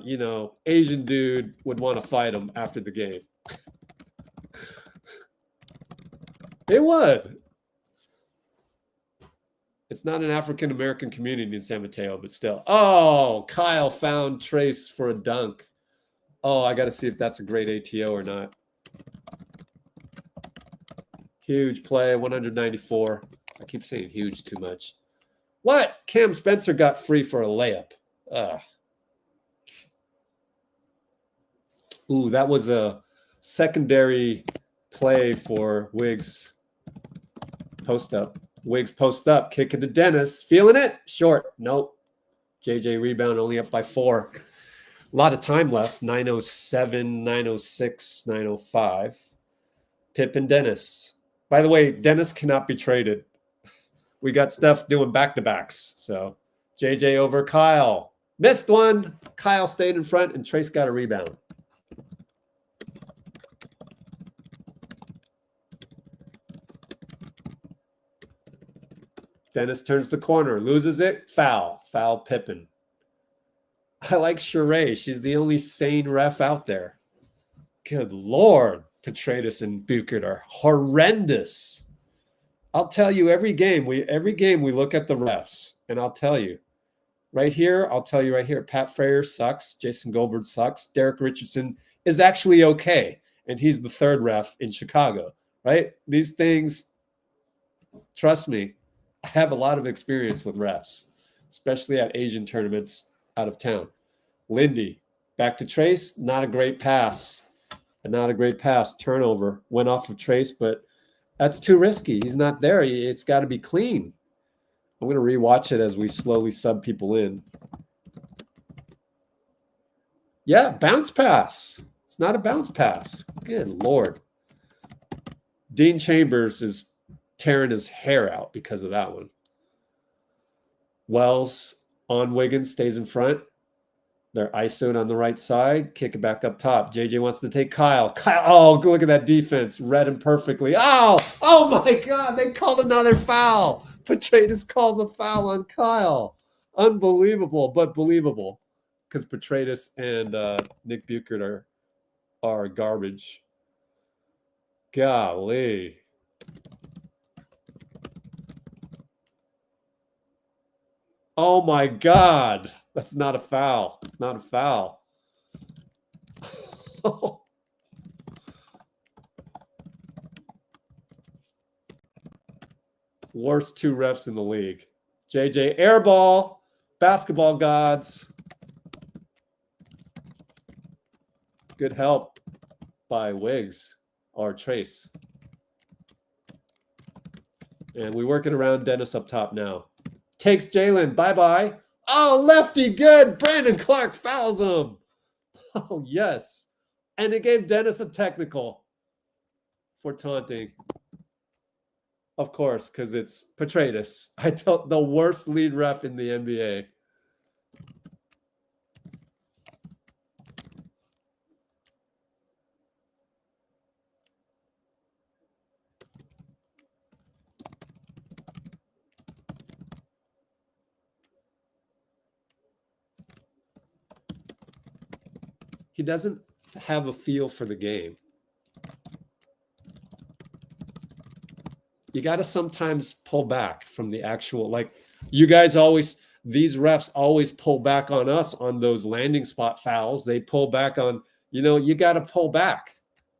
you know, Asian dude would want to fight him after the game. It would. It's not an African-American community in San Mateo, but still. Oh, Kyle found Trace for a dunk. Oh, I got to see if that's a great ATO or not. Huge play, 194. I keep saying huge too much. What? Cam Spencer got free for a layup. Ooh, that was a secondary play for Wiggs. Post up. Wiggs post up. Kick it to Dennis. Feeling it? Short. Nope. JJ rebound only up by 4. A lot of time left. 9:07, 9:06, 9:05. Pip and Dennis. By the way, Dennis cannot be traded. We got Steph doing back-to-backs. So JJ over Kyle. Missed one. Kyle stayed in front, and Trace got a rebound. Dennis turns the corner, loses it, foul. Foul Pippen. I like Sheree. She's the only sane ref out there. Good Lord. Petraitis and Buchert are horrendous. I'll tell you, every game we look at the refs, and I'll tell you. Right here, I'll tell you right here, Pat Frayer sucks. Jason Goldberg sucks. Derek Richardson is actually okay, and he's the 3rd ref in Chicago, right? These things, trust me, I have a lot of experience with refs, especially at Asian tournaments out of town. Lindy, back to Trace, not a great pass. Not a great pass. Turnover. Went off of Trace, but that's too risky. He's not there. It's got to be clean. I'm going to rewatch it as we slowly sub people in. Yeah, bounce pass. It's not a bounce pass. Good Lord. Dean Chambers is tearing his hair out because of that one. Wells on Wiggins, stays in front. They're ISO'd on the right side. Kick it back up top. JJ wants to take Kyle. Kyle, oh, look at that defense. Read him perfectly. Oh my God. They called another foul. Petraitis calls a foul on Kyle. Unbelievable, but believable. Because Petraitis and Nick Buchert are garbage. Golly. Oh my God. That's not a foul. Not a foul. Worst 2 refs in the league. JJ airball. Basketball gods. Good help by Wiggs or Trace. And we're working around Dennis up top now. Takes Jalen. Bye-bye. Oh, lefty, good. Brandon Clark fouls him. Oh, yes. And it gave Dennis a technical for taunting. Of course, because it's Petraitis. I told the worst lead ref in the NBA. He doesn't have a feel for the game. You got to sometimes pull back from the actual, like you guys always, these refs always pull back on us on those landing spot fouls. They pull back on, you got to pull back.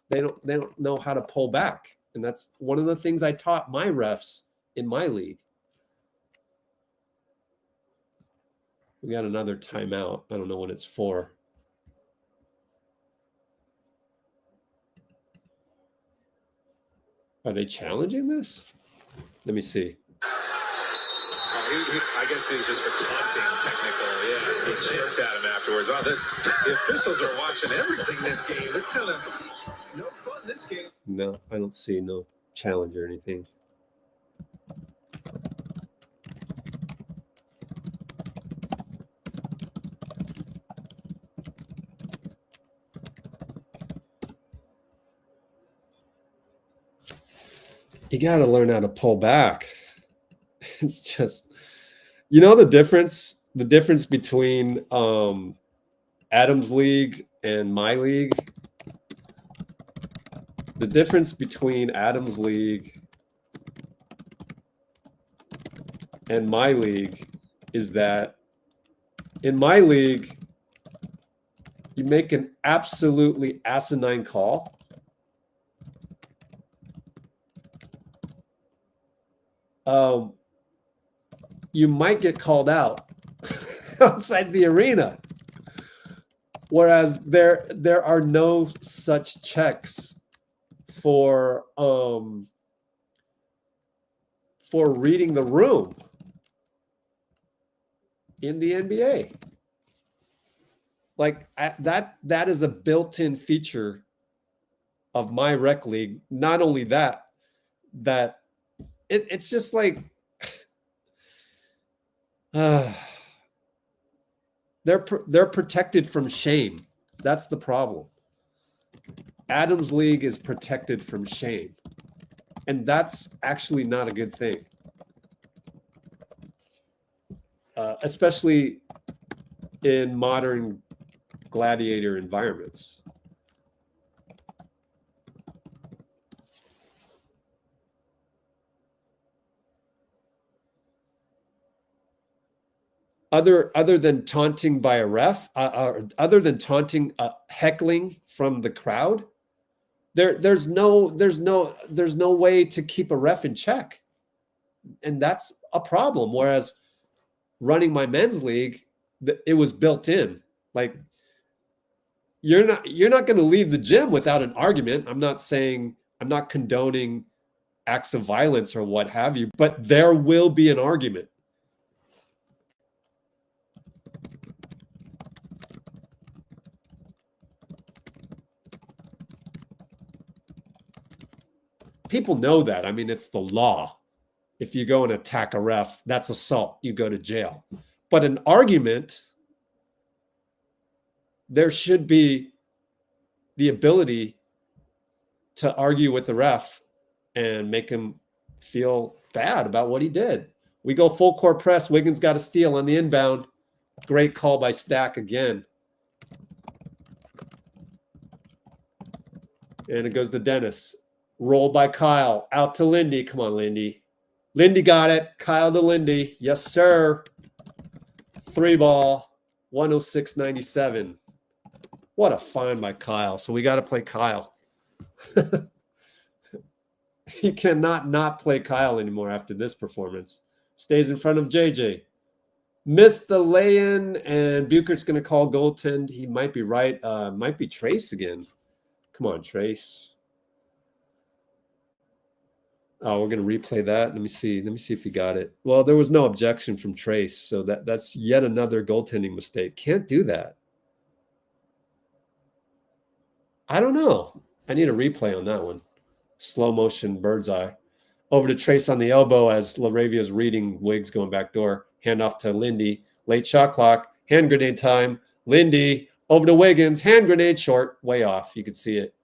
They don't know how to pull back. And that's one of the things I taught my refs in my league. We got another timeout. I don't know what it's for. Are they challenging this? Let me see. I guess he was just for taunting, technical. Yeah, he chirped at him afterwards. Oh, the officials are watching everything this game. They're kind of no fun this game. No, I don't see no challenge or anything. You got to learn how to pull back. It's just, the difference between Adam's league and my league. The difference between Adam's league and my league is that in my league, you make an absolutely asinine call. You might get called out outside the arena. Whereas there are no such checks for reading the room in the NBA. Like that is a built-in feature of my rec league. Not only that it's just like they're protected from shame. That's the problem. Adam's league is protected from shame, and that's actually not a good thing, especially in modern gladiator environments. Other than taunting by a ref, other than taunting, heckling from the crowd, there's no way to keep a ref in check, and that's a problem. Whereas running my men's league, it was built in. Like you're not going to leave the gym without an argument. I'm not condoning acts of violence or what have you, but there will be an argument. People know that. I mean, it's the law. If you go and attack a ref, that's assault. You go to jail. But an argument, there should be the ability to argue with the ref and make him feel bad about what he did. We go full court press. Wiggins got a steal on the inbound. Great call by Stack again. And it goes to Dennis. Roll by Kyle. Out to Lindy. Come on, Lindy. Lindy got it. Kyle to Lindy. Yes, sir. 3 ball. 106.97. What a find by Kyle. So we got to play Kyle. He cannot not play Kyle anymore after this performance. Stays in front of JJ. Missed the lay-in, and Buchert's going to call goaltend. He might be right. Might be Trace again. Come on, Trace. Oh, we're going to replay that. Let me see if he got it. Well, there was no objection from Trace, so that's yet another goaltending mistake. Can't do that. I don't know. I need a replay on that one. Slow motion bird's eye. Over to Trace on the elbow as Laravia's reading Wiggs going back door. Hand off to Lindy. Late shot clock. Hand grenade time. Lindy over to Wiggins. Hand grenade short. Way off. You could see it.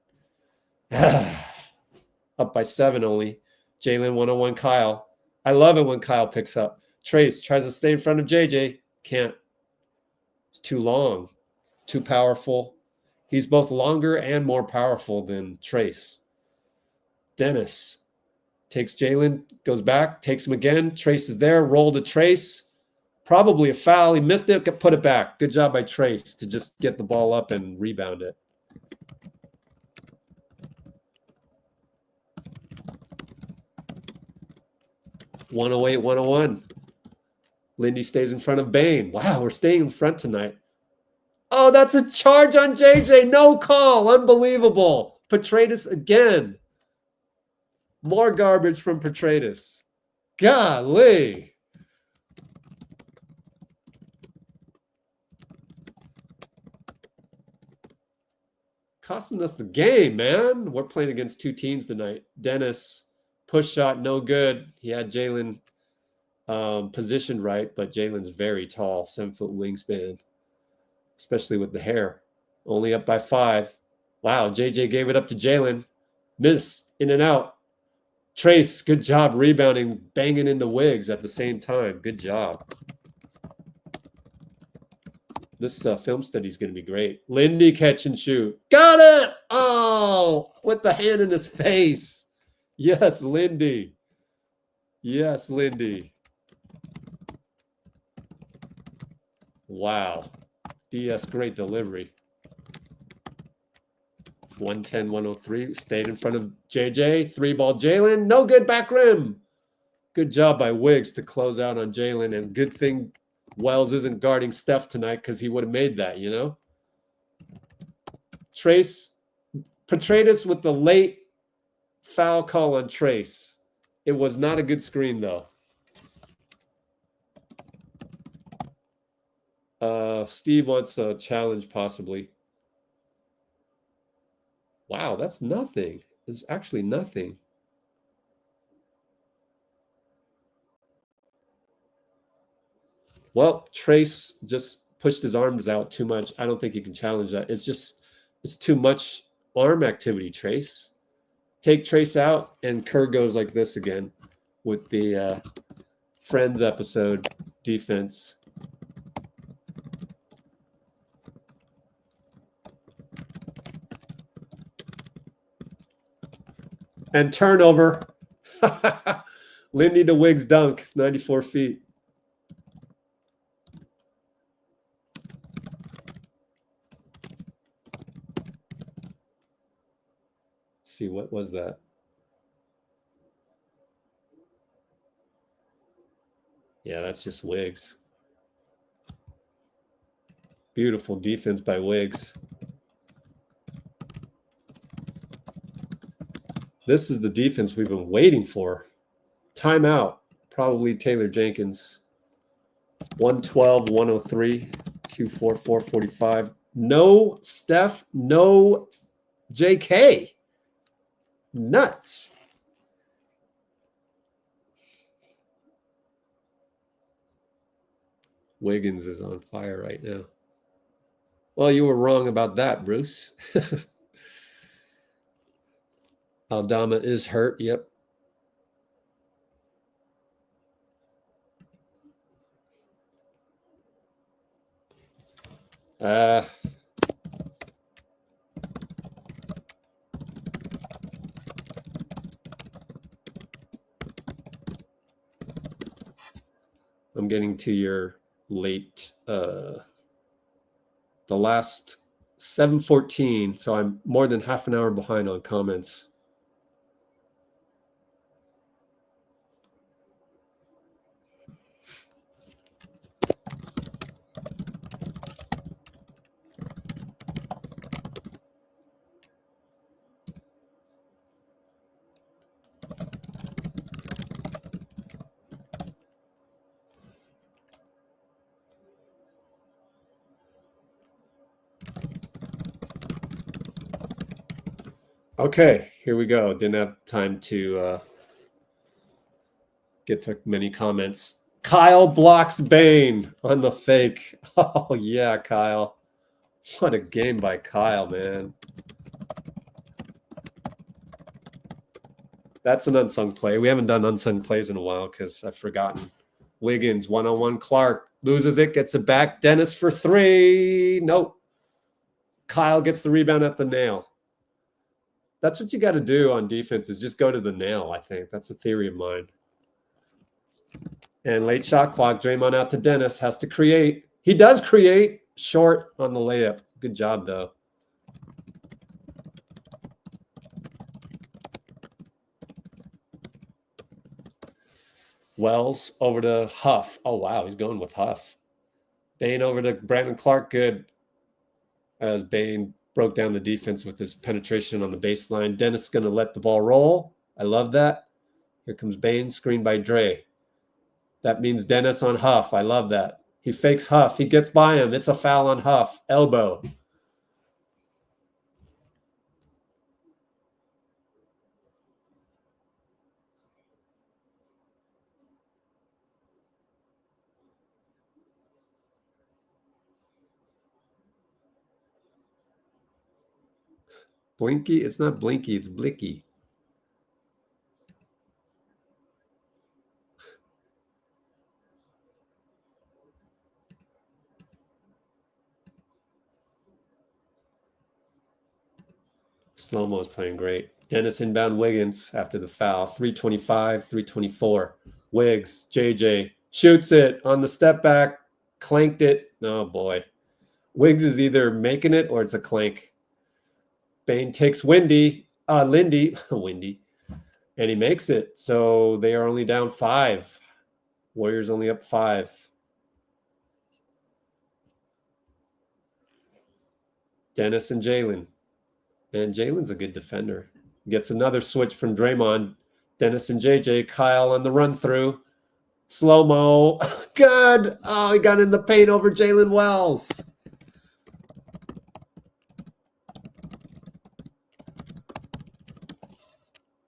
Up by 7 only. Jalen 101 Kyle. I love it when Kyle picks up. Trace tries to stay in front of JJ. Can't. It's too long. Too powerful. He's both longer and more powerful than Trace. Dennis takes Jalen, goes back, takes him again. Trace is there. Roll to Trace. Probably a foul. He missed it. Put it back. Good job by Trace to just get the ball up and rebound it. .108, 101. Lindy stays in front of Bain. Wow, we're staying in front tonight. Oh, that's a charge on JJ. No call. Unbelievable. Petraitis again. More garbage from Petraitis. Golly. Costing us the game, man. We're playing against 2 teams tonight. Dennis, push shot, no good. He had Jalen positioned right, but Jalen's very tall, 7-foot wingspan, especially with the hair. Only up by 5. Wow, JJ gave it up to Jalen. Missed, in and out. Trace, good job rebounding, banging into Wiggs at the same time. Good job. This film study is going to be great. Lindy catch and shoot. Got it! Oh, with the hand in his face. Yes, Lindy. Yes, Lindy. Wow. DS, great delivery. 110, 103. Stayed in front of JJ. 3-ball Jalen. No good back rim. Good job by Wiggs to close out on Jalen. And good thing Wells isn't guarding Steph tonight because he would have made that, you know? Petraitis with the late foul call on Trace. It was not a good screen, though. Steve wants a challenge, possibly. Wow, that's nothing. There's actually nothing. Well, Trace just pushed his arms out too much. I don't think you can challenge that. It's too much arm activity, Trace. Take Trace out, and Kerr goes like this again with the Friends episode defense. And turnover. Lindy to Wiggs dunk, 94 feet. See, what was that? Yeah, that's just Wiggs. Beautiful defense by Wiggs. This is the defense we've been waiting for. Timeout. Probably Taylor Jenkins. 112, 103, Q4, 445. No Steph, no J.K. Nuts. Wiggins is on fire right now. Well, you were wrong about that, Bruce. Aldama is hurt. Yep. I'm getting to your late, the last 7:14, so I'm more than half an hour behind on comments. Okay, here we go. Didn't have time to get to many comments. Kyle blocks Bane on the fake. Oh, yeah, Kyle. What a game by Kyle, man. That's an unsung play. We haven't done unsung plays in a while because I've forgotten. Wiggins, one-on-one Clark. Loses it, gets it back. Dennis for three. Nope. Kyle gets the rebound at the nail. That's what you got to do on defense is just go to the nail, I think. That's a theory of mine. And late shot clock, Draymond out to Dennis, has to create. He does create. Short on the layup. Good job, though. Wells over to Huff. Oh, wow, he's going with Huff. Bane over to Brandon Clark. Good. As Bane broke down the defense with his penetration on the baseline. Dennis is going to let the ball roll. I love that. Here comes Bane, screened by Dray. That means Dennis on Huff. I love that. He fakes Huff. He gets by him. It's a foul on Huff. Elbow. Blinky? It's not Blinky. It's Blicky. Slow-mo is playing great. Dennis inbound Wiggins after the foul. 325, 324. Wiggs, JJ shoots it on the step back. Clanked it. Oh, boy. Wiggs is either making it or it's a clank. Bane takes Lindy, and he makes it. So they are only down 5. Warriors only up 5. Dennis and Jalen. And Jalen's a good defender. Gets another switch from Draymond. Dennis and JJ. Kyle on the run through. Slow-mo. Good. Oh, he got in the paint over Jalen Wells.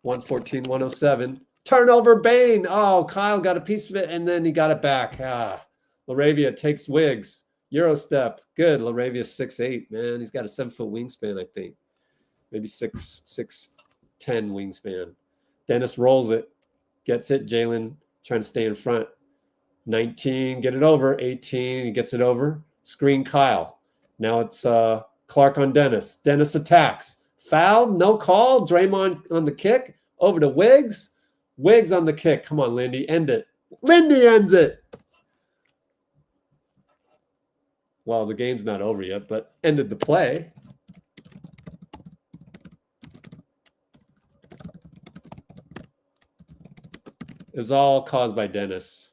.114, 107. Turnover, Bane. Oh, Kyle got a piece of it, and then he got it back. Laravia takes Wiggs. Euro step. Good. Laravia's 6'8", man. He's got a 7-foot wingspan, I think. Maybe 6'10" wingspan. Dennis rolls it. Gets it. Jalen trying to stay in front. 19, get it over. 18, he gets it over. Screen Kyle. Now it's Clark on Dennis. Dennis attacks. Foul, no call. Draymond on the kick. Over to Wiggs. Wiggs on the kick. Come on, Lindy, end it. Lindy ends it. Well, the game's not over yet, but ended the play. It was all caused by Dennis.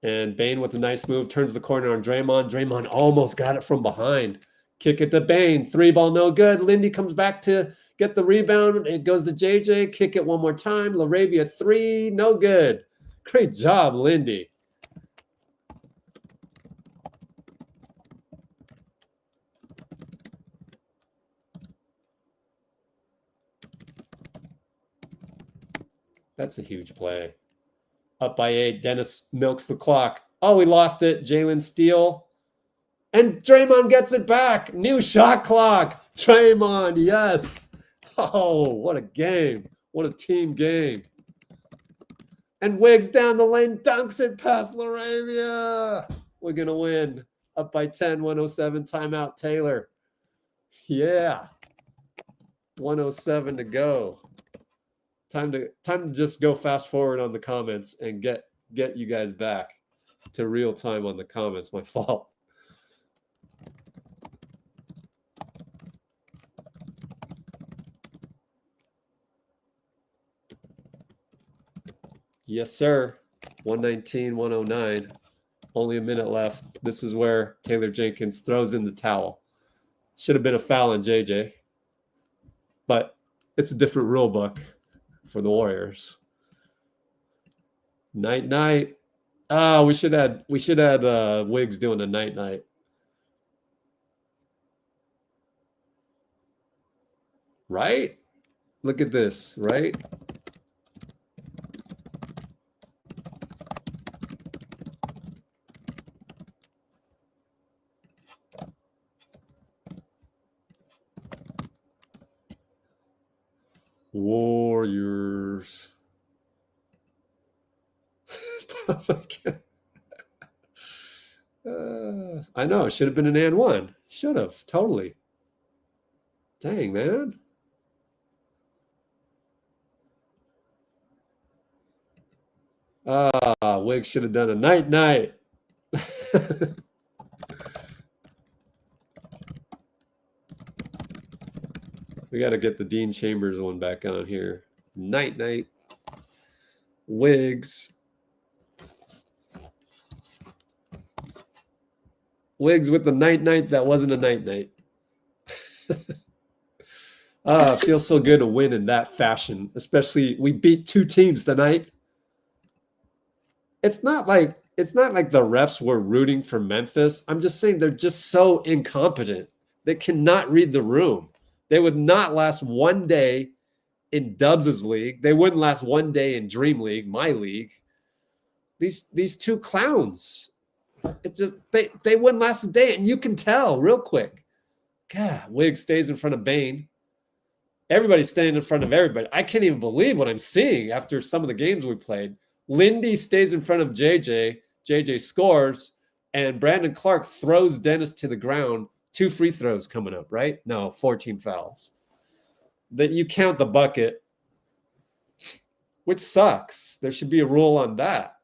And Bane with a nice move, turns the corner on Draymond. Draymond almost got it from behind. Kick it to Bane. 3-ball, no good. Lindy comes back to get the rebound. It goes to JJ. Kick it one more time. Laravia 3, no good. Great job, Lindy. That's a huge play. Up by 8. Dennis milks the clock. Oh, he lost it. Jalen steal. And Draymond gets it back. New shot clock. Draymond, yes. Oh, what a game. What a team game. And Wiggs down the lane, dunks it past Laravia. We're going to win. Up by 10, 107. Timeout, Taylor. Yeah. 107 to go. Time to just go fast forward on the comments and get you guys back to real time on the comments. My fault. Yes, sir. 119, 109. Only a minute left. This is where Taylor Jenkins throws in the towel. Should have been a foul on JJ. But it's a different rule book for the Warriors. Night. We should add Wiggs doing a night. Right? Look at this, right? Warriors. I know. It should have been an and one. Should have. Totally. Dang, man. Wiggs should have done a night. We got to get the Dean Chambers one back on here. Night. Wiggs. Wiggs with the night that wasn't a night. Feels so good to win in that fashion. Especially we beat 2 teams tonight. It's not like the refs were rooting for Memphis. I'm just saying they're just so incompetent. They cannot read the room. They would not last one day in Dubs' league. They wouldn't last one day in Dream League, my league. These 2 clowns. It's just they wouldn't last a day, and you can tell real quick. God, Wiggs stays in front of Bane. Everybody's staying in front of everybody. I can't even believe what I'm seeing after some of the games we played. Lindy stays in front of JJ. JJ scores, and Brandon Clark throws Dennis to the ground. 2 free throws coming up, right? No, 14 fouls. That you count the bucket, which sucks. There should be a rule on that,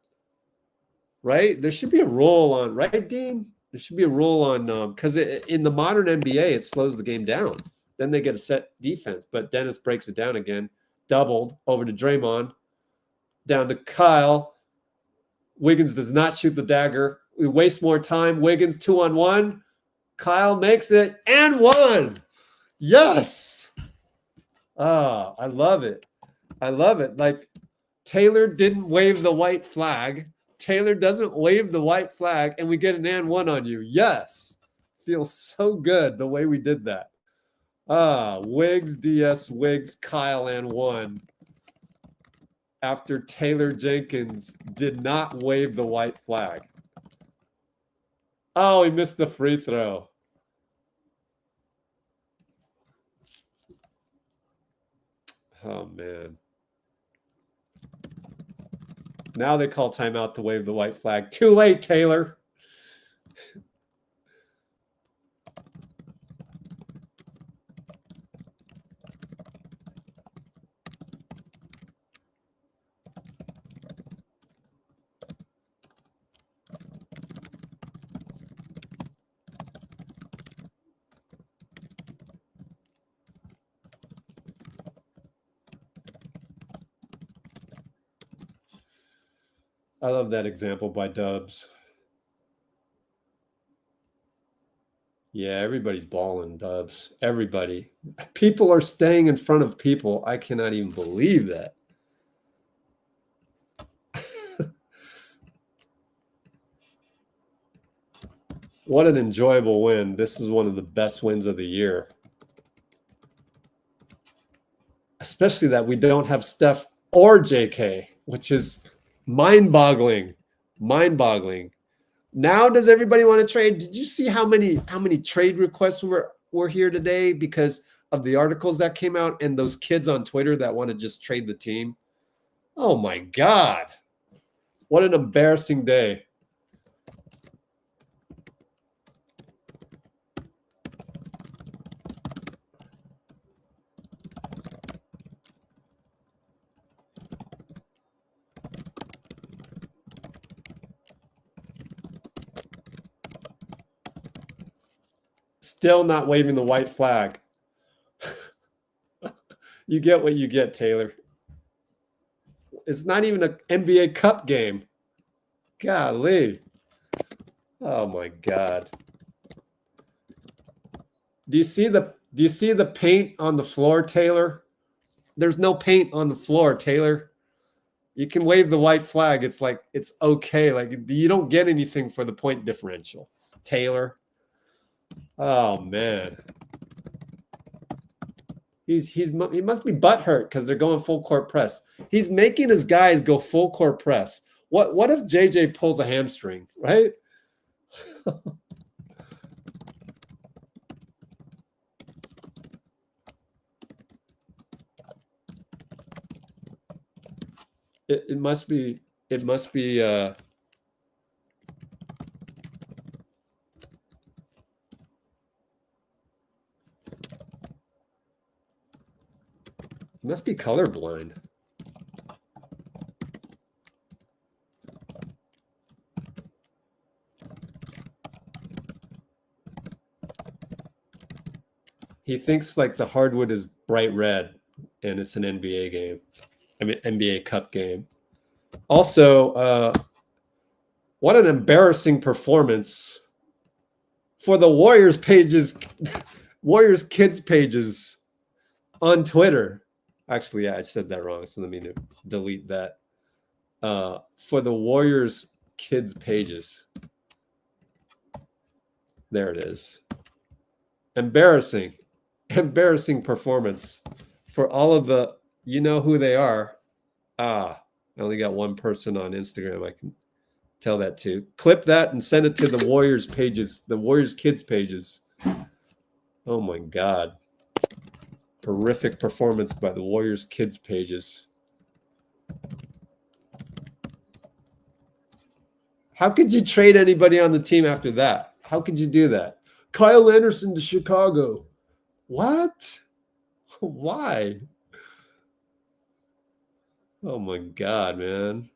right? There should be a rule on, right, Dean? There should be a rule on, because in the modern NBA, it slows the game down. Then they get a set defense, but Dennis breaks it down again. Doubled over to Draymond, down to Kyle. Wiggins does not shoot the dagger. We waste more time. Wiggins 2-on-1. Kyle makes it and one. Yes. Ah, I love it. I love it. Like Taylor didn't wave the white flag. Taylor doesn't wave the white flag, and we get an and one on you. Yes. Feels so good the way we did that. Ah, Wiggs, DS, Wiggs, Kyle, and one. After Taylor Jenkins did not wave the white flag. Oh, he missed the free throw. Oh, man. Now they call timeout to wave the white flag. Too late, Taylor. I love that example by Dubs. Yeah, everybody's balling, Dubs. Everybody. People are staying in front of people. I cannot even believe that. What an enjoyable win. This is one of the best wins of the year. Especially that we don't have Steph or JK, which is mind-boggling. Mind-boggling. Now does everybody want to trade? Did you see how many trade requests were here today because of the articles that came out and those kids on Twitter that want to just trade the team? Oh my God. What an embarrassing day. Still not waving the white flag. You get what you get, Taylor. It's not even an NBA Cup game. Golly. Oh my God. Do you see the paint on the floor, Taylor? There's no paint on the floor, Taylor. You can wave the white flag. It's like it's okay. Like you don't get anything for the point differential, Taylor. Oh man. He must be butthurt because they're going full court press. He's making his guys go full court press. What if JJ pulls a hamstring, right? It must be colorblind. He thinks like the hardwood is bright red and it's an NBA game. I mean, NBA Cup game. Also, what an embarrassing performance for the Warriors pages, Warriors kids pages on Twitter. Actually, yeah, I said that wrong. So let me delete that. For the Warriors kids pages. There it is. Embarrassing performance for all of the, you know who they are. I only got one person on Instagram I can tell that to. Clip that and send it to the Warriors pages, the Warriors kids pages. Oh my God. Horrific performance by the Warriors kids pages. How could you trade anybody on the team after that? How could you do that? Kyle Anderson to Chicago. What? Why? Oh my God, man.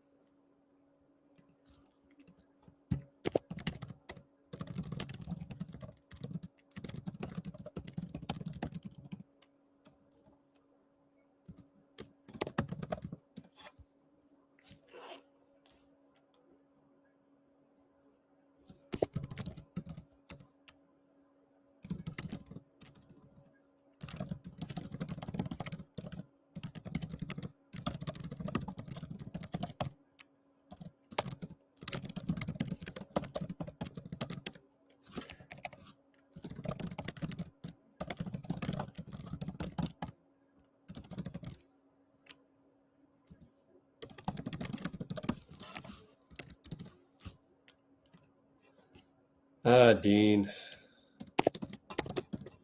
Dean.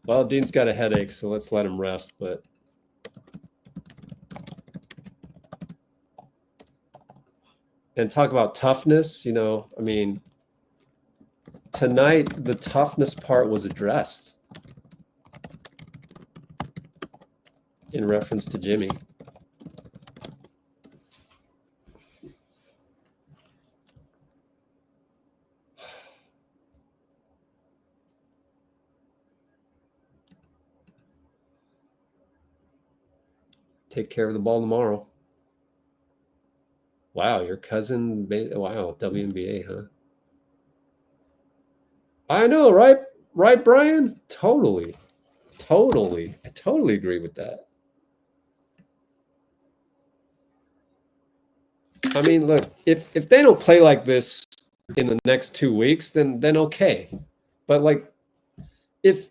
Well, Dean's got a headache, so let's let him rest, but and talk about toughness, you know, I mean, tonight the toughness part was addressed in reference to Jimmy. Take care of the ball tomorrow. Wow, your cousin made, wow, WNBA, huh? I know, right? Right, Brian? Totally. Totally. I totally agree with that. I mean, look, if they don't play like this in the next 2 weeks, then okay. But like if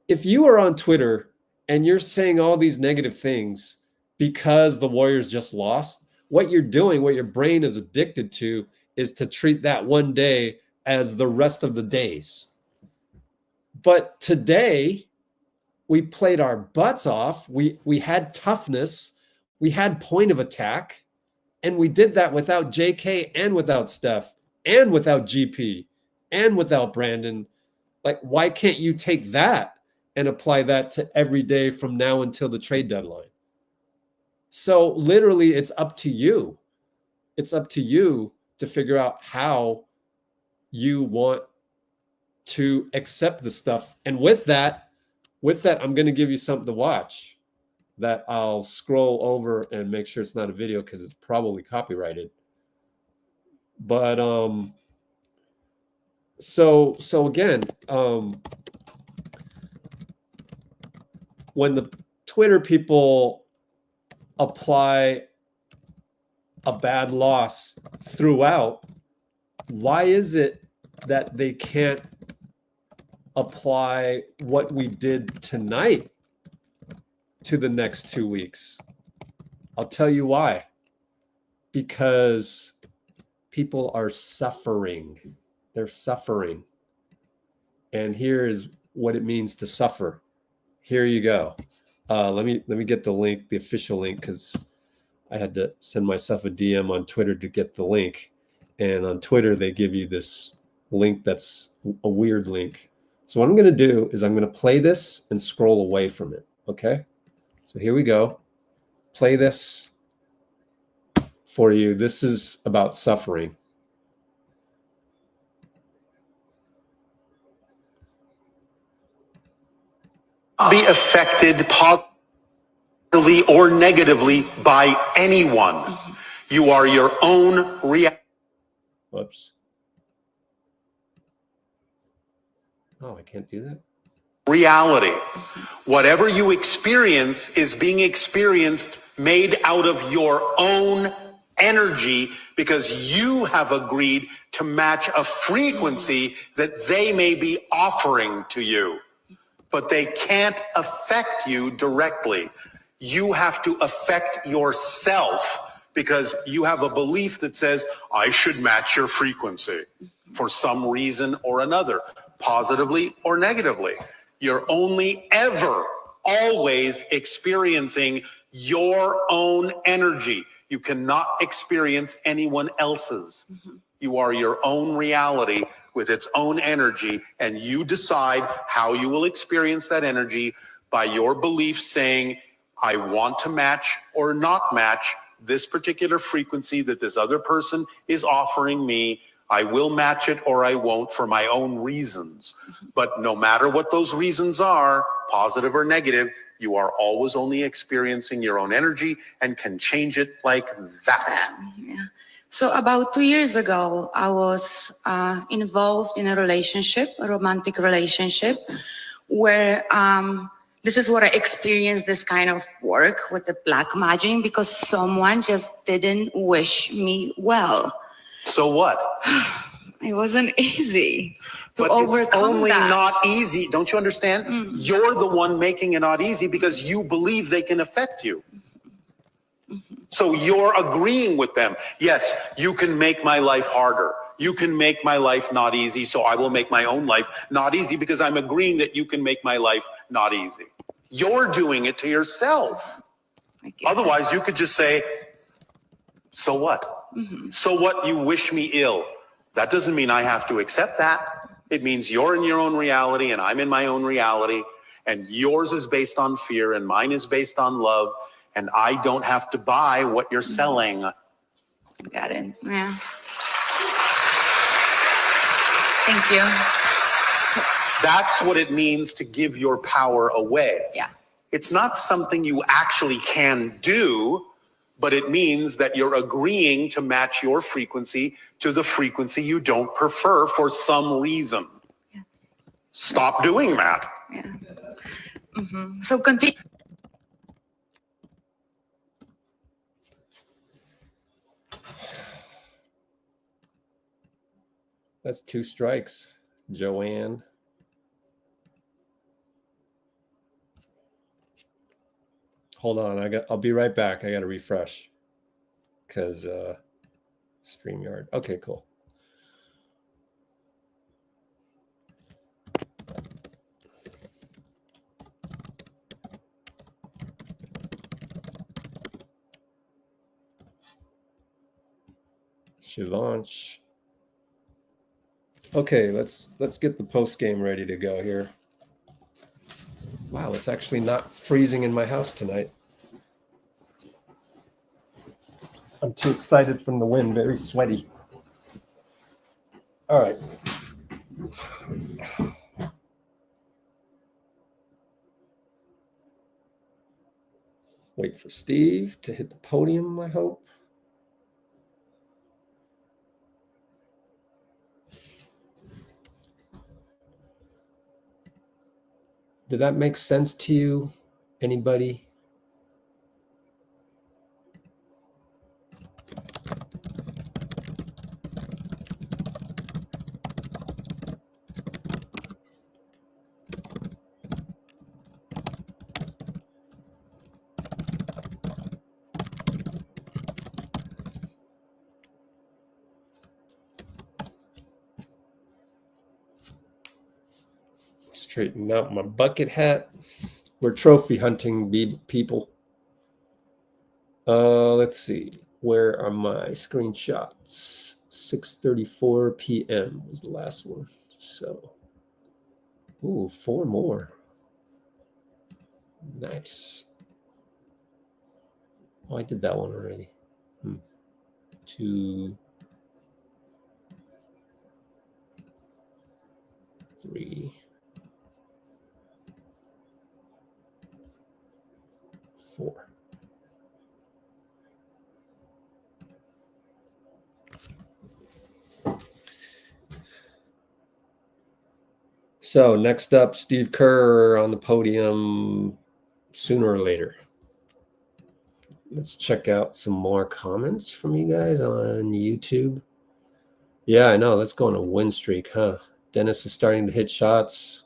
you are on Twitter and you're saying all these negative things because the Warriors just lost, what you're doing, what your brain is addicted to, is to treat that one day as the rest of the days. But today, we played our butts off. We had toughness. We had point of attack. And we did that without JK and without Steph and without GP and without Brandon. Like, why can't you take that and apply that to every day from now until the trade deadline? So literally, it's up to you. It's up to you to figure out how you want to accept the stuff. And with that, I'm going to give you something to watch that I'll scroll over and make sure it's not a video because it's probably copyrighted. But so again, when the Twitter people apply a bad loss throughout, why is it that they can't apply what we did tonight to the next 2 weeks? I'll tell you why. Because people are suffering. They're suffering. And here is what it means to suffer. Here you go. Let me get the link, the official link, because I had to send myself a DM on Twitter to get the link. And on Twitter, they give you this link that's a weird link. So what I'm going to do is I'm going to play this and scroll away from it. Okay? So here we go. Play this for you. This is about suffering. Be affected positively or negatively by anyone. You are your own reality. Whoops. Oh, I can't do that. Reality. Whatever you experience is being experienced made out of your own energy because you have agreed to match a frequency that they may be offering to you. But they can't affect you directly. You have to affect yourself because you have a belief that says, I should match your frequency for some reason or another, positively or negatively. You're only ever, always experiencing your own energy. You cannot experience anyone else's. You are your own reality with its own energy, and you decide how you will experience that energy by your belief saying, I want to match or not match this particular frequency that this other person is offering me. I will match it or I won't for my own reasons. But no matter what those reasons are, positive or negative, you are always only experiencing your own energy and can change it like that. Yeah. So about 2 years ago, I was involved in a relationship, a romantic relationship, where this is what I experienced, this kind of work with the black magic, because someone just didn't wish me well. So what? It wasn't easy to but overcome it's only that. not easy. Don't you understand? You're the one making it not easy because you believe they can affect you. So you're agreeing with them. Yes, you can make my life harder. You can make my life not easy, so I will make my own life not easy because I'm agreeing that you can make my life not easy. You're doing it to yourself. Otherwise, you could just say, so what? So what? You wish me ill. That doesn't mean I have to accept that. It means you're in your own reality and I'm in my own reality. And yours is based on fear and mine is based on love. And I don't have to buy what you're selling. Got it. Yeah. Thank you. That's what it means to give your power away. Yeah. It's not something you actually can do, but it means that you're agreeing to match your frequency to the frequency you don't prefer for some reason. Yeah. Stop doing that. Yeah. So continue. That's 2 strikes, Joanne. Hold on, I'll be right back. I got to refresh because StreamYard. Okay, cool. Should launch. Okay, let's get the post game ready to go here. Wow, it's actually not freezing in my house tonight. I'm too excited from the wind, very sweaty. All right. Wait for Steve to hit the podium, I hope. Did that make sense to you? Anybody? Straighten out my bucket hat. We're trophy hunting, people. Let's see. Where are my screenshots? 6:34 p.m. was the last one. So, ooh, 4 more. Nice. Oh, I did that one already. 2, 3, 4. So next up, Steve Kerr on the podium sooner or later. Let's check out some more comments from you guys on YouTube. Yeah, I know. Let's go on a win streak, huh? Dennis is starting to hit shots.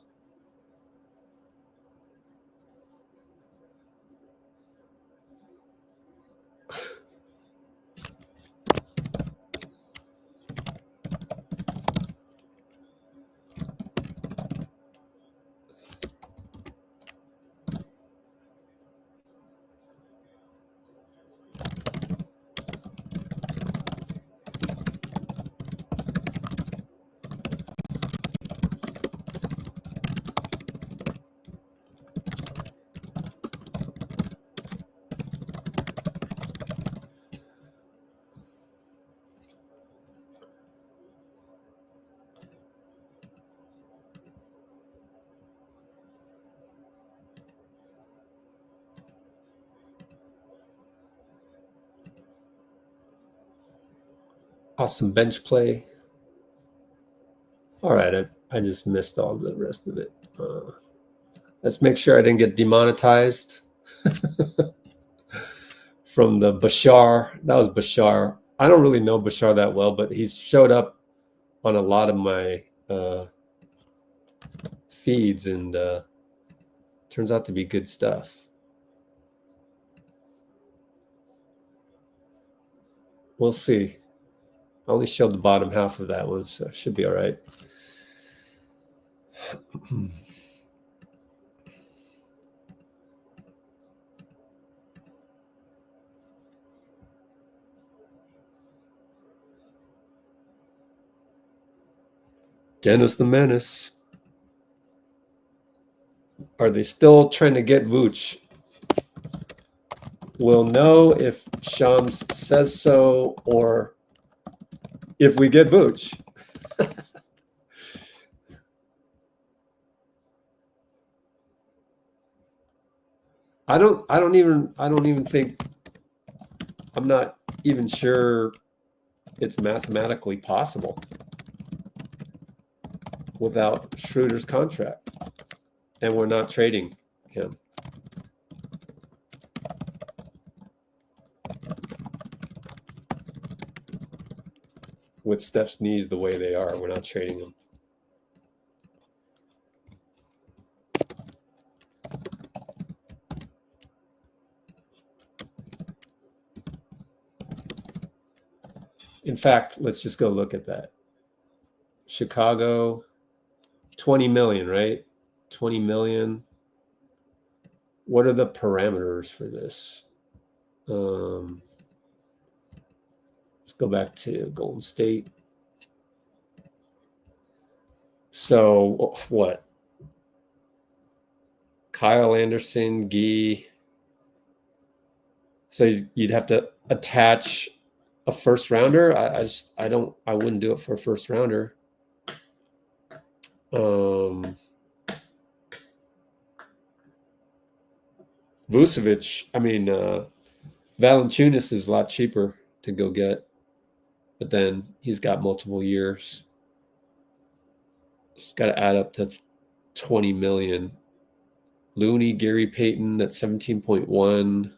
Awesome bench play. All right, I just missed all the rest of it. Let's make sure I didn't get demonetized from the Bashar. That was Bashar. I don't really know Bashar that well, but he's showed up on a lot of my feeds, and turns out to be good stuff. We'll see. I only showed the bottom half of that one, so it should be all right. Dennis the Menace. Are they still trying to get Vooch? We'll know if Shams says so or if we get Vooch. I don't even think, I'm not even sure it's mathematically possible without Schroeder's contract. And we're not trading him. With Steph's knees the way they are, we're not trading him. In fact, let's just go look at that. Chicago, 20 million, right? 20 million. What are the parameters for this? Let's go back to Golden State. So what? Kyle Anderson, Gee. So you'd have to attach a first rounder. I wouldn't do it for a first rounder. Vucevic, I mean, Valanciunas is a lot cheaper to go get, but then he's got multiple years. He's got to add up to 20 million. Looney, Gary Payton, that's 17.1.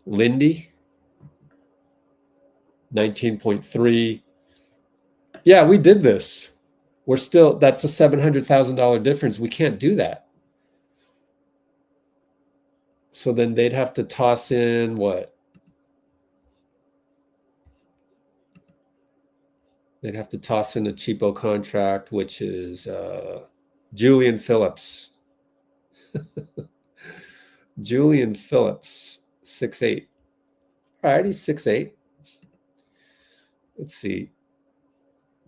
Lindy, 19.3. Yeah, we did this. We're still, that's a $700,000 difference. We can't do that. So then they'd have to toss in what? They'd have to toss in a cheapo contract, which is Julian Phillips. Julian Phillips, 6'8". All right, he's 6'8". Let's see.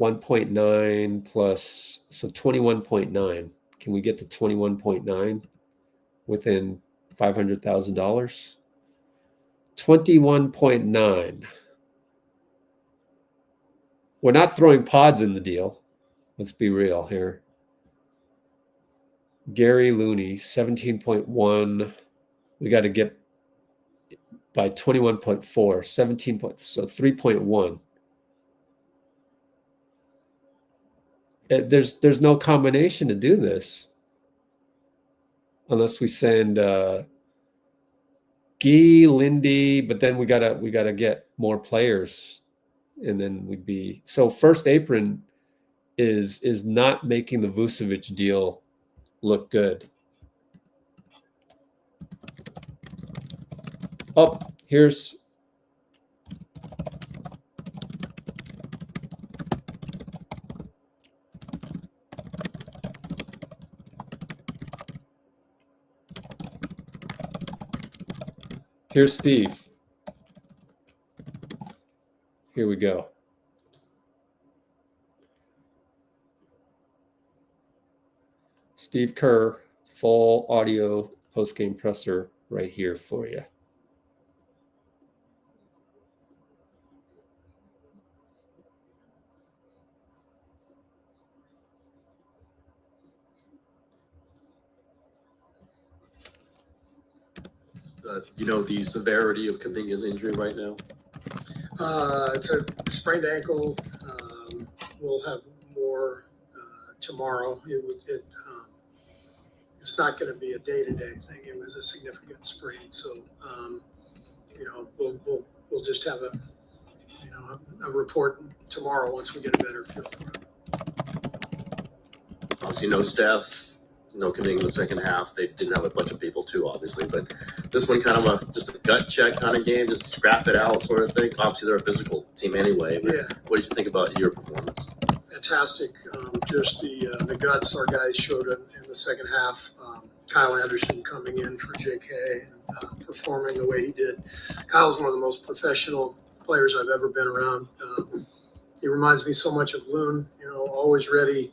1.9 plus, so 21.9. Can we get to 21.9 within $500,000? 21.9. We're not throwing pods in the deal. Let's be real here. Gary Looney, 17.1. We got to get by 21.4, 17 points, so 3.1. There's no combination to do this unless we send Gee, Lindy, but then we gotta get more players, and then we'd be, so First Apron is not making the Vucevic deal look good. Oh, here's Steve. Here we go. Steve Kerr, full audio post-game presser right here for you. You know the severity of Kuminga's injury right now? It's a sprained ankle. We'll have more tomorrow. It's not going to be a day-to-day thing. It was a significant sprain, so we'll just have a report tomorrow once we get a better feel for it. Obviously, no Steph, Kuminga in the second half, they didn't have a bunch of people too, obviously, but this one kind of just a gut check kind of game, just scrap it out sort of thing. Obviously, they're a physical team anyway. But Yeah. What did you think about your performance? Fantastic. Just the guts our guys showed in the second half. Kyle Anderson coming in for J.K. and performing the way he did. Kyle's one of the most professional players I've ever been around. He reminds me so much of Loon, always ready,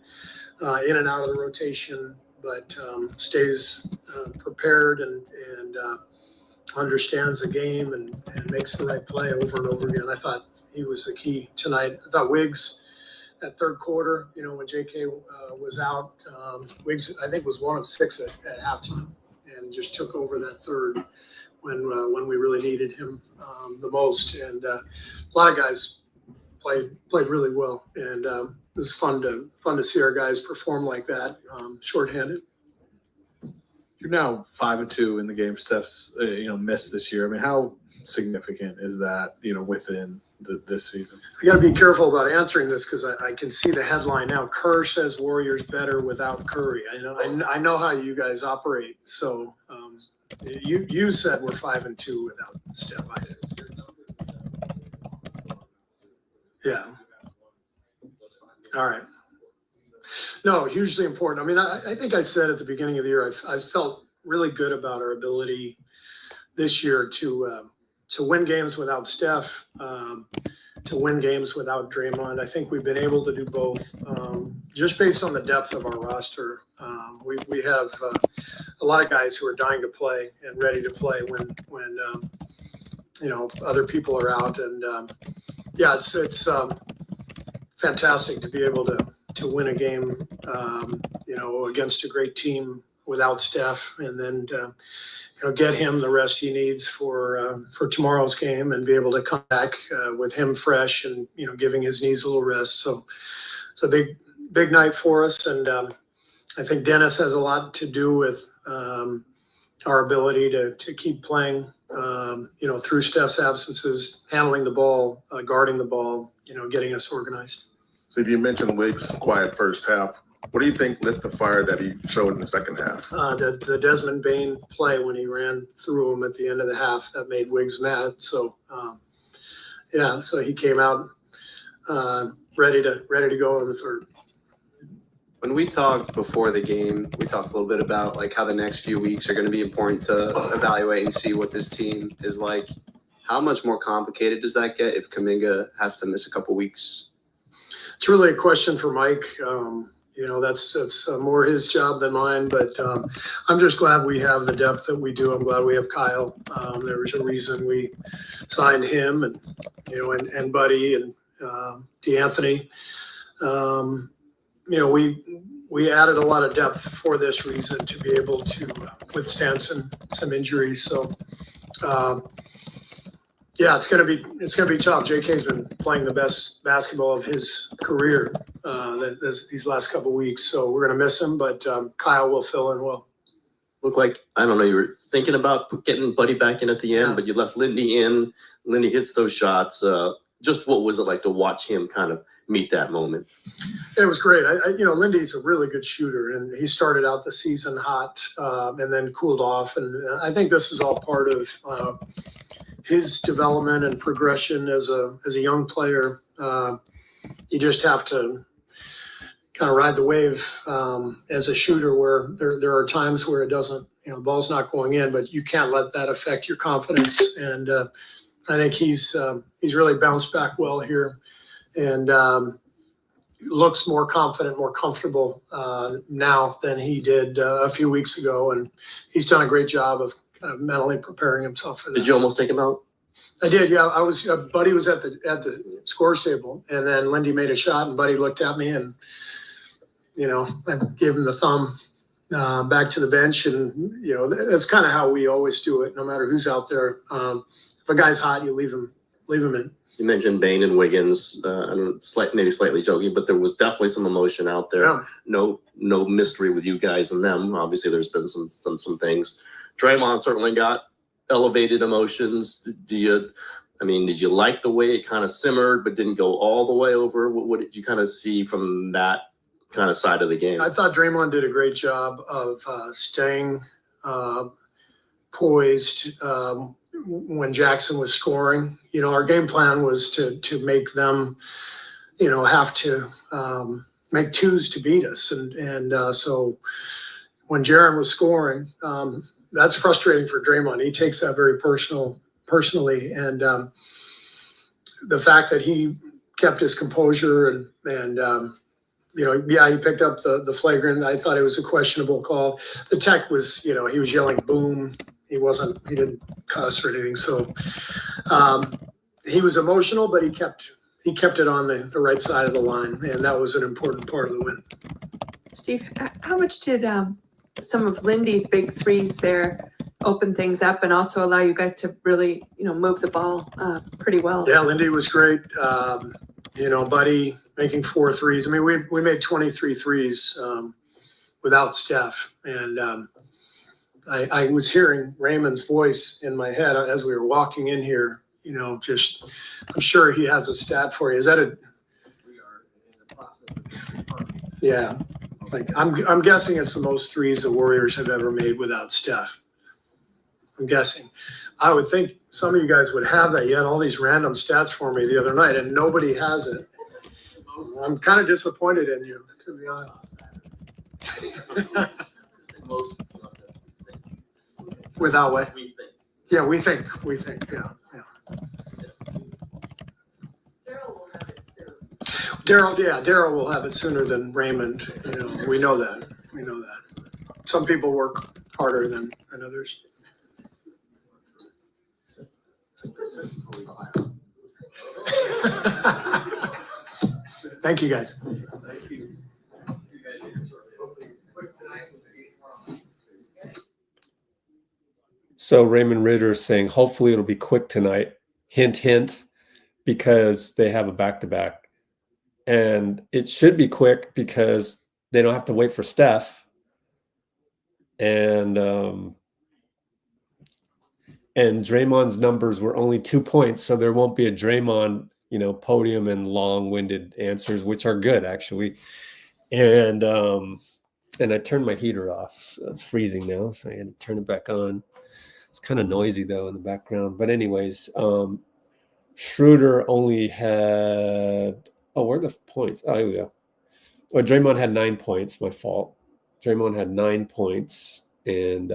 in and out of the rotation, but stays prepared and understands the game and makes the right play over and over again. I thought he was the key tonight. I thought Wiggs, that third quarter, when J.K. was out, Wiggs, I think, was 1 of 6 at halftime and just took over that third when we really needed him the most. And a lot of guys played really well, and it was fun to see our guys perform like that, shorthanded. You're now 5-2 in the game Steph's missed this year. I mean, how significant is that within this season? I got to be careful about answering this because I can see the headline now. Kerr says Warriors better without Curry. I know how you guys operate. So you said we're 5-2 without Steph. Yeah. All right. No, hugely important. I mean, I think I said at the beginning of the year, I felt really good about our ability this year to win games without Steph, to win games without Draymond. I think we've been able to do both, just based on the depth of our roster. We have a lot of guys who are dying to play and ready to play when other people are out. And yeah, it's fantastic to be able to win a game, against a great team without Steph, and then get him the rest he needs for tomorrow's game, and be able to come back with him fresh and giving his knees a little rest. So it's a big night for us, and I think Dennis has a lot to do with our ability to keep playing. Through Steph's absences, handling the ball, guarding the ball, getting us organized. So if you mentioned Wiggs' quiet first half, what do you think lit the fire that he showed in the second half? The Desmond Bain play when he ran through him at the end of the half, that made Wiggs mad. So, so he came out ready to go in the third. When we talked before the game, we talked a little bit about how the next few weeks are going to be important to evaluate and see what this team is like. How much more complicated does that get if Kuminga has to miss a couple weeks? It's really a question for Mike. That's more his job than mine, but I'm just glad we have the depth that we do. I'm glad we have Kyle. There was a reason we signed him and Buddy and DeAnthony. We added a lot of depth for this reason, to be able to withstand some injuries. So it's gonna be tough. J.K.'s been playing the best basketball of his career these last couple of weeks, so we're gonna miss him. But Kyle will fill in well. Look like, I don't know, you were thinking about getting Buddy back in at the end, but you left Lindy in. Lindy hits those shots. Just what was it like to watch him kind of meet that moment? It was great. Lindy's a really good shooter, and he started out the season hot and then cooled off. And I think this is all part of his development and progression as a young player. You just have to kind of ride the wave as a shooter, where there are times where it doesn't, the ball's not going in, but you can't let that affect your confidence. And I think he's really bounced back well here, and looks more confident, more comfortable now than he did a few weeks ago. And he's done a great job of kind of mentally preparing himself for that. Did you almost take him out? I did, yeah. I was Buddy was at the scores table, and then Lindy made a shot, and Buddy looked at me, and I gave him the thumb back to the bench, and that's kind of how we always do it, no matter who's out there. If a guy's hot, you leave him in. You mentioned Bain and Wiggins. Maybe slightly joking, but there was definitely some emotion out there. Yeah. No mystery with you guys and them. Obviously, there's been some things. Draymond certainly got elevated emotions. Did you like the way it kind of simmered but didn't go all the way over? What did you kind of see from that kind of side of the game. I thought Draymond did a great job of staying poised when Jackson was scoring. You know, our game plan was to make them, you know, have to make twos to beat us. And so when Jaren was scoring, that's frustrating for Draymond. He takes that very personally. And the fact that he kept his composure and you know, yeah, he picked up the flagrant. I thought it was a questionable call. The tech was, you know, he was yelling boom. He didn't cuss or anything. So he was emotional, but he kept it on the right side of the line. And that was an important part of the win. Steve, how much did some of Lindy's big threes there open things up and also allow you guys to really, you know, move the ball pretty well? Yeah, Lindy was great. You know, Buddy making 4 threes. I mean, we made 23 threes without Steph. And I was hearing Raymond's voice in my head as we were walking in here, you know, just, I'm sure he has a stat for you. Is that a, yeah, like I'm guessing it's the most threes the Warriors have ever made without Steph. I'm guessing. I would think some of you guys would have that. You had all these random stats for me the other night, and nobody has it. I'm kind of disappointed in you, to be honest. Without what? Yeah, we think. Yeah. Daryl will have it sooner than Raymond. You know, we know that. Some people work harder than others. Thank you, guys. So Raymond Ritter is saying, hopefully it'll be quick tonight. Hint, hint, because they have a back-to-back. And it should be quick because they don't have to wait for Steph. And Draymond's numbers were only 2 points, so there won't be a Draymond, you know, podium and long-winded answers, which are good actually. And I turned my heater off, so it's freezing now, so I had to turn it back on. It's kind of noisy though in the background. But anyways, Schroeder only had, where are the points? Oh, here we go. Oh, Draymond had 9 points. My fault. Draymond had 9 points, and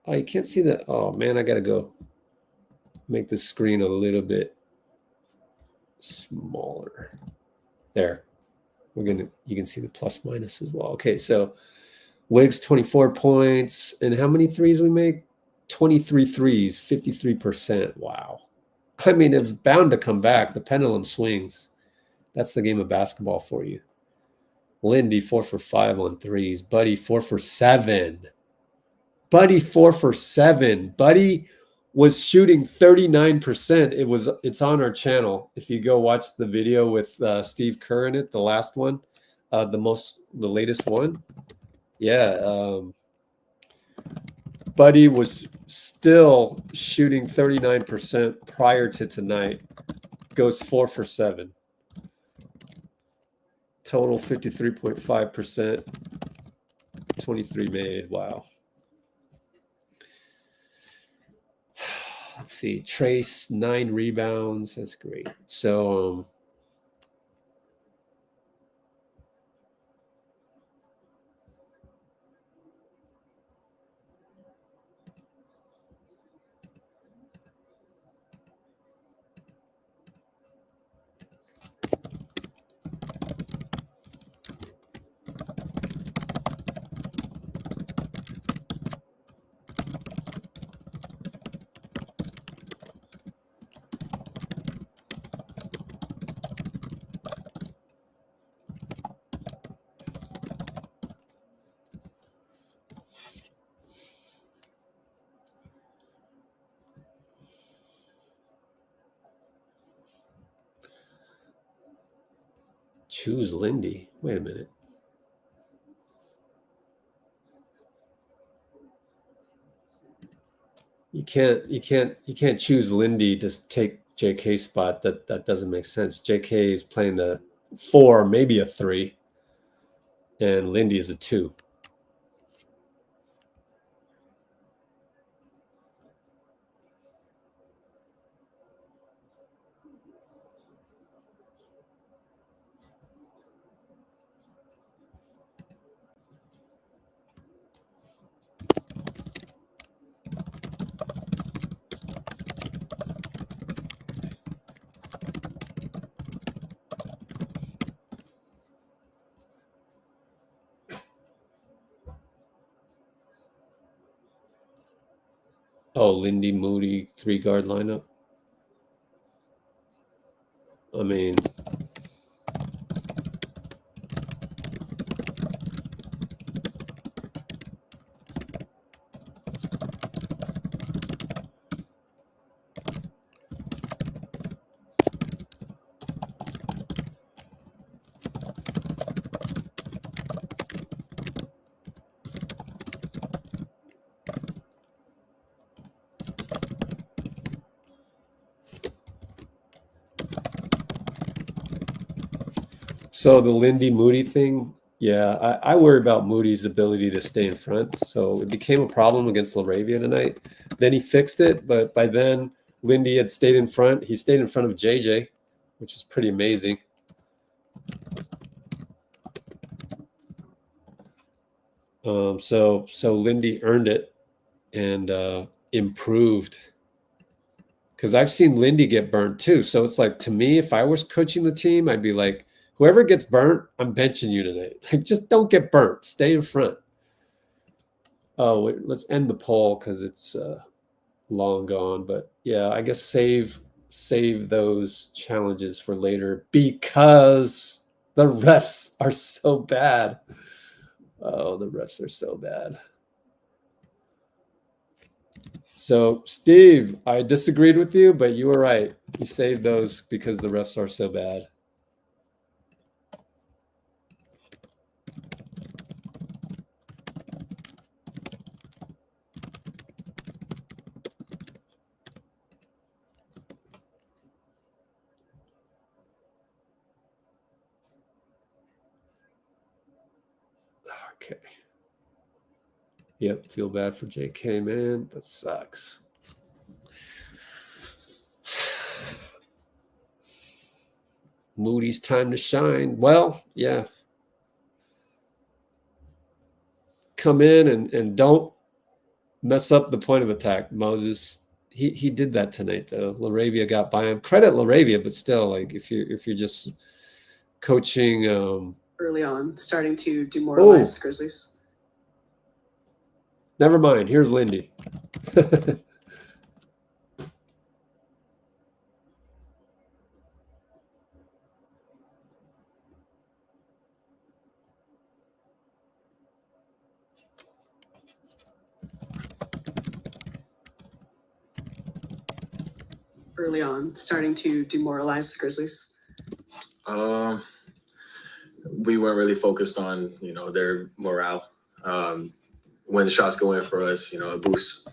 you can't see that. Oh man, I gotta go make the screen a little bit smaller. There. You can see the plus minus as well. Okay, so Wiggs 24 points, and how many threes we make? 23 threes, 53%. Wow. I mean, it was bound to come back. The pendulum swings. That's the game of basketball for you. Lindy 4 for 5 on threes. Buddy 4 for 7. Buddy 4 for 7. Buddy was shooting 39%. It's on our channel. If you go watch the video with Steve Kerr in it, the last one, the latest one. Yeah. Buddy was still shooting 39% prior to tonight. Goes 4 for 7. Total 53.5%. 23 made. Wow. Let's see. Trace 9 rebounds. That's great. So choose Lindy. Wait a minute. You can't choose Lindy to take JK's spot. That doesn't make sense. JK is playing the 4, maybe a 3. And Lindy is a 2. Oh, Lindy, Moody, 3-guard lineup. I mean, so the Lindy Moody thing, yeah, I worry about Moody's ability to stay in front. So it became a problem against LaRavia tonight. Then he fixed it, but by then Lindy had stayed in front. He stayed in front of JJ, which is pretty amazing. So Lindy earned it and improved. Because I've seen Lindy get burnt too. So it's like, to me, if I was coaching the team, I'd be like, whoever gets burnt, I'm benching you tonight. Like, just don't get burnt. Stay in front. Oh, wait, let's end the poll because it's long gone. But yeah, I guess save those challenges for later because the refs are so bad. Oh, the refs are so bad. So, Steve, I disagreed with you, but you were right. You saved those because the refs are so bad. Okay. Yep, feel bad for JK, man. That sucks. Moody's time to shine. Well, yeah. Come in and don't mess up the point of attack, Moses. He did that tonight though. LaRavia got by him. Credit LaRavia, but still, like if you're just coaching Early on, starting to demoralize the Grizzlies. Never mind. Here's Lindy. Early on, starting to demoralize the Grizzlies. We weren't really focused on, their morale. When the shots go in for us, it boosts,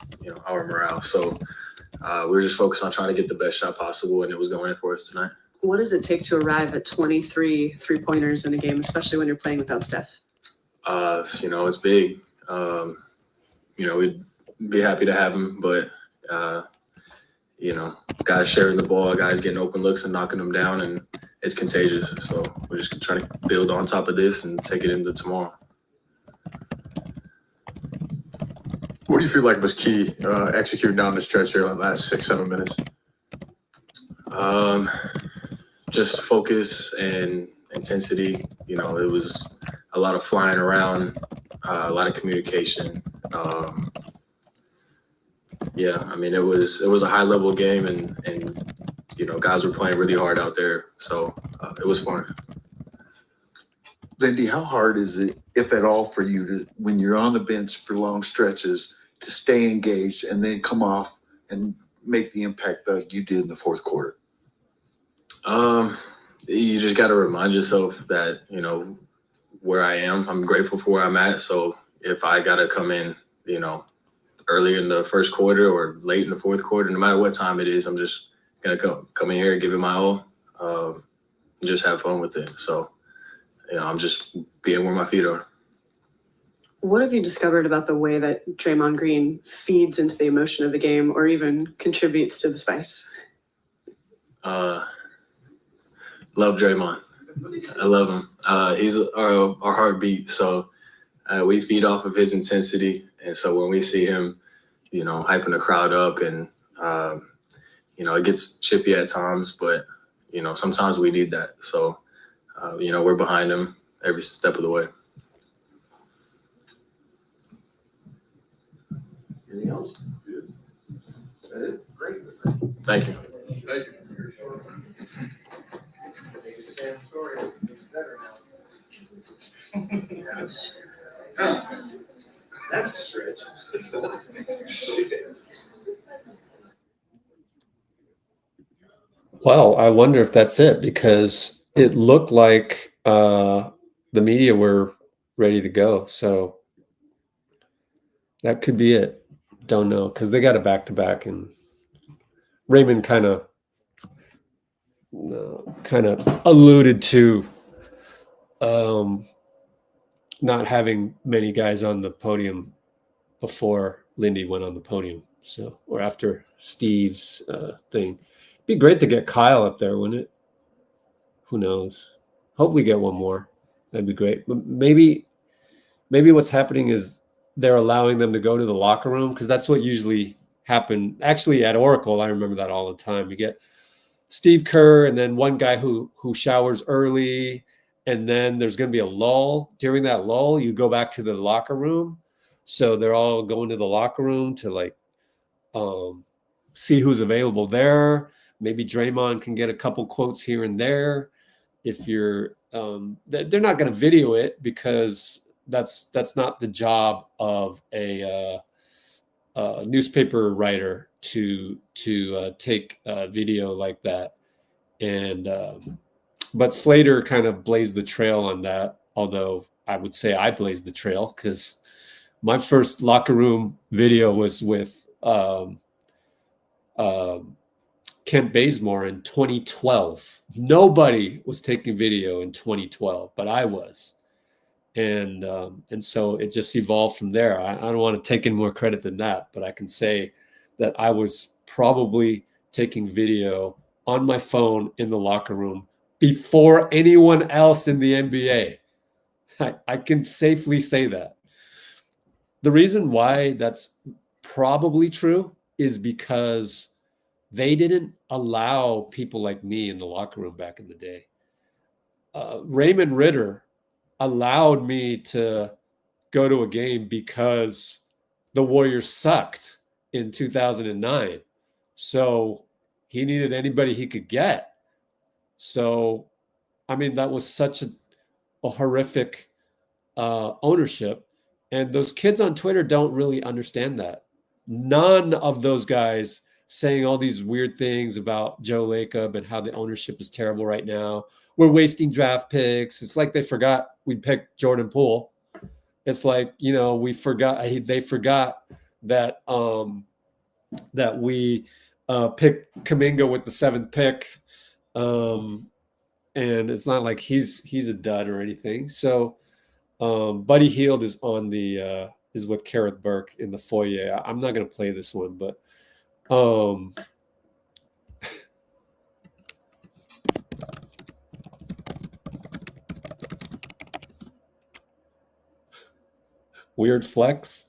our morale. So we were just focused on trying to get the best shot possible, and it was going in for us tonight. What does it take to arrive at 23 3-pointers in a game, especially when you're playing without Steph? It's big. We'd be happy to have him, but, guys sharing the ball, guys getting open looks and knocking them down, and it's contagious. So we're just trying to build on top of this and take it into tomorrow. What do you feel like was key executing down the stretch here in the last 6-7 minutes? Just focus and intensity. It was a lot of flying around, a lot of communication. It was a high level game, and guys were playing really hard out there. So it was fun. Lindy, how hard is it, if at all, for you to, when you're on the bench for long stretches, to stay engaged and then come off and make the impact like you did in the fourth quarter? You just got to remind yourself that, where I am, I'm grateful for where I'm at. So if I got to come in, early in the first quarter or late in the fourth quarter, no matter what time it is, I'm just going to come in here and give it my all. just have fun with it. So, I'm just being where my feet are. What have you discovered about the way that Draymond Green feeds into the emotion of the game or even contributes to the spice? Love Draymond. I love him. He's our heartbeat. So we feed off of his intensity. And so when we see him, hyping the crowd up and, it gets chippy at times, but, sometimes we need that. So, we're behind him every step of the way. Anything else? Good. Is that it? Great. Thank you. Thank you. That's a stretch. Well, I wonder if that's it, because it looked like the media were ready to go. So that could be it. Don't know, because they got a back-to-back, and Raymond kind of alluded to not having many guys on the podium before Lindy went on the podium. So, or after Steve's thing. Be great to get Kyle up there, wouldn't it? Who knows? Hope we get one more. That'd be great. But maybe what's happening is they're allowing them to go to the locker room, because that's what usually happened. Actually, at Oracle, I remember that all the time. You get Steve Kerr and then one guy who showers early, and then there's going to be a lull. During that lull, you go back to the locker room. So they're all going to the locker room to see who's available there. Maybe Draymond can get a couple quotes here and there. If you're, they're not going to video it, because that's not the job of a newspaper writer to take video like that. And but Slater kind of blazed the trail on that. Although I would say I blazed the trail, because my first locker room video was with Kent Bazemore in 2012. Nobody was taking video in 2012, but I was. And so it just evolved from there. I don't want to take any more credit than that, but I can say that I was probably taking video on my phone in the locker room before anyone else in the NBA. I can safely say that. The reason why that's probably true is because they didn't allow people like me in the locker room back in the day. Raymond Ritter allowed me to go to a game because the Warriors sucked in 2009. So he needed anybody he could get. So, I mean, that was such a horrific ownership. And those kids on Twitter don't really understand that. None of those guys saying all these weird things about Joe Lacob and how the ownership is terrible right now. We're wasting draft picks. It's like they forgot we picked Jordan Poole. It's like, they forgot that that we picked Kuminga with the 7th pick. And it's not like he's a dud or anything. So Buddy Hield is on the is with Gareth Burke in the foyer. I'm not going to play this one, but weird flex.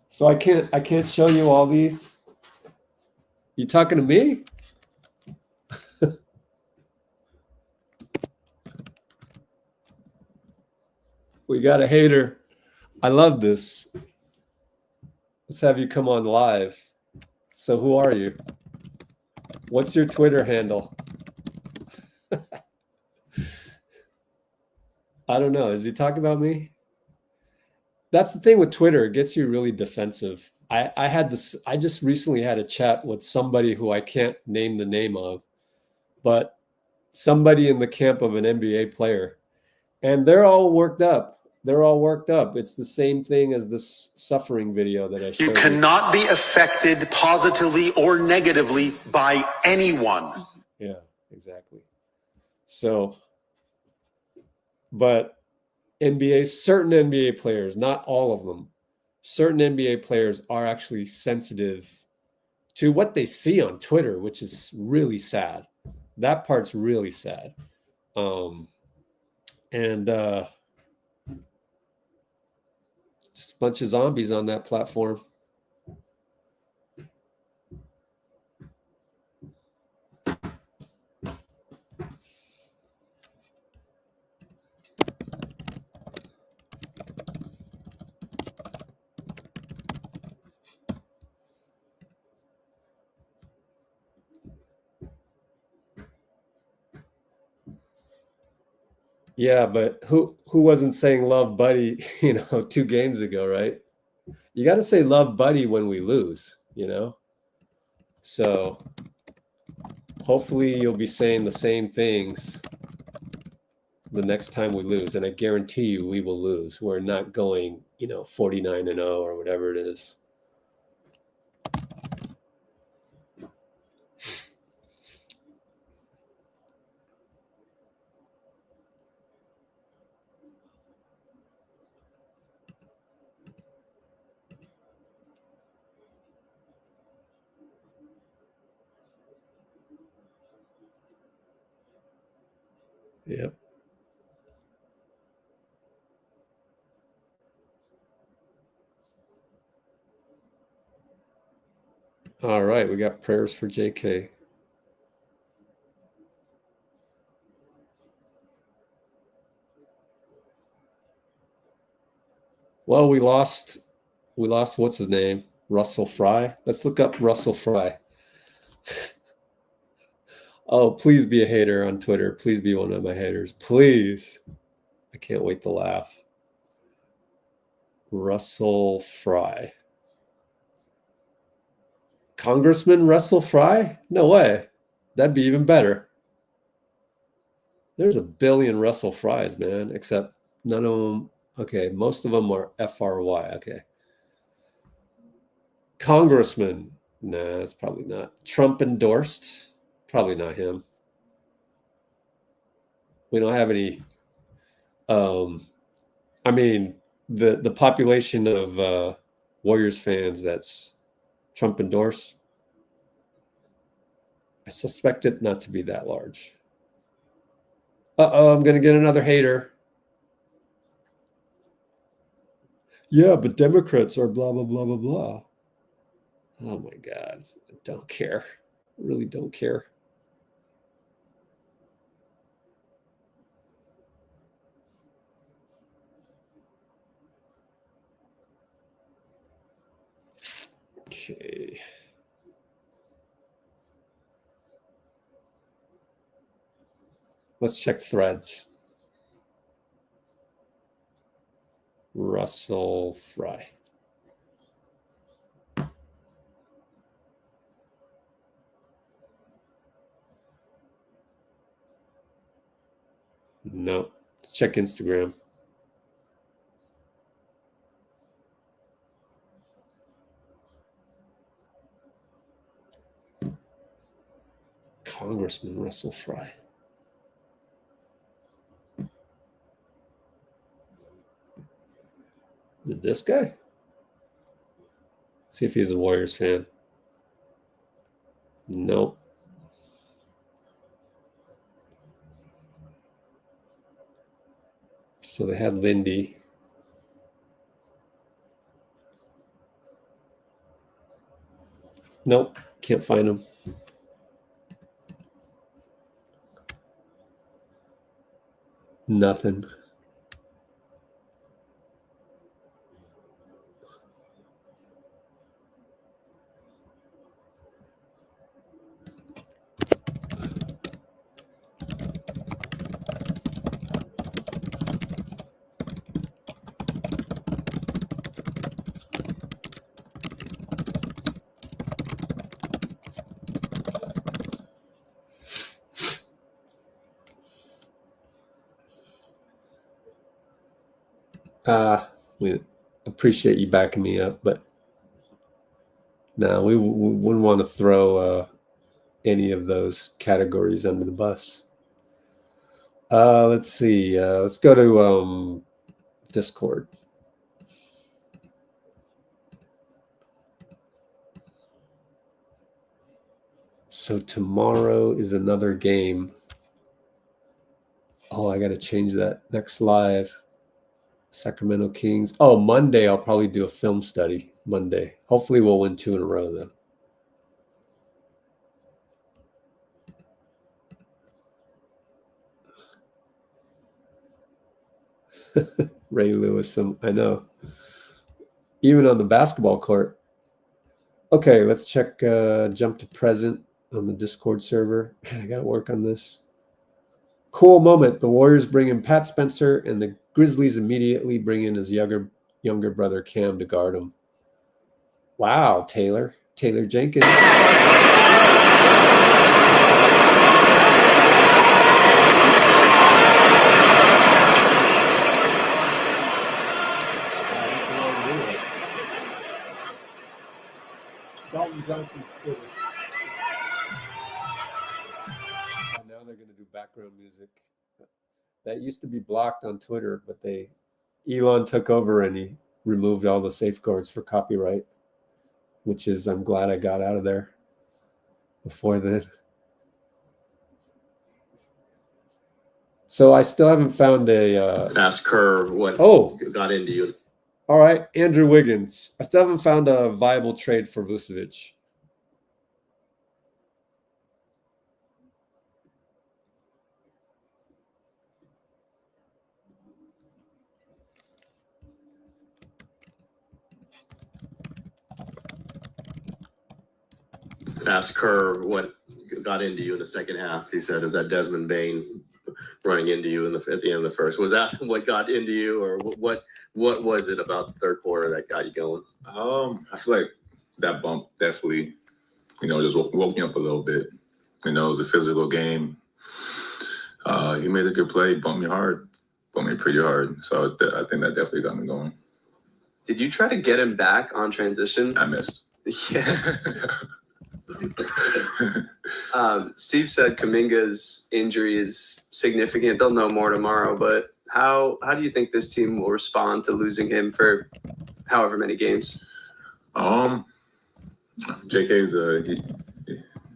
So I can't show you all these. You talking to me? We got a hater. I love this. Let's have you come on live. So who are you? What's your Twitter handle? I don't know. Is he talking about me? That's the thing with Twitter. It gets you really defensive. I just recently had a chat with somebody who I can't name the name of, but somebody in the camp of an NBA player, and they're all worked up. It's the same thing as this suffering video that I showed you. You cannot be affected positively or negatively by anyone. Yeah, exactly. So But certain NBA players, not all of them, certain NBA players are actually sensitive to what they see on Twitter, which is really sad. That part's really sad. And just a bunch of zombies on that platform. Yeah, but who wasn't saying love Buddy, 2 games ago, right? You got to say love Buddy when we lose, So hopefully you'll be saying the same things the next time we lose, and I guarantee you we will lose. We're not going, 49-0 or whatever it is. Yep. All right, we got prayers for J.K. Well, we lost what's his name? Russell Fry. Let's look up Russell Fry. Oh, please be a hater on Twitter. Please be one of my haters. Please. I can't wait to laugh. Russell Fry. Congressman Russell Fry? No way. That'd be even better. There's a billion Russell Frys, man, except none of them. Okay, most of them are FRY. Okay. Congressman. Nah, that's probably not. Trump endorsed. Probably not him. We don't have any. I mean, the population of Warriors fans that's Trump endorsed, I suspect it not to be that large. Uh-oh, I'm going to get another hater. Yeah, but Democrats are blah, blah, blah, blah, blah. Oh, my God. I don't care. I really don't care. Okay. Let's check threads. Russell Fry. No. Let's check Instagram. Congressman Russell Fry. Is it this guy? See if he's a Warriors fan. Nope. So they had Lindy. Nope, can't find him. Nothing. We appreciate you backing me up, but no, we wouldn't want to throw any of those categories under the bus. Let's see. Let's go to Discord. So tomorrow is another game. Oh, I got to change that. Next live. Sacramento Kings. Oh, Monday I'll probably do a film study. Monday. Hopefully we'll win 2 in a row though. Ray Lewis, I know. Even on the basketball court. Okay, let's check jump to present on the Discord server. Man, I got to work on this. Cool moment. The Warriors bring in Pat Spencer, and the Grizzlies immediately bring in his younger brother Cam to guard him. Wow, Taylor Jenkins. Dalton Johnson's Twitter. Now they're going to do background music. That used to be blocked on Twitter, but Elon took over and he removed all the safeguards for copyright, which is, I'm glad I got out of there before then. So I still haven't found a... Ask Kerr what got into you. All right, Andrew Wiggins. I still haven't found a viable trade for Vucevic. Ask Kerr what got into you in the second half. He said, "Is that Desmond Bain running into you at the end of the first? Was that what got into you, or what was it about the third quarter that got you going?" I feel like that bump definitely, just woke me up a little bit. It was a physical game. He made a good play, bumped me pretty hard. So I think that definitely got me going. Did you try to get him back on transition? I missed. Yeah. Steve said Kuminga's injury is significant. They'll know more tomorrow, but how do you think this team will respond to losing him for however many games? JK's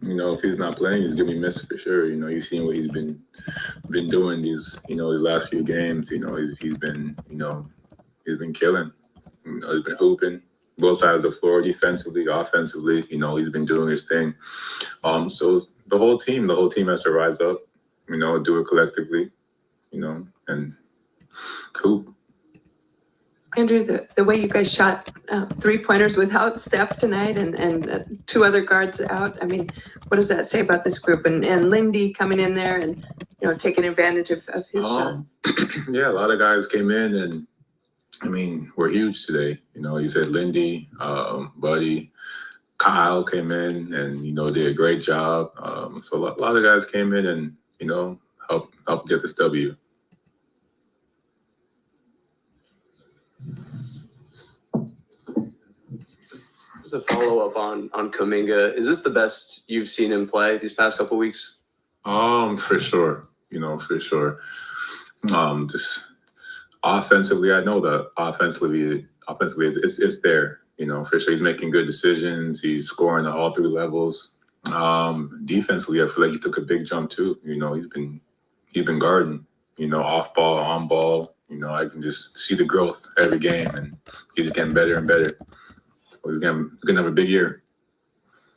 if he's not playing, he's gonna be missed for sure. You've seen what he's been doing these last few games. He's been killing. He's been hooping both sides of the floor, defensively, offensively. He's been doing his thing. So the whole team has to rise up, do it collectively, and hoop. Andrew, the way you guys shot 3-pointers without Steph tonight and 2 other guards out, I mean, what does that say about this group? And Lindy coming in there and, taking advantage of his shots? Yeah, a lot of guys came in and, we're huge today. You said Lindy, Buddy, Kyle came in and, did a great job. So a lot of guys came in and, helped get this W. Just a follow-up on Kuminga. Is this the best you've seen him play these past couple weeks? For sure. For sure. Just offensively, I know that offensively it's there. For sure. He's making good decisions. He's scoring at all 3 levels. Defensively, I feel like he took a big jump too. He's been guarding. Off ball, on ball. I can just see the growth every game, and he's getting better and better. He's gonna have a big year.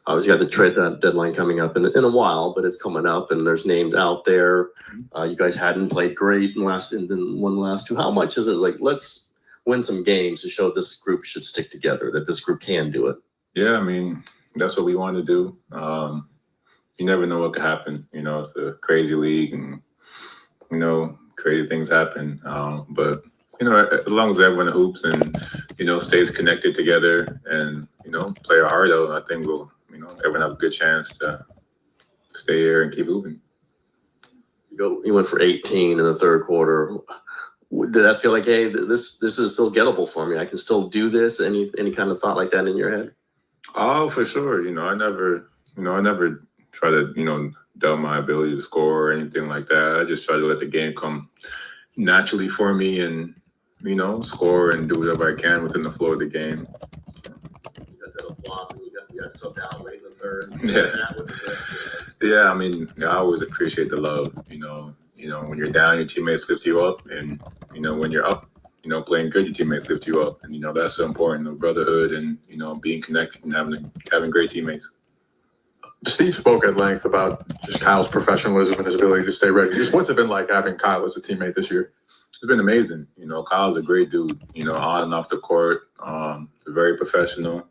Obviously, got the trade deadline coming up in a while, but it's coming up, and there's names out there. You guys hadn't played great in the last 2. How much is it? Like, let's win some games to show this group should stick together, that this group can do it. Yeah, that's what we want to do. You never know what could happen. It's a crazy league, and crazy things happen. But as long as everyone hoops and stays connected together and play our heart out, I think we'll everyone have a good chance to stay here and keep moving. You went for 18 in the third quarter. Did that feel like, hey, this is still gettable for me? I can still do this. Any kind of thought like that in your head? Oh, for sure. I never try to doubt my ability to score or anything like that. I just try to let the game come naturally for me and, you know, score and do whatever I can within the flow of the game. Yeah, I mean, I always appreciate the love. You know, when you're down, your teammates lift you up, and you know, when you're up, you know, playing good, your teammates lift you up, and you know that's so important. The brotherhood and you know being connected and having great teammates. Steve spoke at length about just Kyle's professionalism and his ability to stay ready. Just what's it been like having Kyle as a teammate this year? It's been amazing. You know, Kyle's a great dude. You know, on and off the court, very professional.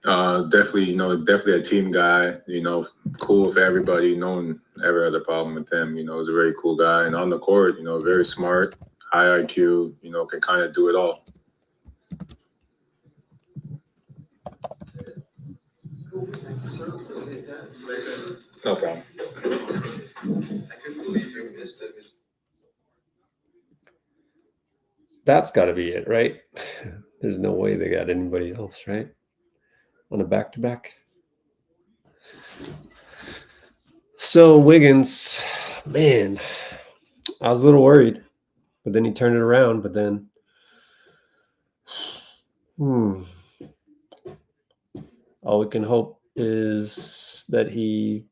Definitely, you know, definitely a team guy, you know, cool with everybody. No one ever had a problem with him. You know, he's a very cool guy. And on the court, you know, very smart, high IQ, you know, can kind of do it all. No problem. That's got to be it, right? There's no way they got anybody else, right? On a back-to-back. So Wiggins, man, I was a little worried, but then he turned it around. But then, all we can hope is that he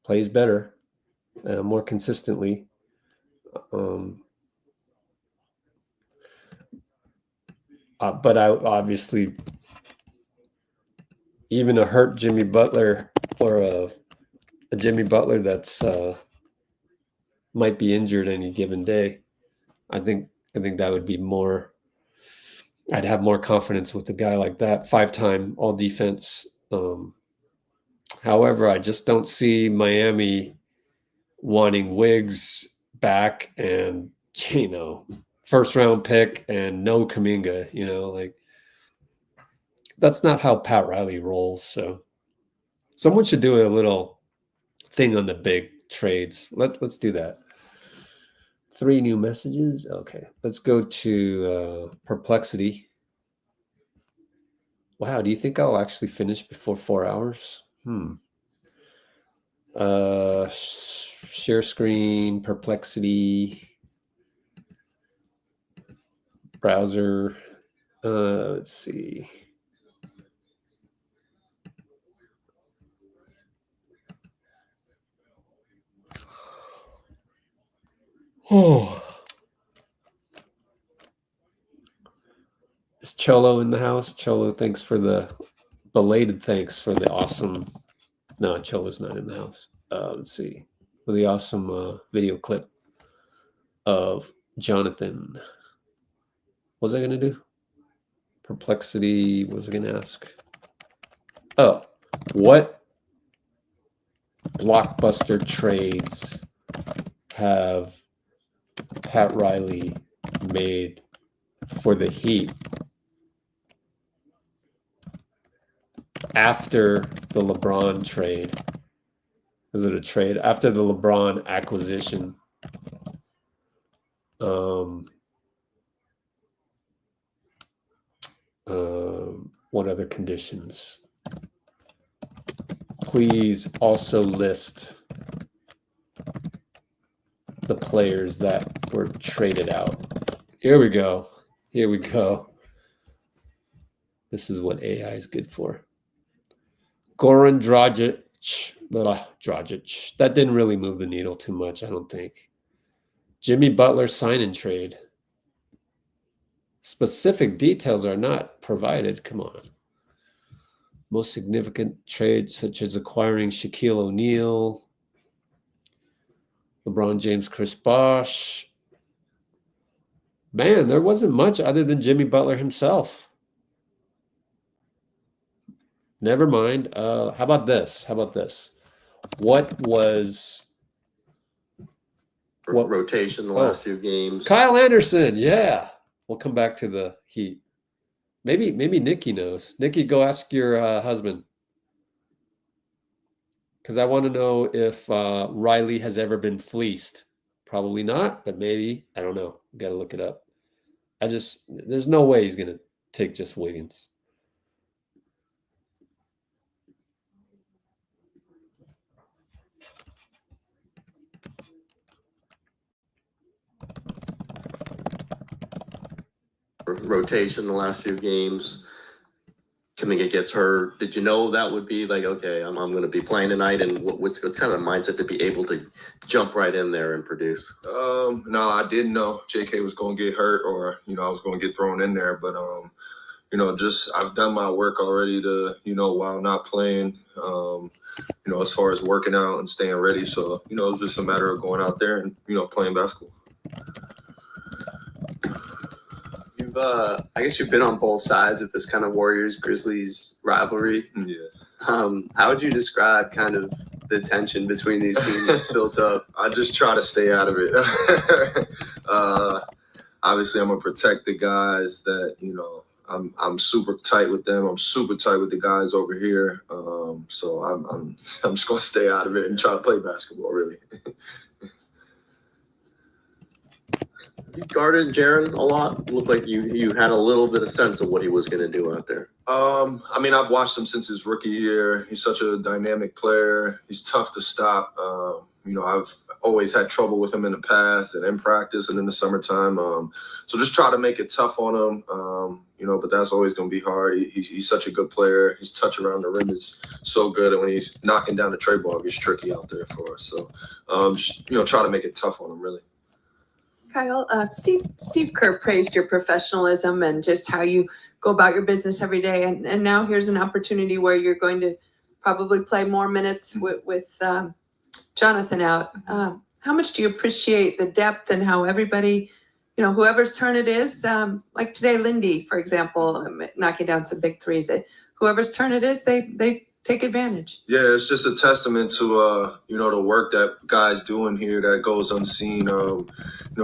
plays better, more consistently. But I obviously, even a hurt Jimmy Butler or a Jimmy Butler that's might be injured any given day, I think that would be more. I'd have more confidence with a guy like that, 5-time all defense. However, I just don't see Miami wanting Wiggs back and, you know, first round pick and no Kuminga, you know, like that's not how Pat Riley rolls. So someone should do a little thing on the big trades. Let's do that. 3 new messages. Okay, let's go to Perplexity. Wow, do you think I'll actually finish before 4 hours? Share screen, Perplexity, browser. Let's see. Oh, is Cholo in the house? Cholo, thanks for the belated thanks for the awesome. No, Cholo's not in the house. Let's see. For the awesome video clip of Jonathan. What was I going to do? Perplexity. What was I going to ask? Oh, what blockbuster trades have Pat Riley made for the Heat after the LeBron trade? Was it a trade after the LeBron acquisition? What other conditions? Please also list the players that were traded out. Here we go. Here we go. This is what AI is good for. Goran Dragic. That didn't really move the needle too much, I don't think. Jimmy Butler sign and trade. Specific details are not provided. Come on. Most significant trades, such as acquiring Shaquille O'Neal, LeBron James, Chris Bosh. Man, there wasn't much other than Jimmy Butler himself. Never mind. How about this? What was rotation the last few games? Kyle Anderson. Yeah. We'll come back to the Heat. Maybe Nikki knows. Nikki, go ask your husband. Because I want to know if Riley has ever been fleeced. Probably not, but maybe. I don't know. Got to look it up. There's no way he's going to take just Wiggins. rotation the last few games. Kuminga gets hurt. Did you know that would be like, okay, I'm going to be playing tonight, and what's kind of a mindset to be able to jump right in there and produce? No, I didn't know J.K. was going to get hurt, or I was going to get thrown in there. But just I've done my work already to while not playing. As far as working out and staying ready. So it's just a matter of going out there and playing basketball. I guess you've been on both sides of this kind of Warriors-Grizzlies rivalry. Yeah. How would you describe kind of the tension between these teams that's built up? I just try to stay out of it. Obviously, I'm gonna protect the guys that I'm super tight with them. I'm super tight with the guys over here. So I'm just gonna stay out of it and try to play basketball. Really. You guarded Jaren a lot. It looked like you had a little bit of sense of what he was going to do out there. I've watched him since his rookie year. He's such a dynamic player. He's tough to stop. I've always had trouble with him in the past and in practice and in the summertime. So just try to make it tough on him. But that's always going to be hard. He's such a good player. His touch around the rim is so good, and when he's knocking down the tray ball, it's tricky out there for us. So, try to make it tough on him, really. Kyle, Steve Kerr praised your professionalism and just how you go about your business every day. And now here's an opportunity where you're going to probably play more minutes with Jonathan out. How much do you appreciate the depth and how everybody, whoever's turn it is, like today, Lindy, for example, knocking down some big threes. Whoever's turn it is, they take advantage. Yeah, it's just a testament to the work that guys doing here that goes unseen.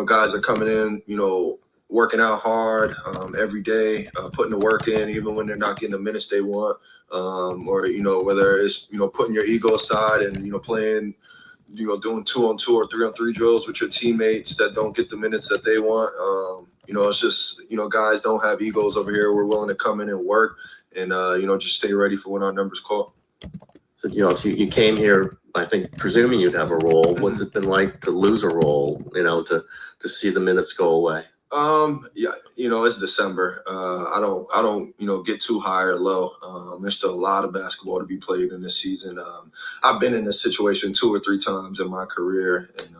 Guys are coming in, working out hard every day, putting the work in, even when they're not getting the minutes they want. Or whether it's putting your ego aside and playing, doing 2-on-2 or 3-on-3 drills with your teammates that don't get the minutes that they want. It's just guys don't have egos over here. We're willing to come in and work. And, just stay ready for when our numbers call. So, you came here, I think, presuming you'd have a role. What's it been like to lose a role, to see the minutes go away? Yeah, it's December. I don't, get too high or low. There's still a lot of basketball to be played in this season. I've been in this situation 2 or 3 times in my career, and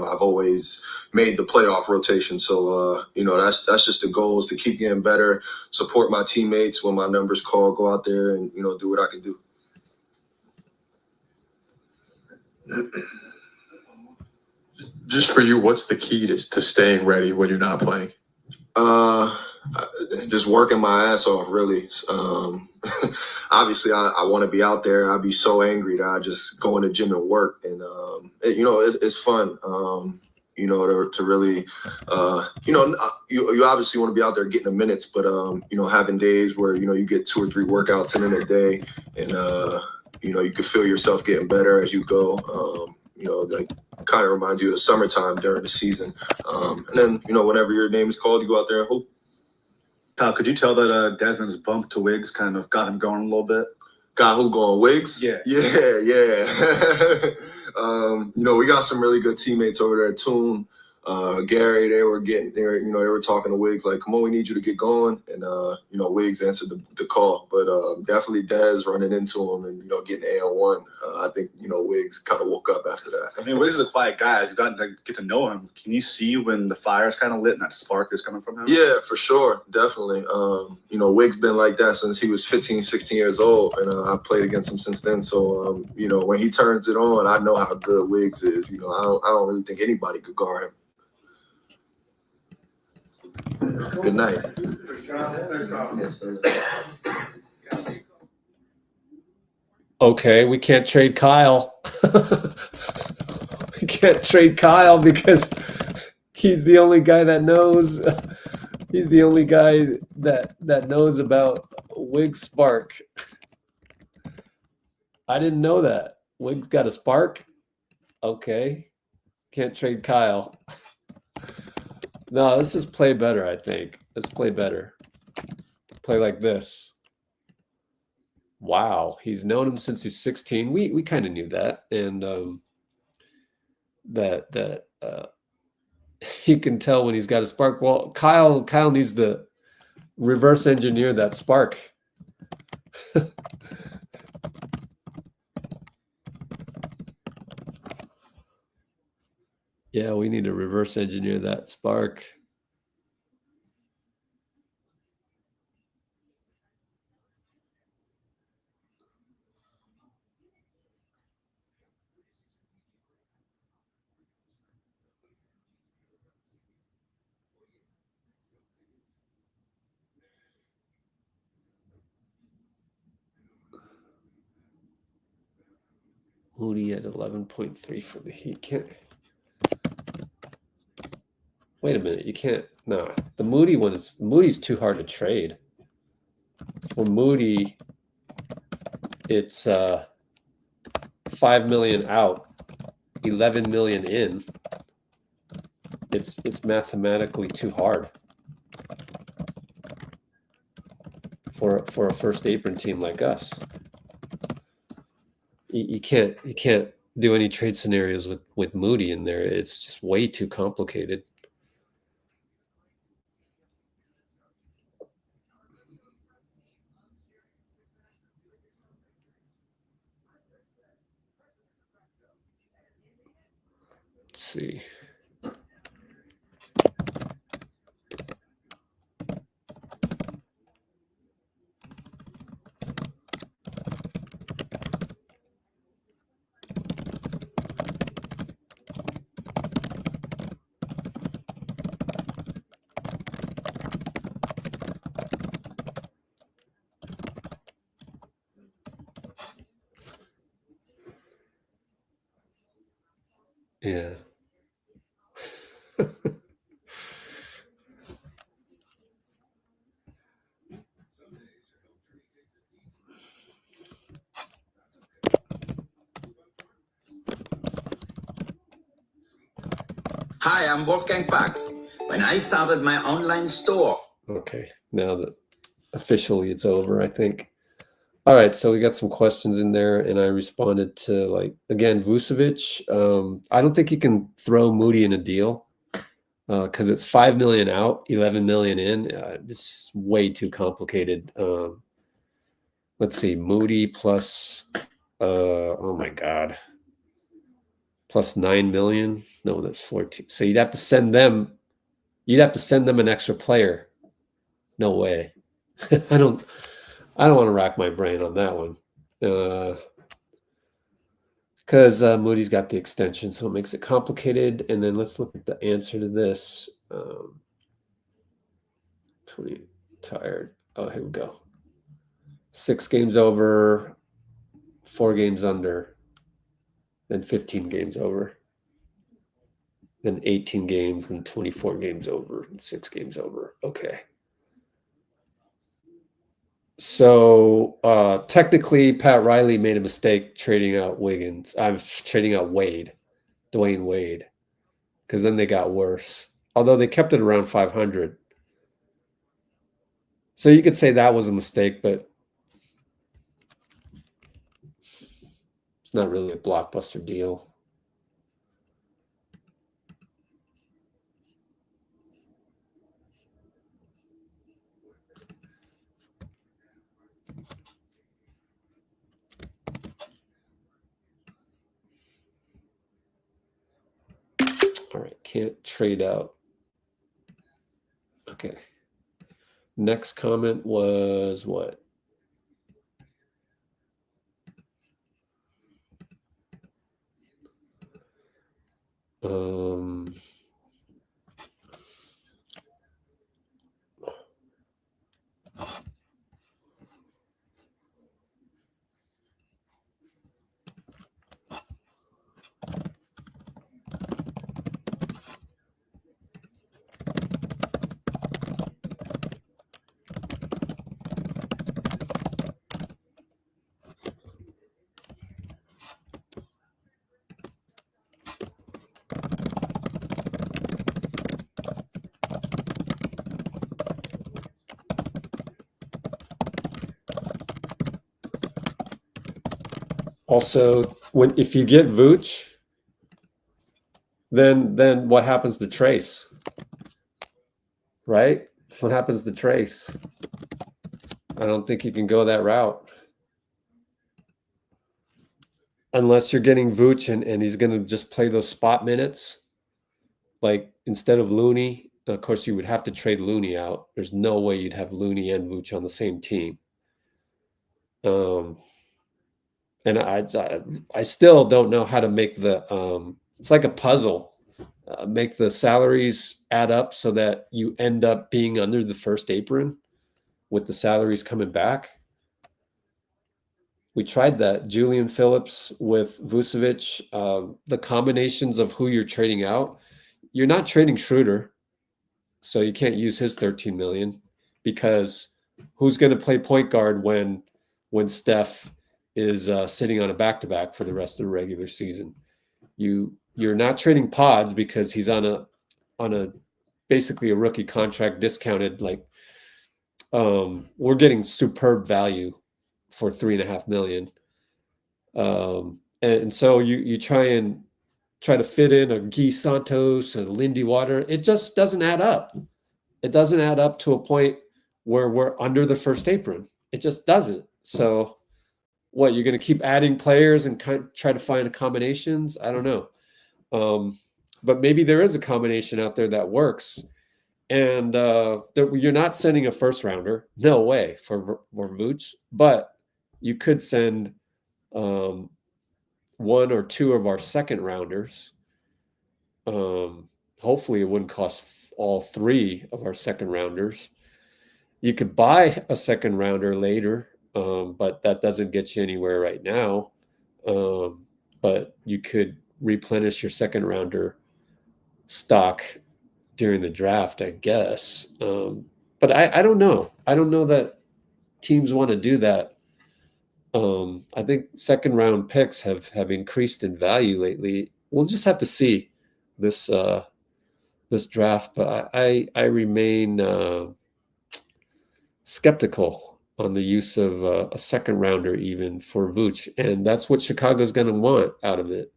I've always made the playoff rotation. So, that's just the goal, is to keep getting better, support my teammates when my numbers call, go out there and, do what I can do. Just for you, what's the key to staying ready when you're not playing? Just working my ass off, really. Obviously, I want to be out there. I'd be so angry that I just go in the gym and work. And, it's fun, to really, you obviously want to be out there getting the minutes, but, having days where, you get 2 or 3 workouts in a day and, you can feel yourself getting better as you go. Like kind of reminds you of summertime during the season. And then, whenever your name is called, you go out there and hoop. Kyle, could you tell that Desmond's bump to Wiggs kind of got him going a little bit? Got who going? Wiggs? Yeah. Yeah. We got some really good teammates over there. Toon, Gary, they were talking to Wiggs like, come on, we need you to get going. And, Wiggs answered the call. But definitely Dez running into him and, getting AL1. I think, Wiggs kind of woke up after that. I mean, Wiggs is a quiet guy. As you've gotten to get to know him, can you see when the fire's kind of lit and that spark is coming from him? Yeah, for sure. Definitely. Wiggs been like that since he was 15, 16 years old. And I played against him since then. So, when he turns it on, I know how good Wiggs is. I don't really think anybody could guard him. Good night. Okay, we can't trade Kyle. We can't trade Kyle because he's the only guy that knows. He's the only guy that knows about Wiggs' spark. I didn't know that. Wiggs got a spark? Okay. Can't trade Kyle. No, let's just play better, I think. Let's play better. Play like this. Wow, he's known him since he's 16. We kind of knew that, and that he can tell when he's got a spark. Well, Kyle needs the reverse engineer that spark. Yeah, we need to reverse engineer that spark. Moody at 11.3 for the Heat. Can't. Wait a minute. You can't. No, the Moody one is. Moody's too hard to trade. For Moody, it's 5 million out, 11 million in. It's mathematically too hard for a first apron team like us. You can't do any trade scenarios with Moody in there. It's just way too complicated. Let's see. Yeah. Hi, I'm Wolfgang Back. When I started my online store. Okay, now that officially it's over, I think. All right, so we got some questions in there, and I responded to, like, again, Vucevic. I don't think you can throw Moody in a deal because it's 5 million out, 11 million in. It's way too complicated. Let's see, Moody plus, oh my God, plus 9 million. No, that's 14. So you'd have to send them. You'd have to send them an extra player. No way. I don't want to rack my brain on that one. Because Moody's got the extension, so it makes it complicated. And then let's look at the answer to this. 20 tired. Oh, here we go. 6 games over, 4 games under, then 15 games over, then 18 games, and 24 games over, and 6 games over. Okay. So technically, Pat Riley made a mistake trading out Wiggins. I'm trading out Wade, Dwayne Wade, because then they got worse. Although they kept it around 500. So you could say that was a mistake, but it's not really a blockbuster deal. All right, can't trade out. Okay. Next comment was what? Also, if you get Vooch, then what happens to Trace? Right? what happens to Trace? I don't think he can go that route. Unless you're getting Vooch and he's going to just play those spot minutes. Like instead of Looney, of course, you would have to trade Looney out. There's no way you'd have Looney and Vooch on the same team. And I still don't know how to make the it's like a puzzle. Make the salaries add up so that you end up being under the first apron with the salaries coming back. We tried that. Julian Phillips with Vucevic, the combinations of who you're trading out. You're not trading Schroeder, so you can't use his 13 million because who's going to play point guard when Steph is sitting on a back-to-back for the rest of the regular season? You're not trading Pods because he's on a basically a rookie contract discounted. Like we're getting superb value for $3.5 million. And so you try to fit in a Guy Santos and Lindy Water. It just doesn't add up. It doesn't add up to a point where we're under the first apron. It just doesn't. So what, you're going to keep adding players and try to find combinations? I don't know. But maybe there is a combination out there that works. And you're not sending a first rounder. No way for Vooch. But you could send one or two of our second rounders. Hopefully it wouldn't cost all three of our second rounders. You could buy a second rounder later, but that doesn't get you anywhere right now. But you could replenish your second rounder stock during the draft, I guess. But I don't know. I don't know that teams want to do that. I think second round picks have increased in value lately. We'll just have to see this draft, but I remain skeptical on the use of a second rounder even for Vooch, and that's what Chicago's going to want out of it.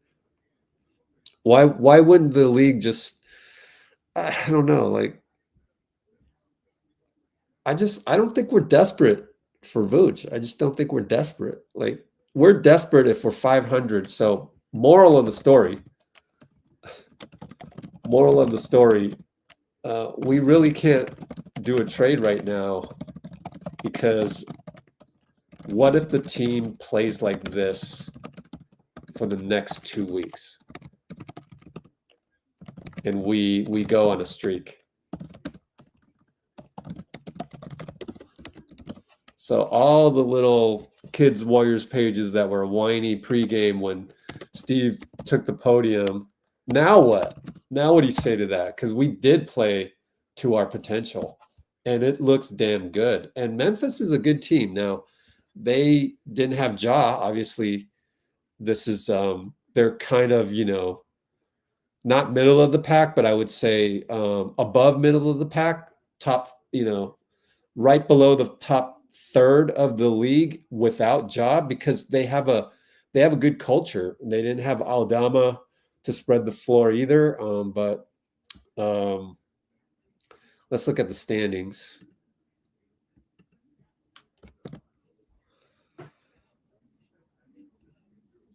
Why wouldn't the league just, I don't know, like I don't think we're desperate for Vooch. I just don't think we're desperate. Like we're desperate if we're 500. So moral of the story, we really can't do a trade right now because what if the team plays like this for the next 2 weeks and we go on a streak? So all the little Kids Warriors pages that were whiny pregame when Steve took the podium, now what? Now what do you say to that? Because we did play to our potential, and it looks damn good. And Memphis is a good team. Now, they didn't have Ja. Obviously, this is they're kind of, not middle of the pack, but I would say above middle of the pack, top, right below the top third of the league without Ja, because they have a good culture. They didn't have Aldama to spread the floor either. But let's look at the standings.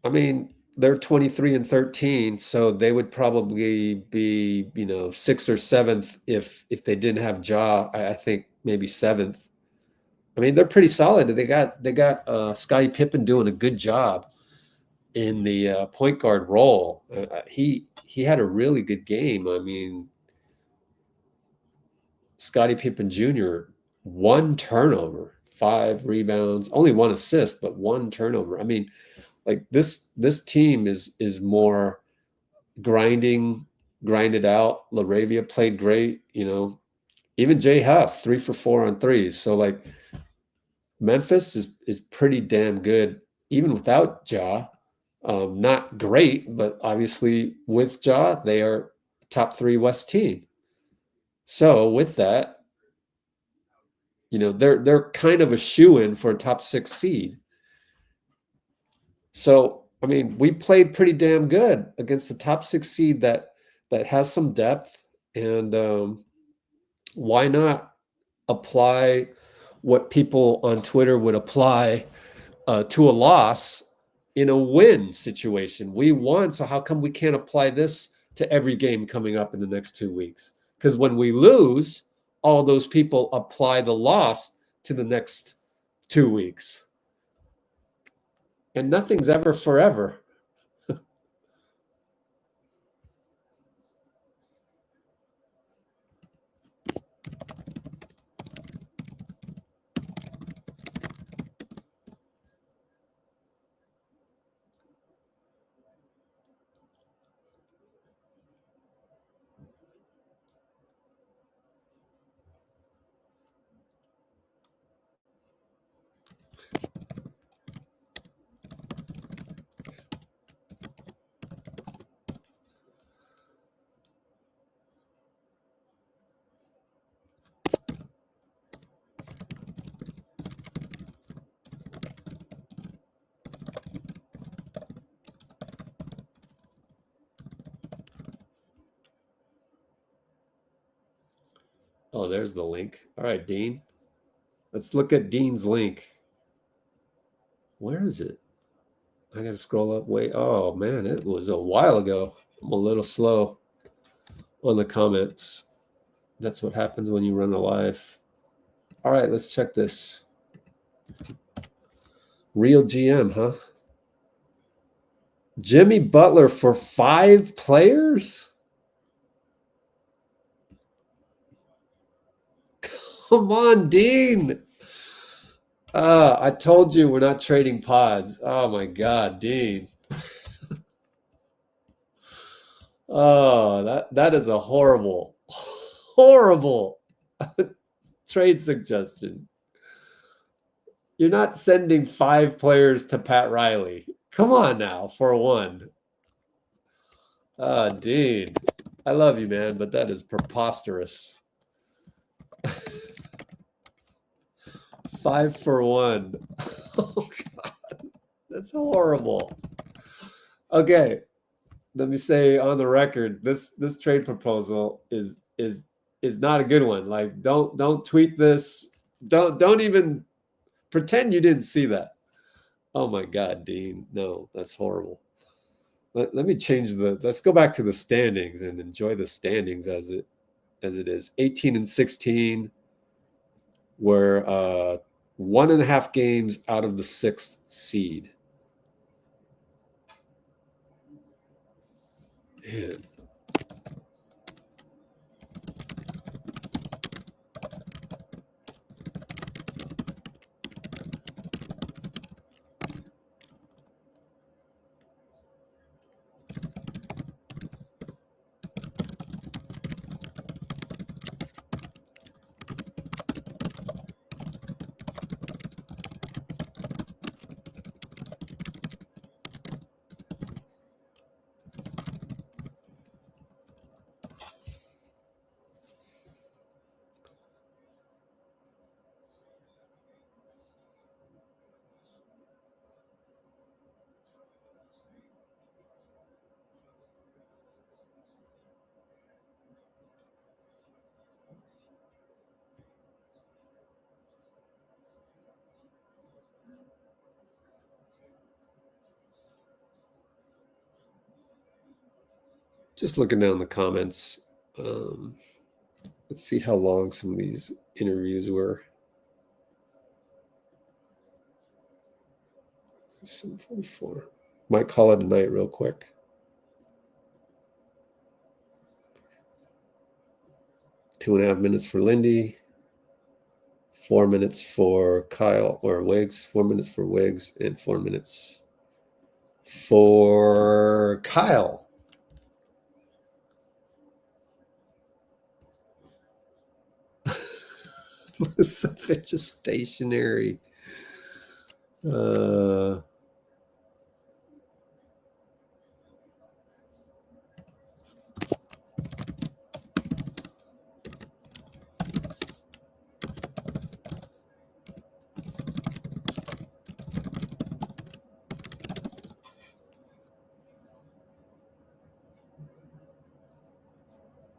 I mean, they're 23-13, so they would probably be, 6th or 7th if they didn't have Ja. I think maybe 7th. I mean, they're pretty solid. They got Scottie Pippen doing a good job in the point guard role. He had a really good game. I mean, Scottie Pippen Jr., 1 turnover, 5 rebounds, only 1 assist, but 1 turnover. I mean, like this team is more grinded out. LaRavia played great, even Jay Huff, 3 for 4 on threes. So like Memphis is pretty damn good, even without Ja. Not great, but obviously with Ja, they are top 3 West team. So with that, they're kind of a shoo-in for a top 6 seed. So, I mean, we played pretty damn good against the top 6 seed that has some depth, and why not apply what people on Twitter would apply to a loss in a win situation. We won, so how come we can't apply this to every game coming up in the next 2 weeks? Because when we lose, all those people apply the loss to the next 2 weeks. And nothing's ever forever. Oh, there's the link. All right, Dean. Let's look at Dean's link. Where is it? I got to scroll up. Wait. Oh, man, it was a while ago. I'm a little slow on the comments. That's what happens when you run a live. All right, let's check this. Real GM, huh? Jimmy Butler for 5 players? Come on, Dean. I told you we're not trading pods. Oh, my God, Dean. Oh, that is a horrible trade suggestion. You're not sending 5 players to Pat Riley. Come on now, for one. Dean, I love you, man, but that is preposterous. 5 for 1. Oh, God. That's horrible. Okay. Let me say on the record, this trade proposal is not a good one. Like, don't tweet this. Don't even pretend you didn't see that. Oh my God, Dean. No, that's horrible. Let me change let's go back to the standings and enjoy the standings as it is. 18 and 16. We're 1.5 games out of the 6th seed. Man. Just looking down the comments. Let's see how long some of these interviews were. 7:44. Might call it a night real quick. Two and a half minutes for Lindy. 4 minutes for Kyle or Wiggs. 4 minutes for Wiggs and 4 minutes for Kyle. Such a stationary.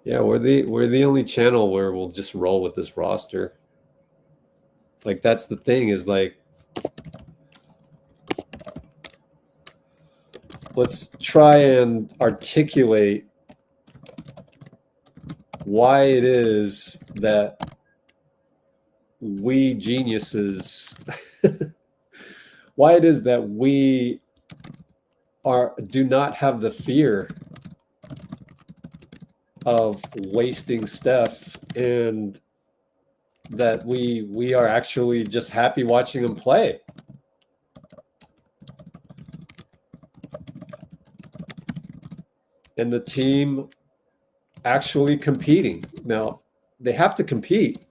Yeah, we're the only channel where we'll just roll with this roster. Like, that's the thing, is like, let's try and articulate why it is that we geniuses, why it is that we do not have the fear of wasting Steph, and that we are actually just happy watching him play. And the team actually competing. Now, they have to compete.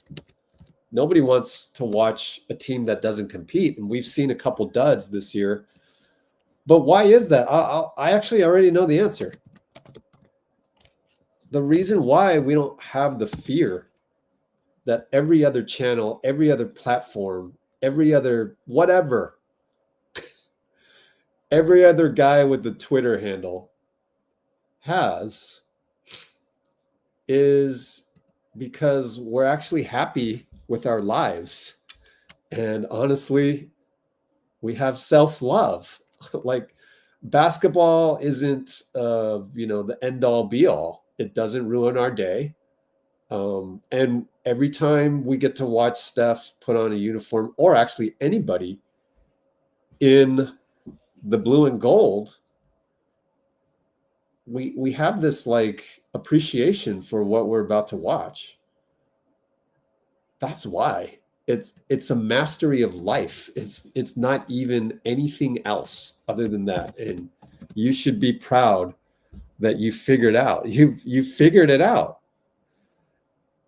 Nobody wants to watch a team that doesn't compete, and we've seen a couple duds this year. But why is that? I actually already know the answer. The reason why we don't have the fear that every other channel, every other platform, every other whatever, every other guy with the Twitter handle has, is because we're actually happy with our lives. And honestly, we have self-love. Like, basketball isn't the end all be all. It doesn't ruin our day. And every time we get to watch Steph put on a uniform, or actually anybody in the blue and gold, we have this like appreciation for what we're about to watch. That's why it's a mastery of life. It's not even anything else other than that. And you should be proud that you figured out. You figured it out.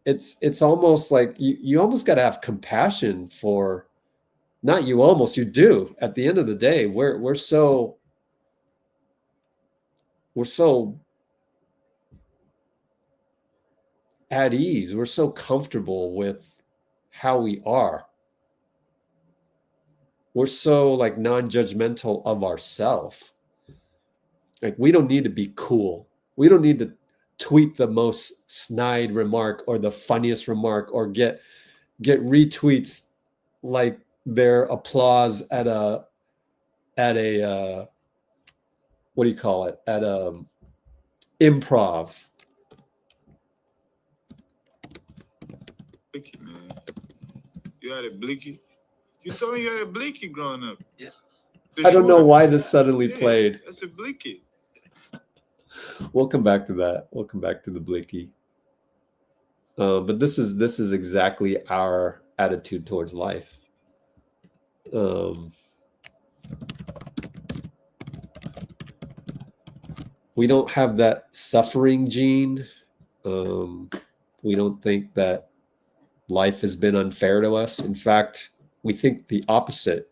It's almost like you almost got to have compassion for, not you almost, you do. At the end of the day, we're so at ease. We're so comfortable with how we are. We're so like non-judgmental of ourselves. Like, we don't need to be cool. We don't need to tweet the most snide remark or the funniest remark or get retweets like their applause at a what do you call it, at a improv. Blicky, man. You had a blicky? You told me you had a blicky growing up. Yeah. I don't know why this suddenly played. That's a blicky. We'll come back to that. We'll come back to the blicky. But this is exactly our attitude towards life. We don't have that suffering gene. We don't think that life has been unfair to us. In fact, we think the opposite.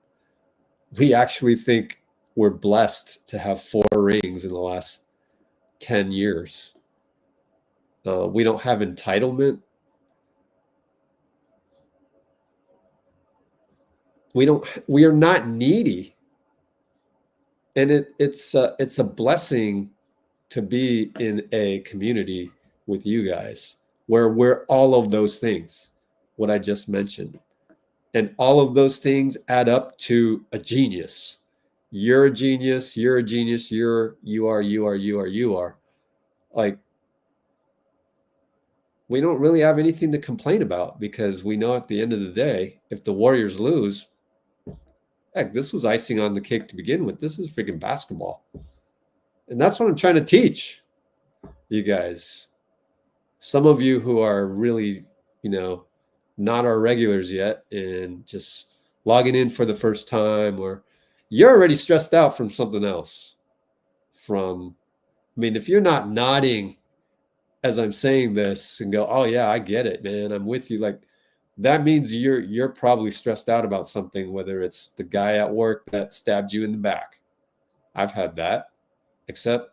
We actually think we're blessed to have 4 rings in the last 10 years. We don't have entitlement. We are not needy. And it's a blessing to be in a community with you guys where we're all of those things, what I just mentioned. And all of those things add up to a genius. You're a genius, you're a genius, you are. Like, we don't really have anything to complain about, because we know at the end of the day, if the Warriors lose, heck, this was icing on the cake to begin with. This is freaking basketball. And that's what I'm trying to teach you guys. Some of you who are really, not our regulars yet and just logging in for the first time, or you're already stressed out from something else. If you're not nodding as I'm saying this and go, oh yeah, I get it, man, I'm with you, like, that means you're probably stressed out about something, whether it's the guy at work that stabbed you in the back. I've had that, except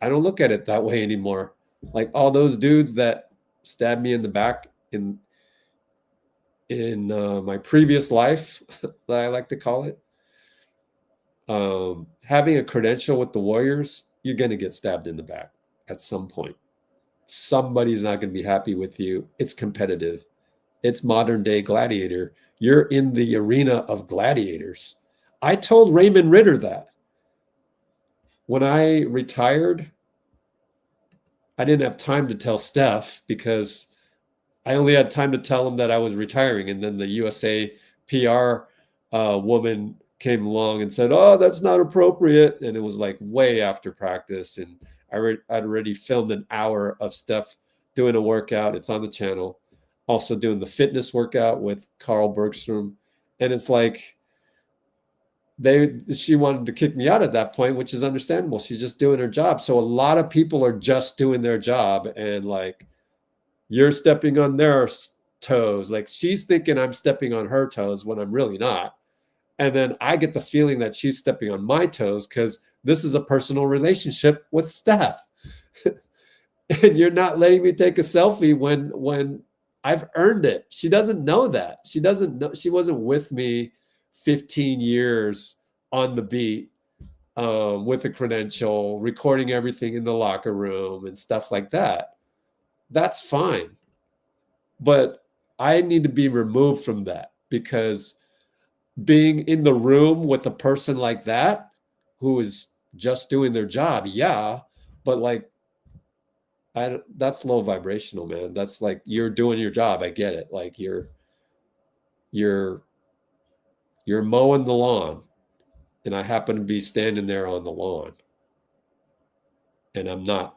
I don't look at it that way anymore. Like, all those dudes that stabbed me in the back in my previous life, that I like to call it, having a credential with the Warriors, you're going to get stabbed in the back at some point. Somebody's not going to be happy with you. It's competitive. It's modern day gladiator. You're in the arena of gladiators. I told Raymond Ritter that. When I retired, I didn't have time to tell Steph because I only had time to tell him that I was retiring. And then the USA PR woman came along and said, "Oh, that's not appropriate." And it was like way after practice. And I'd already filmed an hour of Steph doing a workout. It's on the channel. Also doing the fitness workout with Carl Bergstrom. And it's like, she wanted to kick me out at that point, which is understandable. She's just doing her job. So a lot of people are just doing their job, and like, you're stepping on their toes. Like, she's thinking I'm stepping on her toes when I'm really not. And then I get the feeling that she's stepping on my toes because this is a personal relationship with Steph. And you're not letting me take a selfie when I've earned it. She doesn't know that. She doesn't know. She wasn't with me 15 years on the beat with a credential, recording everything in the locker room and stuff like that. That's fine. But I need to be removed from that, because being in the room with a person like that who is just doing their job, yeah, but like, that's low vibrational, man. That's like, you're doing your job. I get it. Like, you're mowing the lawn, and I happen to be standing there on the lawn, and I'm not,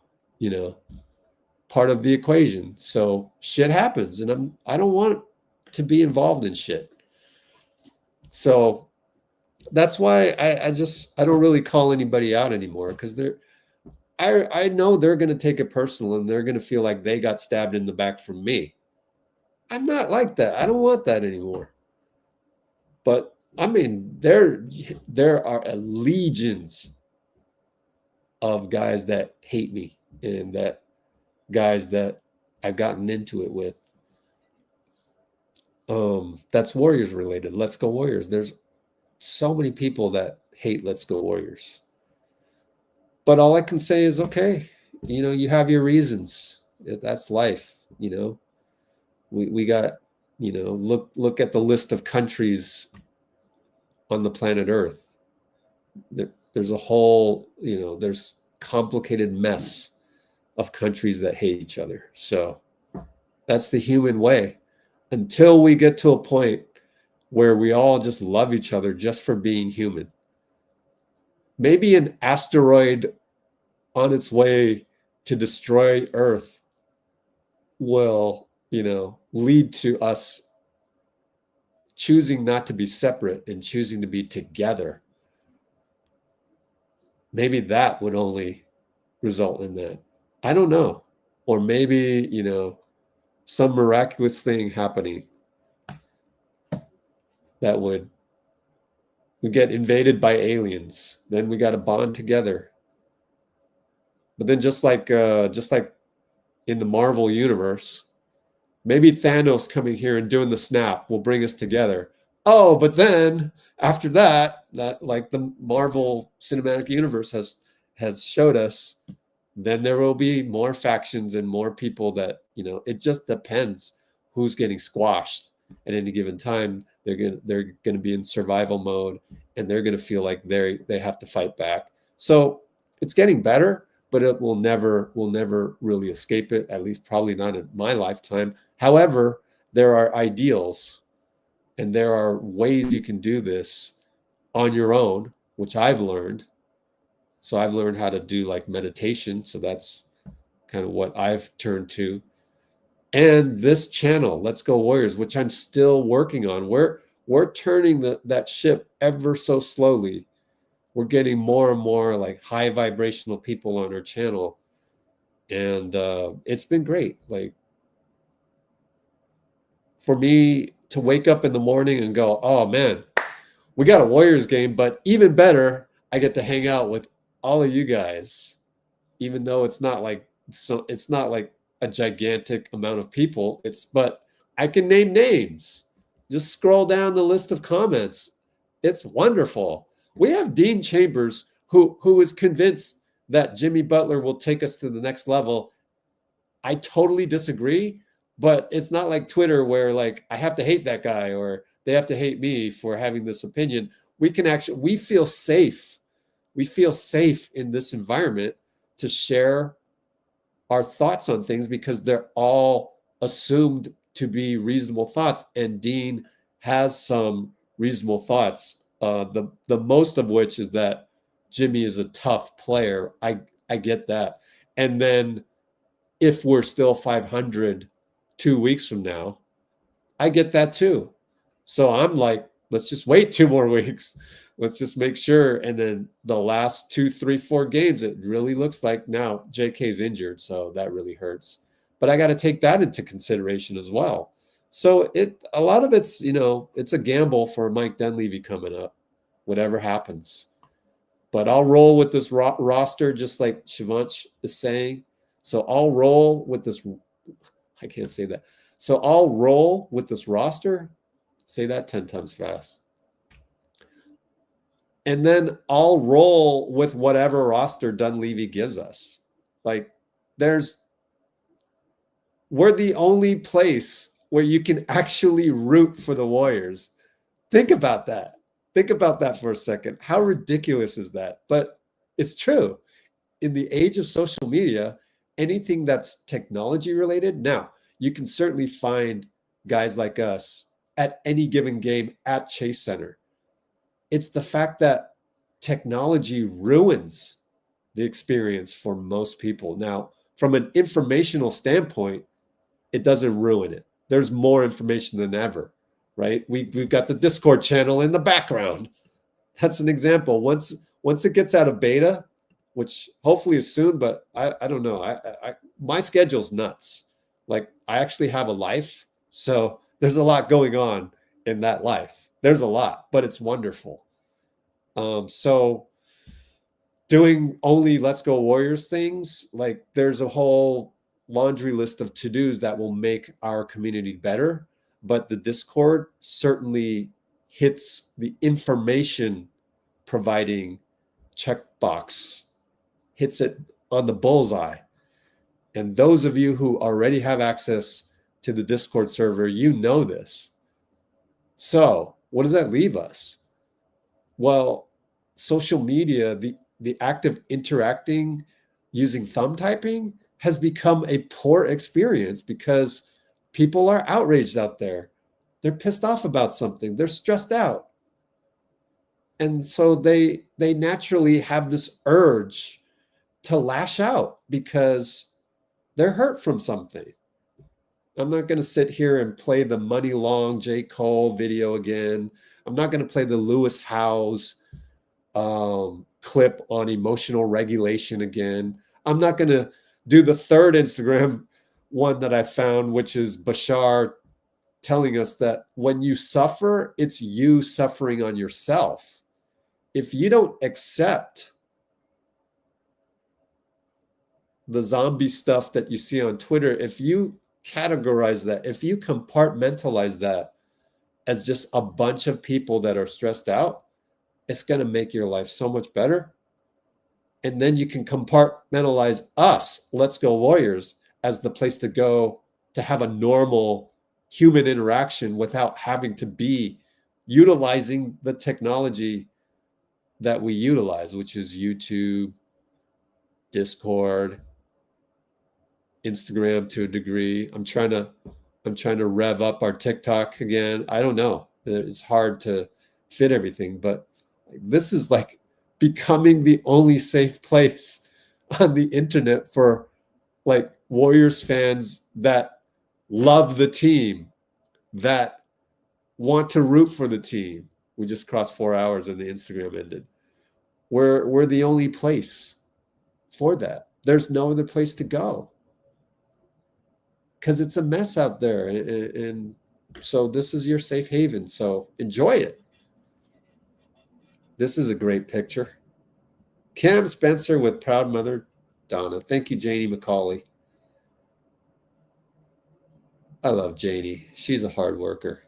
part of the equation. So shit happens, and I don't want to be involved in shit. So that's why I don't really call anybody out anymore, because I know they're going to take it personal, and they're going to feel like they got stabbed in the back from me. I'm not like that. I don't want that anymore. But I mean, there are legions of guys that hate me, and that guys that I've gotten into it with. That's Warriors related. Let's Go Warriors. There's so many people that hate Let's Go Warriors. But all I can say is, okay, you have your reasons. That's life. We got, look at the list of countries on the planet Earth. There's a whole, there's complicated mess of countries that hate each other. So that's the human way. Until we get to a point where we all just love each other just for being human. Maybe an asteroid on its way to destroy Earth will, lead to us choosing not to be separate and choosing to be together. Maybe that would only result in that. I don't know. Or maybe, some miraculous thing happening that we get invaded by aliens. Then we got to bond together. But then just like in the Marvel universe, maybe Thanos coming here and doing the snap will bring us together. Oh, but then after that like the Marvel Cinematic Universe has showed us, then there will be more factions and more people that, it just depends who's getting squashed at any given time. They're going to be in survival mode, and they're going to feel like they have to fight back. So it's getting better, but it will never really escape it, at least probably not in my lifetime. However, there are ideals, and there are ways you can do this on your own, which I've learned. So I've learned how to do like meditation. So that's kind of what I've turned to. And this channel, Let's Go Warriors, which I'm still working on. We're turning that ship ever so slowly. We're getting more and more like high vibrational people on our channel. And it's been great. Like, for me to wake up in the morning and go, oh man, we got a Warriors game, but even better, I get to hang out with all of you guys, even though it's not like a gigantic amount of people. But I can name names. Just scroll down the list of comments. It's wonderful. We have Dean Chambers, who is convinced that Jimmy Butler will take us to the next level. I totally disagree, but it's not like Twitter where like I have to hate that guy or they have to hate me for having this opinion. We feel safe. We feel safe in this environment to share our thoughts on things because they're all assumed to be reasonable thoughts. And Dean has some reasonable thoughts. The most of which is that Jimmy is a tough player. I get that. And then if we're still 500 2 weeks from now, I get that too. So I'm like, let's just wait 2 more weeks. Let's just make sure. And then the last 2, 3, 4 games, it really looks like now JK's injured. So that really hurts. But I got to take that into consideration as well. So a lot of it's, it's a gamble for Mike Dunleavy coming up, whatever happens. But I'll roll with this roster, just like Shivansh is saying. So I'll roll with this. I can't say that. So I'll roll with this roster. Say that 10 times fast. And then I'll roll with whatever roster Dunleavy gives us. Like, we're the only place where you can actually root for the Warriors. Think about that. Think about that for a second. How ridiculous is that? But it's true. In the age of social media, anything that's technology related, now you can certainly find guys like us at any given game at Chase Center. It's the fact that technology ruins the experience for most people. Now, from an informational standpoint, it doesn't ruin it. There's more information than ever, right? We've got the Discord channel in the background. That's an example. Once it gets out of beta, which hopefully is soon, but I don't know. My schedule's nuts. Like, I actually have a life, so there's a lot going on in that life. There's a lot, but it's wonderful. So doing only Let's Go Warriors things, like there's a whole laundry list of to-dos that will make our community better, but the Discord certainly hits the information providing checkbox, hits it on the bullseye. And those of you who already have access to the Discord server, you know this. So what does that leave us? Well, social media, the act of interacting using thumb typing has become a poor experience because people are outraged out there. They're pissed off about something. They're stressed out. And so they naturally have this urge to lash out because they're hurt from something. I'm not going to sit here and play the Muni Long J.Cole video again. I'm not going to play the Lewis Howes clip on emotional regulation again. I'm not going to do the third Instagram one that I found, which is Bashar telling us that when you suffer, it's you suffering on yourself. If you don't accept the zombie stuff that you see on Twitter, if you categorize that, if you compartmentalize that as just a bunch of people that are stressed out, it's going to make your life so much better. And then you can compartmentalize us, Let's Go Warriors, as the place to go to have a normal human interaction without having to be utilizing the technology that we utilize, which is YouTube, Discord, Instagram to a degree. I'm trying to rev up our TikTok again. I don't know. It's hard to fit everything, but this is like becoming the only safe place on the internet for like Warriors fans that love the team, that want to root for the team. We just crossed 4 hours and the Instagram ended. We're the only place for that. There's no other place to go because it's a mess out there. And so this is your safe haven. So enjoy it. This is a great picture. Cam Spencer with proud mother Donna. Thank you, Janie McCauley. I love Janie. She's a hard worker.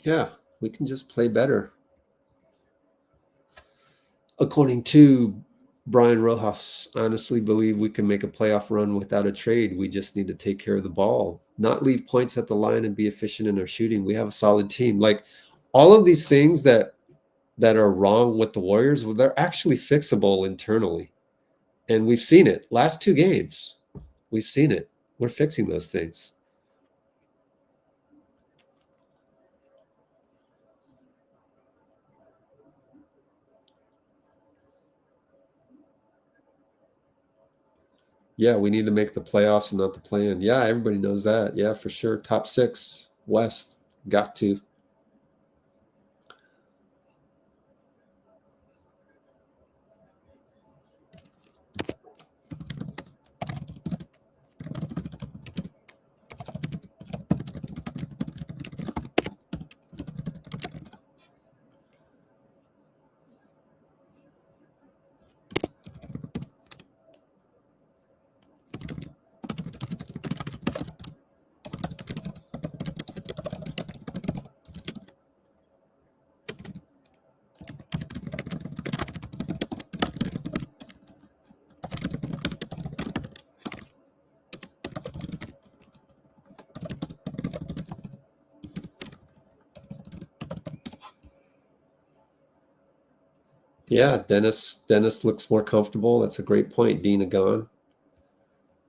Yeah, we can just play better. According to Brian Rojas, honestly believe we can make a playoff run without a trade. We just need to take care of the ball, not leave points at the line, and be efficient in our shooting. We have a solid team. Like all of these things that are wrong with the Warriors, well, they're actually fixable internally. And we've seen it. Last 2 games, we've seen it. We're fixing those things. Yeah, we need to make the playoffs and not the play-in. Yeah, everybody knows that. Yeah, for sure. Top 6 West, got to. Yeah, Dennis looks more comfortable. That's a great point, Dina gone.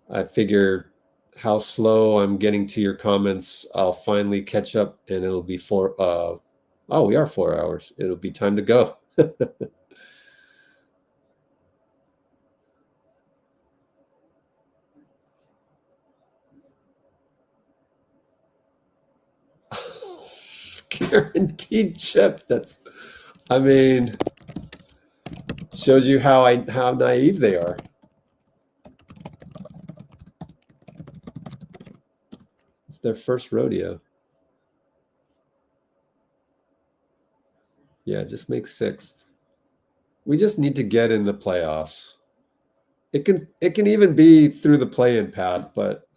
I figure how slow I'm getting to your comments, I'll finally catch up, and it'll be oh, we are 4 hours. It'll be time to go. Guaranteed chip. That's, I mean, shows you how naive they are. It's their first rodeo. Yeah, just make 6th. We just need to get in the playoffs. It can even be through the play-in path, but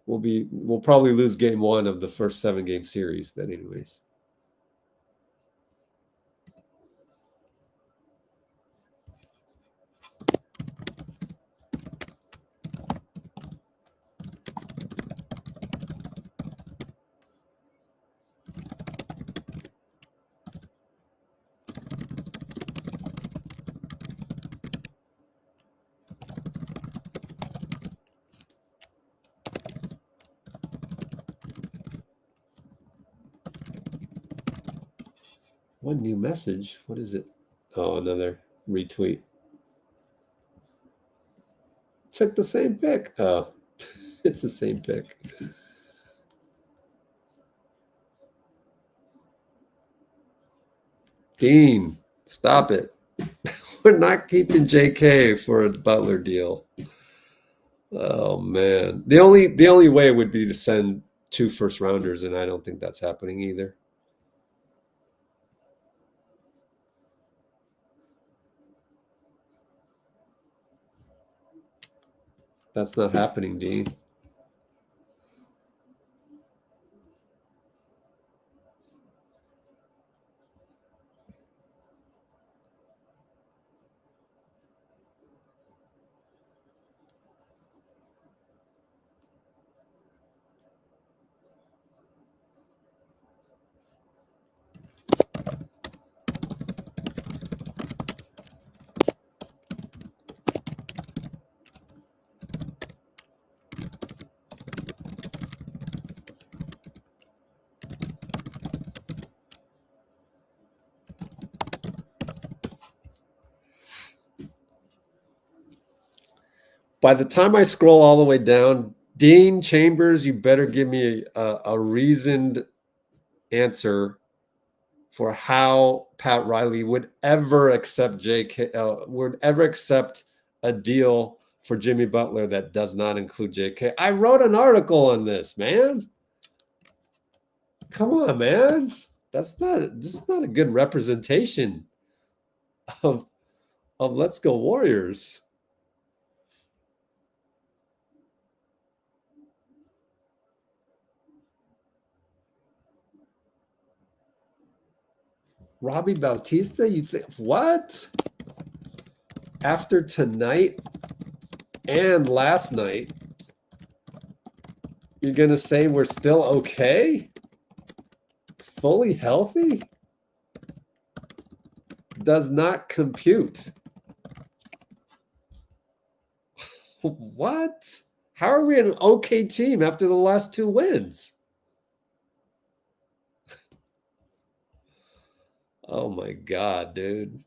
we'll probably lose game 1 of the first 7-game series. But anyways. One new message. What is it? Oh, another retweet. Took the same pick. Oh, it's the same pick. Dean, stop it. We're not keeping JK for a Butler deal. Oh man. The only way would be to send 2 first-rounders, and I don't think that's happening either. That's not happening, Dean. By the time I scroll all the way down, Dean Chambers, you better give me a reasoned answer for how Pat Riley would ever accept would ever accept a deal for Jimmy Butler that does not include JK. I wrote an article on this, man. Come on, man. This is not a good representation of Let's Go Warriors. Robby Bautista, you think what? After tonight and last night, you're gonna say we're still okay? Fully healthy? Does not compute. What? How are we an okay team after the last 2 wins? Oh my God, dude.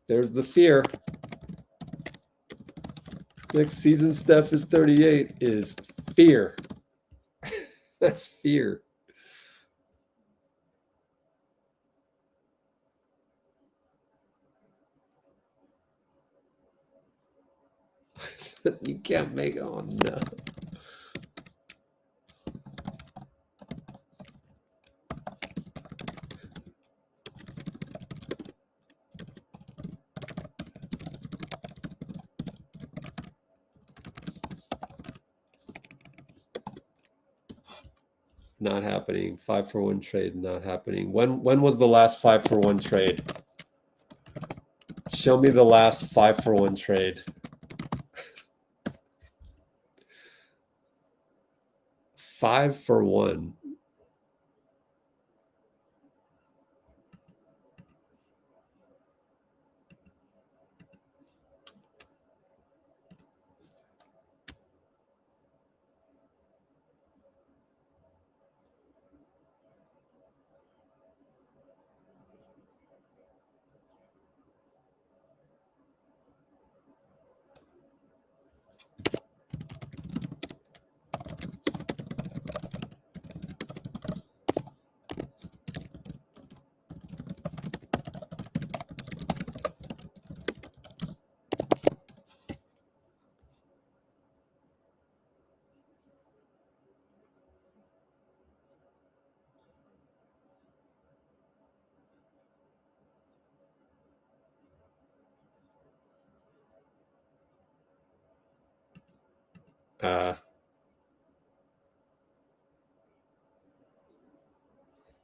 There's the fear. Next season, Steph is 38 is fear. That's fear. You can't make, oh no. Not happening. 5-for-1 trade, not happening. When was the last 5-for-1 trade? Show me the last 5-for-1 trade. 5-for-1.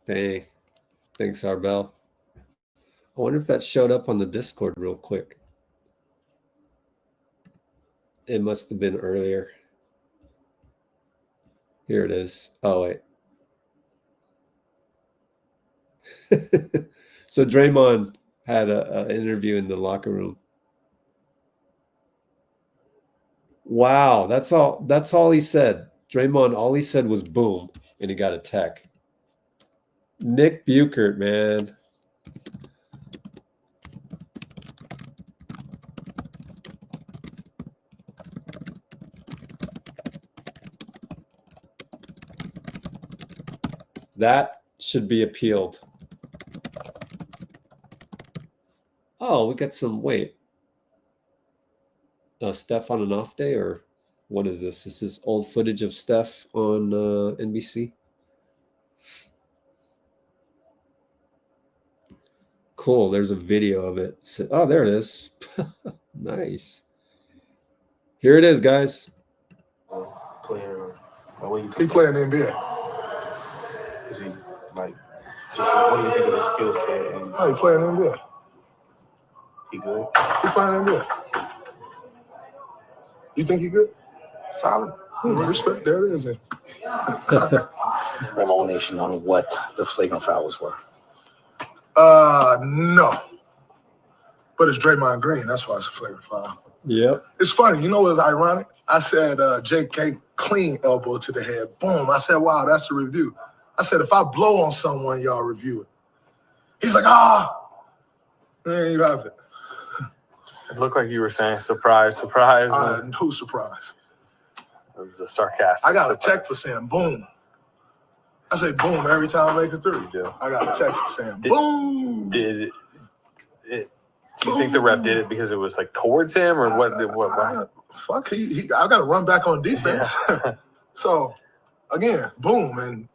Dang. Thanks, Arbel. I wonder if that showed up on the Discord real quick. It must have been earlier. Here it is. Oh, wait. So Draymond had an interview in the locker room. Wow, that's all he said. Draymond, all he said was boom, and he got a tech. Nick Buchert, man. That should be appealed. Oh, we got some, wait. Steph on an off day, or what is this? This is old footage of Steph on NBC. Cool, there's a video of it. Oh, there it is. Nice. Here it is, guys. Player, what do you He play in the NBA. Is he like? Just what do you think of his skill set? And Oh, he play in the NBA. he good? He playing in the NBA. You think he good? Solid. Respect. There it is. Explanation on what the flagrant fouls were. No. But it's Draymond Green. That's why it's a flagrant foul. Yep. It's funny. You know what's ironic? I said J.K. clean elbow to the head. Boom. I said, wow, that's a review. I said, if I blow on someone, y'all review it. He's like, there you have it. It looked like you were saying surprise, surprise. Who's surprised? It was a sarcastic. I got a text for saying boom. I say boom every time I make a three. I got a text for saying boom. Did it? Do you think the ref did it because it was like towards him, or what? Fuck, I got to run back on defense. Yeah. So, again, boom. And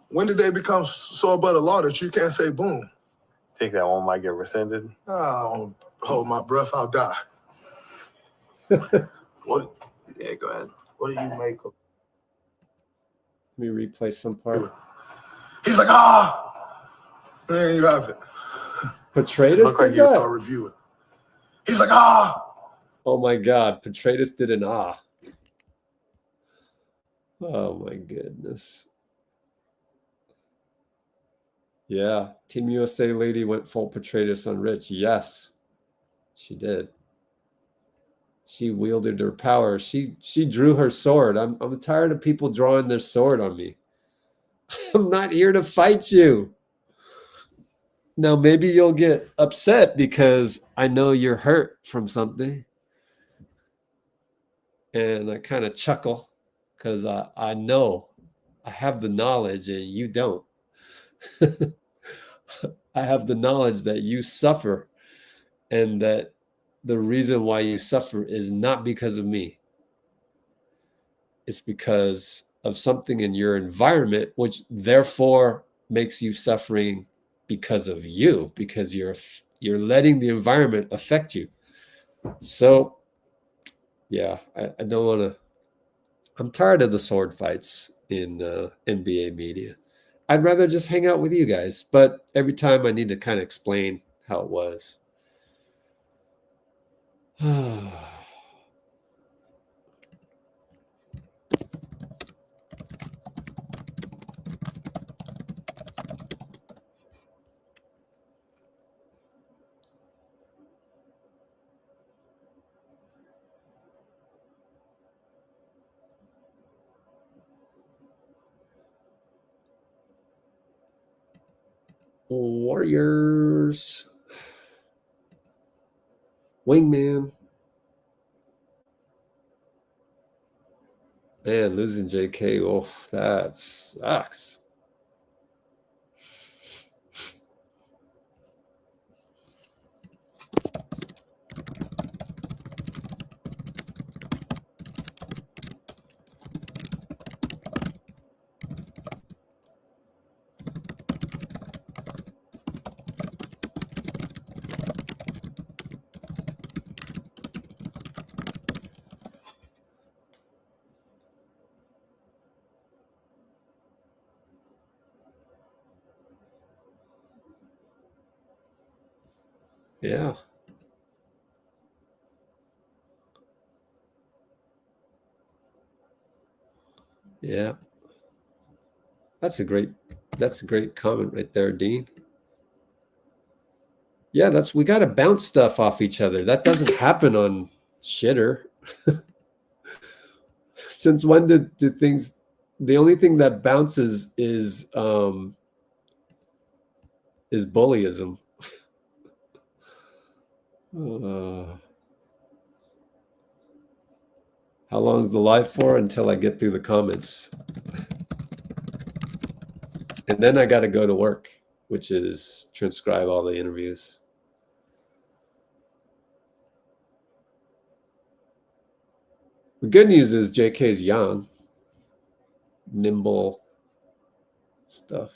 when did they become so above the law that you can't say boom? Think that one might get rescinded? I don't hold my breath. I'll die. What? Yeah, go ahead. What do you make of Let me replay some part. He's like, ah, there you have it. Petraitis Look like did you that? review it. He's like, ah. Oh my God, Petraitis did an ah. Oh my goodness. Yeah, Team USA lady went full Petraitis on Rich. Yes, she did. She wielded her power. She drew her sword. I'm tired of people drawing their sword on me. I'm not here to fight you. Now, maybe you'll get upset because I know you're hurt from something. And I kind of chuckle because I know I have the knowledge and you don't. I have the knowledge that you suffer and that the reason why you suffer is not because of me. It's because of something in your environment, which therefore makes you suffering because of you, because you're letting the environment affect you. So, yeah, I don't want to. I'm tired of the sword fights in NBA media. I'd rather just hang out with you guys, but every time I need to kind of explain how it was. Warriors. Wingman. Man, losing J.K. Oh, that sucks. Yeah. Yeah. That's a great comment right there, Dean. Yeah, we got to bounce stuff off each other. That doesn't happen on Shitter. Since when did things, the only thing that bounces is bullyism. How long is the live for? Until I get through the comments. And then I got to go to work, which is transcribe all the interviews. The good news is JK's young, nimble stuff.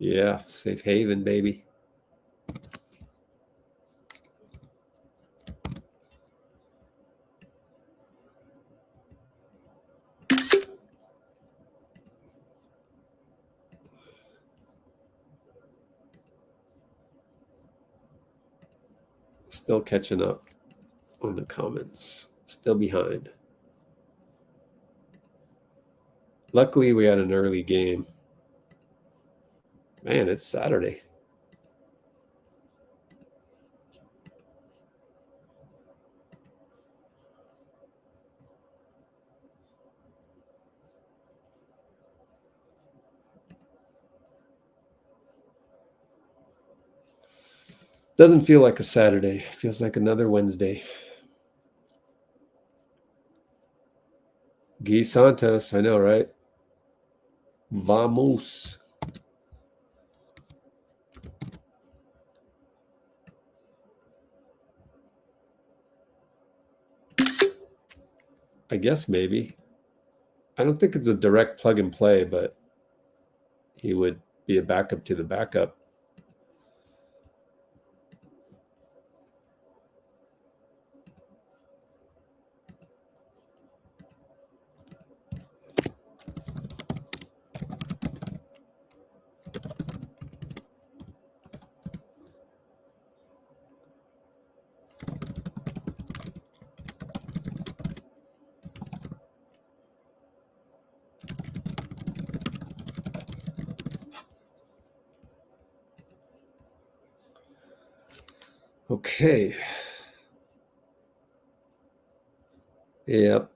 Yeah, safe haven, baby. Still catching up on the comments. Still behind. Luckily, we had an early game. Man, it's Saturday. Doesn't feel like a Saturday. It feels like another Wednesday. Guy Santos, I know, right? Vamos. I guess maybe. I don't think it's a direct plug and play, but he would be a backup to the backup. Okay. Yep.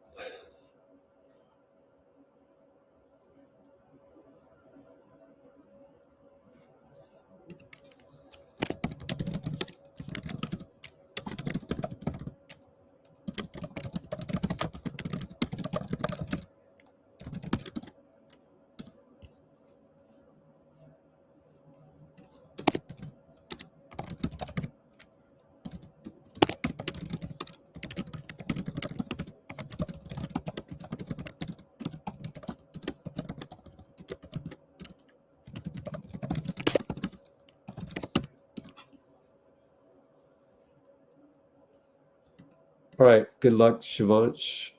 All right. Good luck, Shivansh.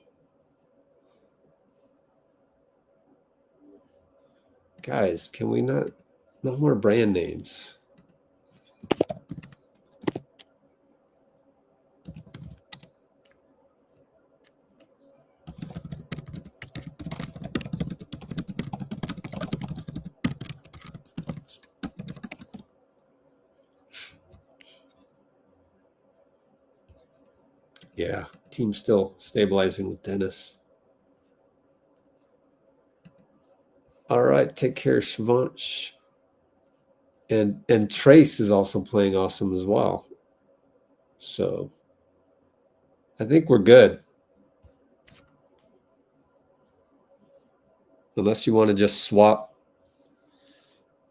Guys, can we not? No more brand names. Yeah, team's still stabilizing with Dennis. All right, take care, Shivansh. And Trace is also playing awesome as well. So I think we're good. Unless you want to just swap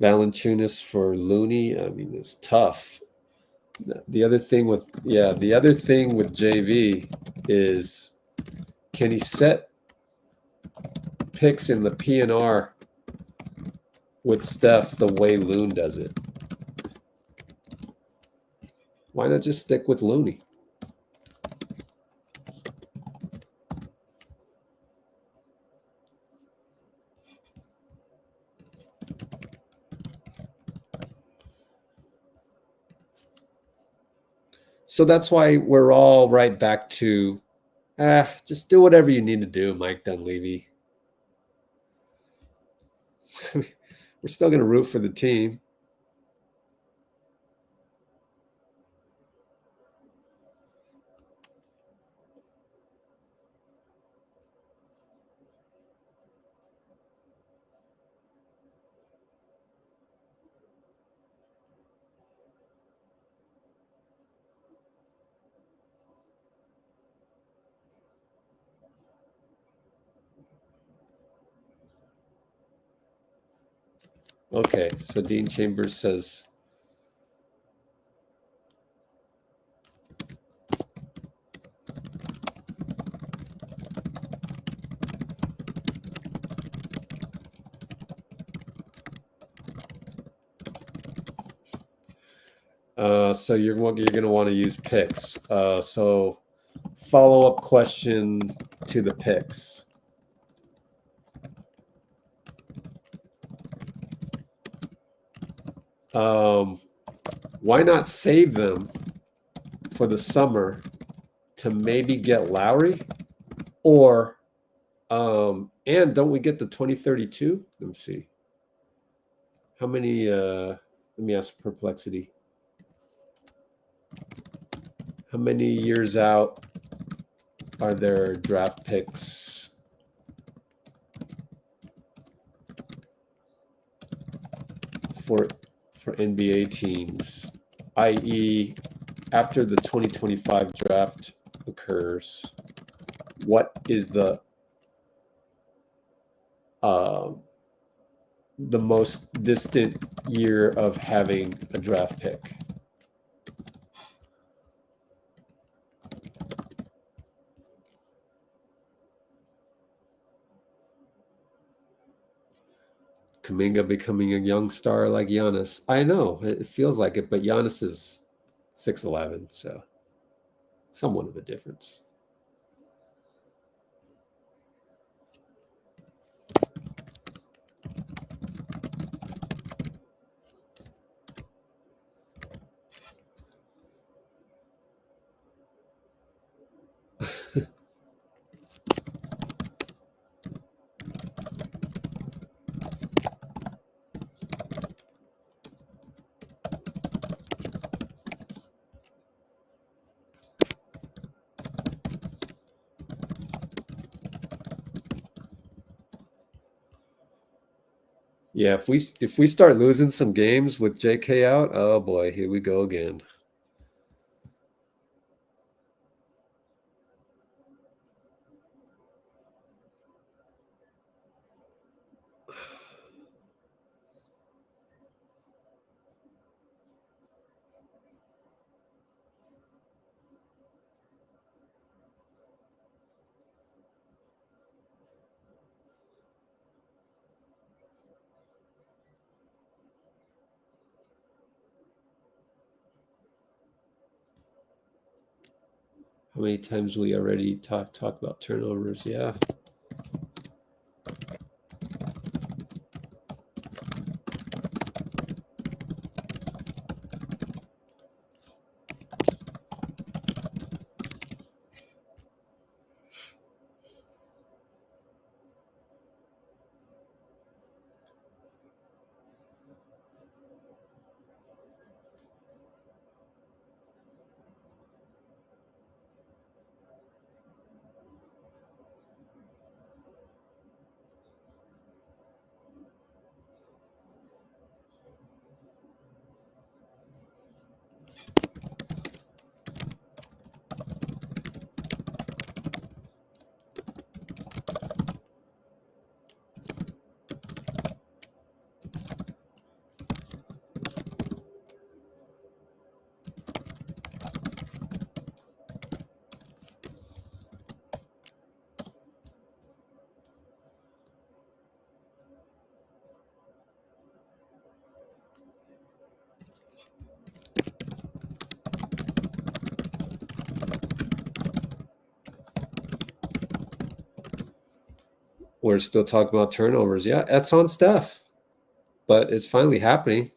Valanciunas for Looney. I mean, it's tough. The other thing with JV is, can he set picks in the PNR with Steph the way Loon does it? Why not just stick with Looney? So that's why we're all right back to, just do whatever you need to do, Mike Dunleavy. We're still going to root for the team. Okay, so Dean Chambers says, so you're going to want to use picks. So follow-up question to the picks. Why not save them for the summer to maybe get Lowry? Or, and don't we get the 2032? Let me see. How many, let me ask Perplexity. How many years out are there draft picks for NBA teams, i.e., after the 2025 draft occurs? What is the most distant year of having a draft pick? Kuminga becoming a young star like Giannis. I know it feels like it, but Giannis is 6'11", so somewhat of a difference. Yeah, if we start losing some games with JK out, oh boy, here we go again. How many times we already talk about turnovers? Yeah. We're still talking about turnovers. Yeah, that's on Steph. But it's finally happening.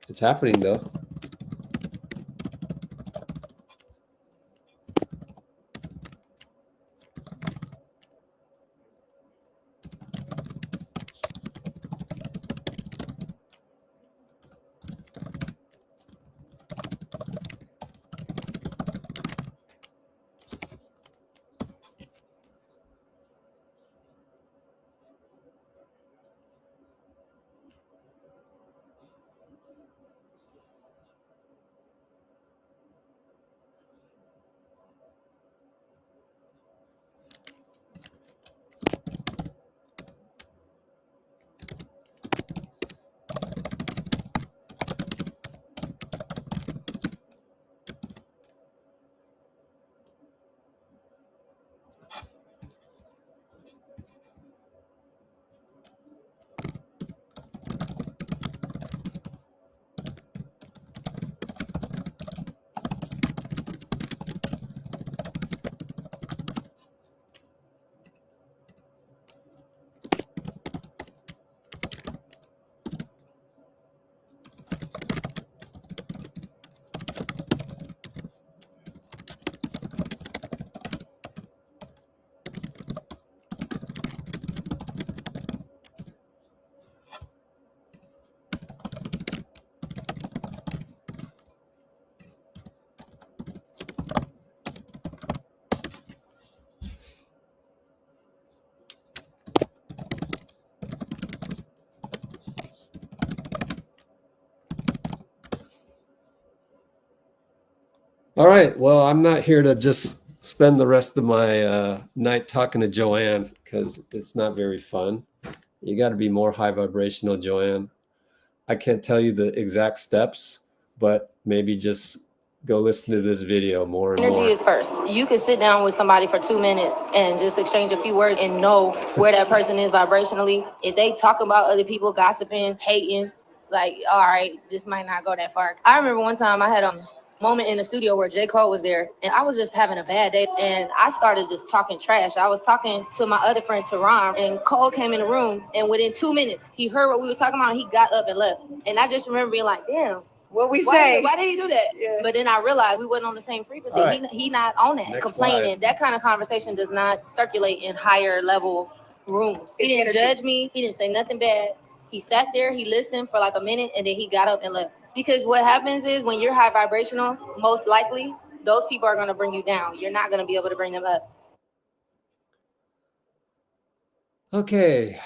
It's happening, though. All right. Well, I'm not here to just spend the rest of my night talking to Joanne because it's not very fun. You got to be more high vibrational, Joanne. I can't tell you the exact steps, but maybe just go listen to this video more and Energy more. is first. You can sit down with somebody for 2 minutes and just exchange a few words and know where that person is vibrationally. If they talk about other people, gossiping, hating, like, all right, this might not go that far. I remember one time I had a moment in the studio where J.Cole was there, and I was just having a bad day, and I started just talking trash. I was talking to my other friend, Teron, and Cole came in the room, and within 2 minutes, he heard what we was talking about, and he got up and left. And I just remember being like, damn. What we Why say? why did he do that? Yeah. But then I realized we wasn't on the same frequency. All right. He not on that. Next Complaining. slide. That kind of conversation does not circulate in higher level rooms. He didn't judge me. He didn't say nothing bad. He sat there, he listened for like a minute, and then he got up and left. Because what happens is when you're high vibrational, most likely those people are going to bring you down. You're not going to be able to bring them up. Okay.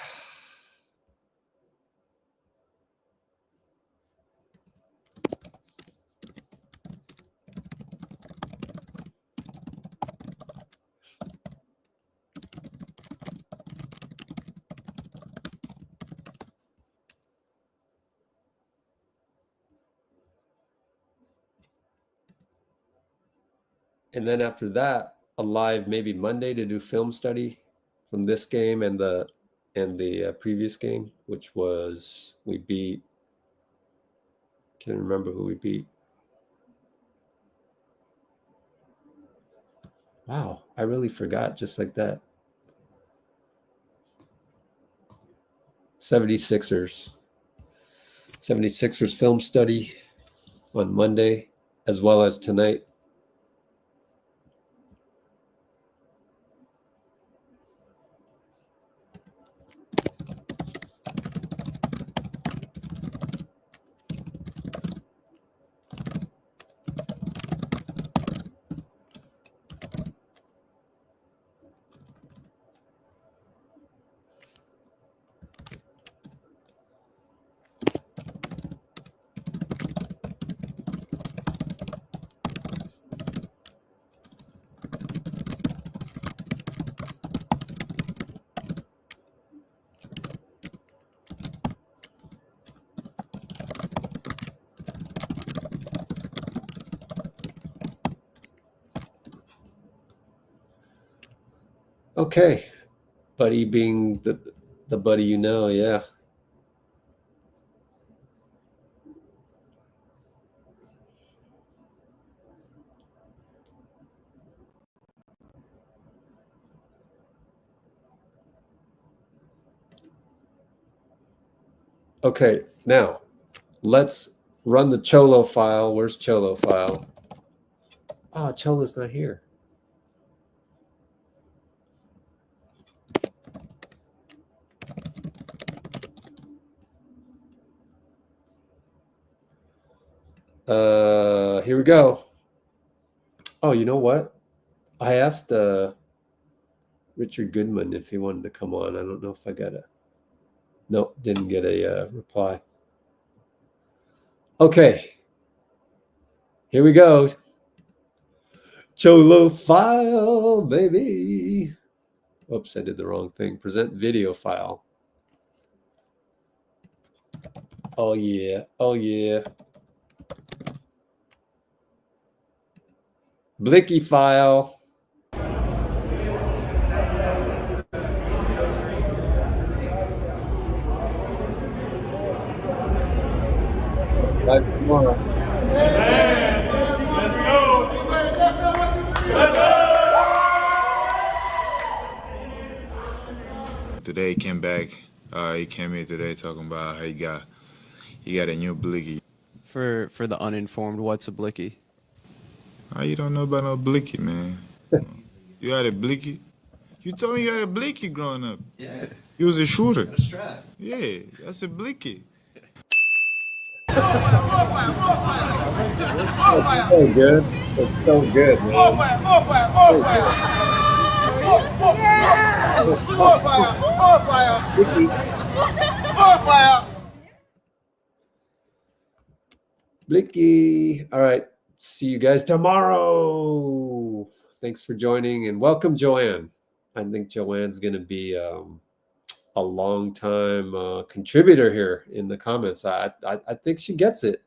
And then after that, a live maybe Monday to do film study from this game and the previous game, which was we beat. Can't remember who we beat. Wow, I really forgot just like that. 76ers. 76ers film study on Monday, as well as tonight. Okay, buddy being the buddy you know, yeah. Okay, now let's run the Cholo file. Where's Cholo file? Oh, Cholo's not here. Here we go. Oh, you know what? I asked Richard Goodman if he wanted to come on. I don't know if I got a. Nope, didn't get a reply. Okay. Here we go. Cholo file, baby. Oops, I did the wrong thing. Present video file. Oh, yeah. Oh, yeah. Blicky file. That's tomorrow. Today he came back. He came here today talking about how he got a new blicky. For the uninformed, what's a blicky? How you don't know about no blicky, man? You had a blicky? You told me you had a blicky growing up. Yeah. You was a shooter. Got a strap. Yeah, that's a blicky. That's so good. It's so good, man. Blicky. All right. See you guys tomorrow. Thanks for joining and welcome, Joanne. I think Joanne's going to be a long time contributor here in the comments. I think she gets it.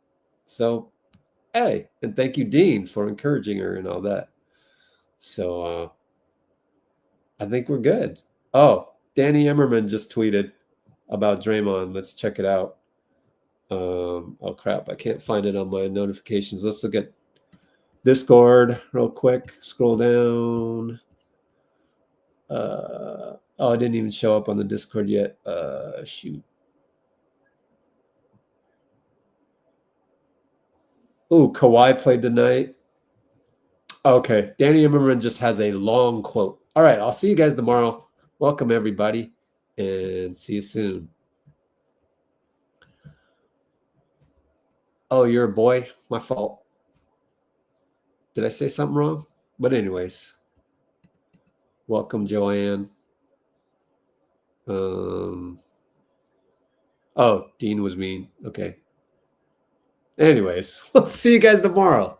So hey, and thank you, Dean, for encouraging her and all that. So I think we're good. Oh, Danny Emmerman just tweeted about Draymond. Let's check it out. Oh crap, I can't find it on my notifications. Let's look at Discord real quick. Scroll down. Oh, it didn't even show up on the Discord yet. Shoot. Oh, Kawhi played tonight. Okay, Danny Immerman just has a long quote. All right, I'll see you guys tomorrow. Welcome, everybody, and see you soon. Oh, you're a boy? My fault. Did I say something wrong? But anyways, welcome, Joanne. Oh, Dean was mean. Okay. Anyways, we'll see you guys tomorrow.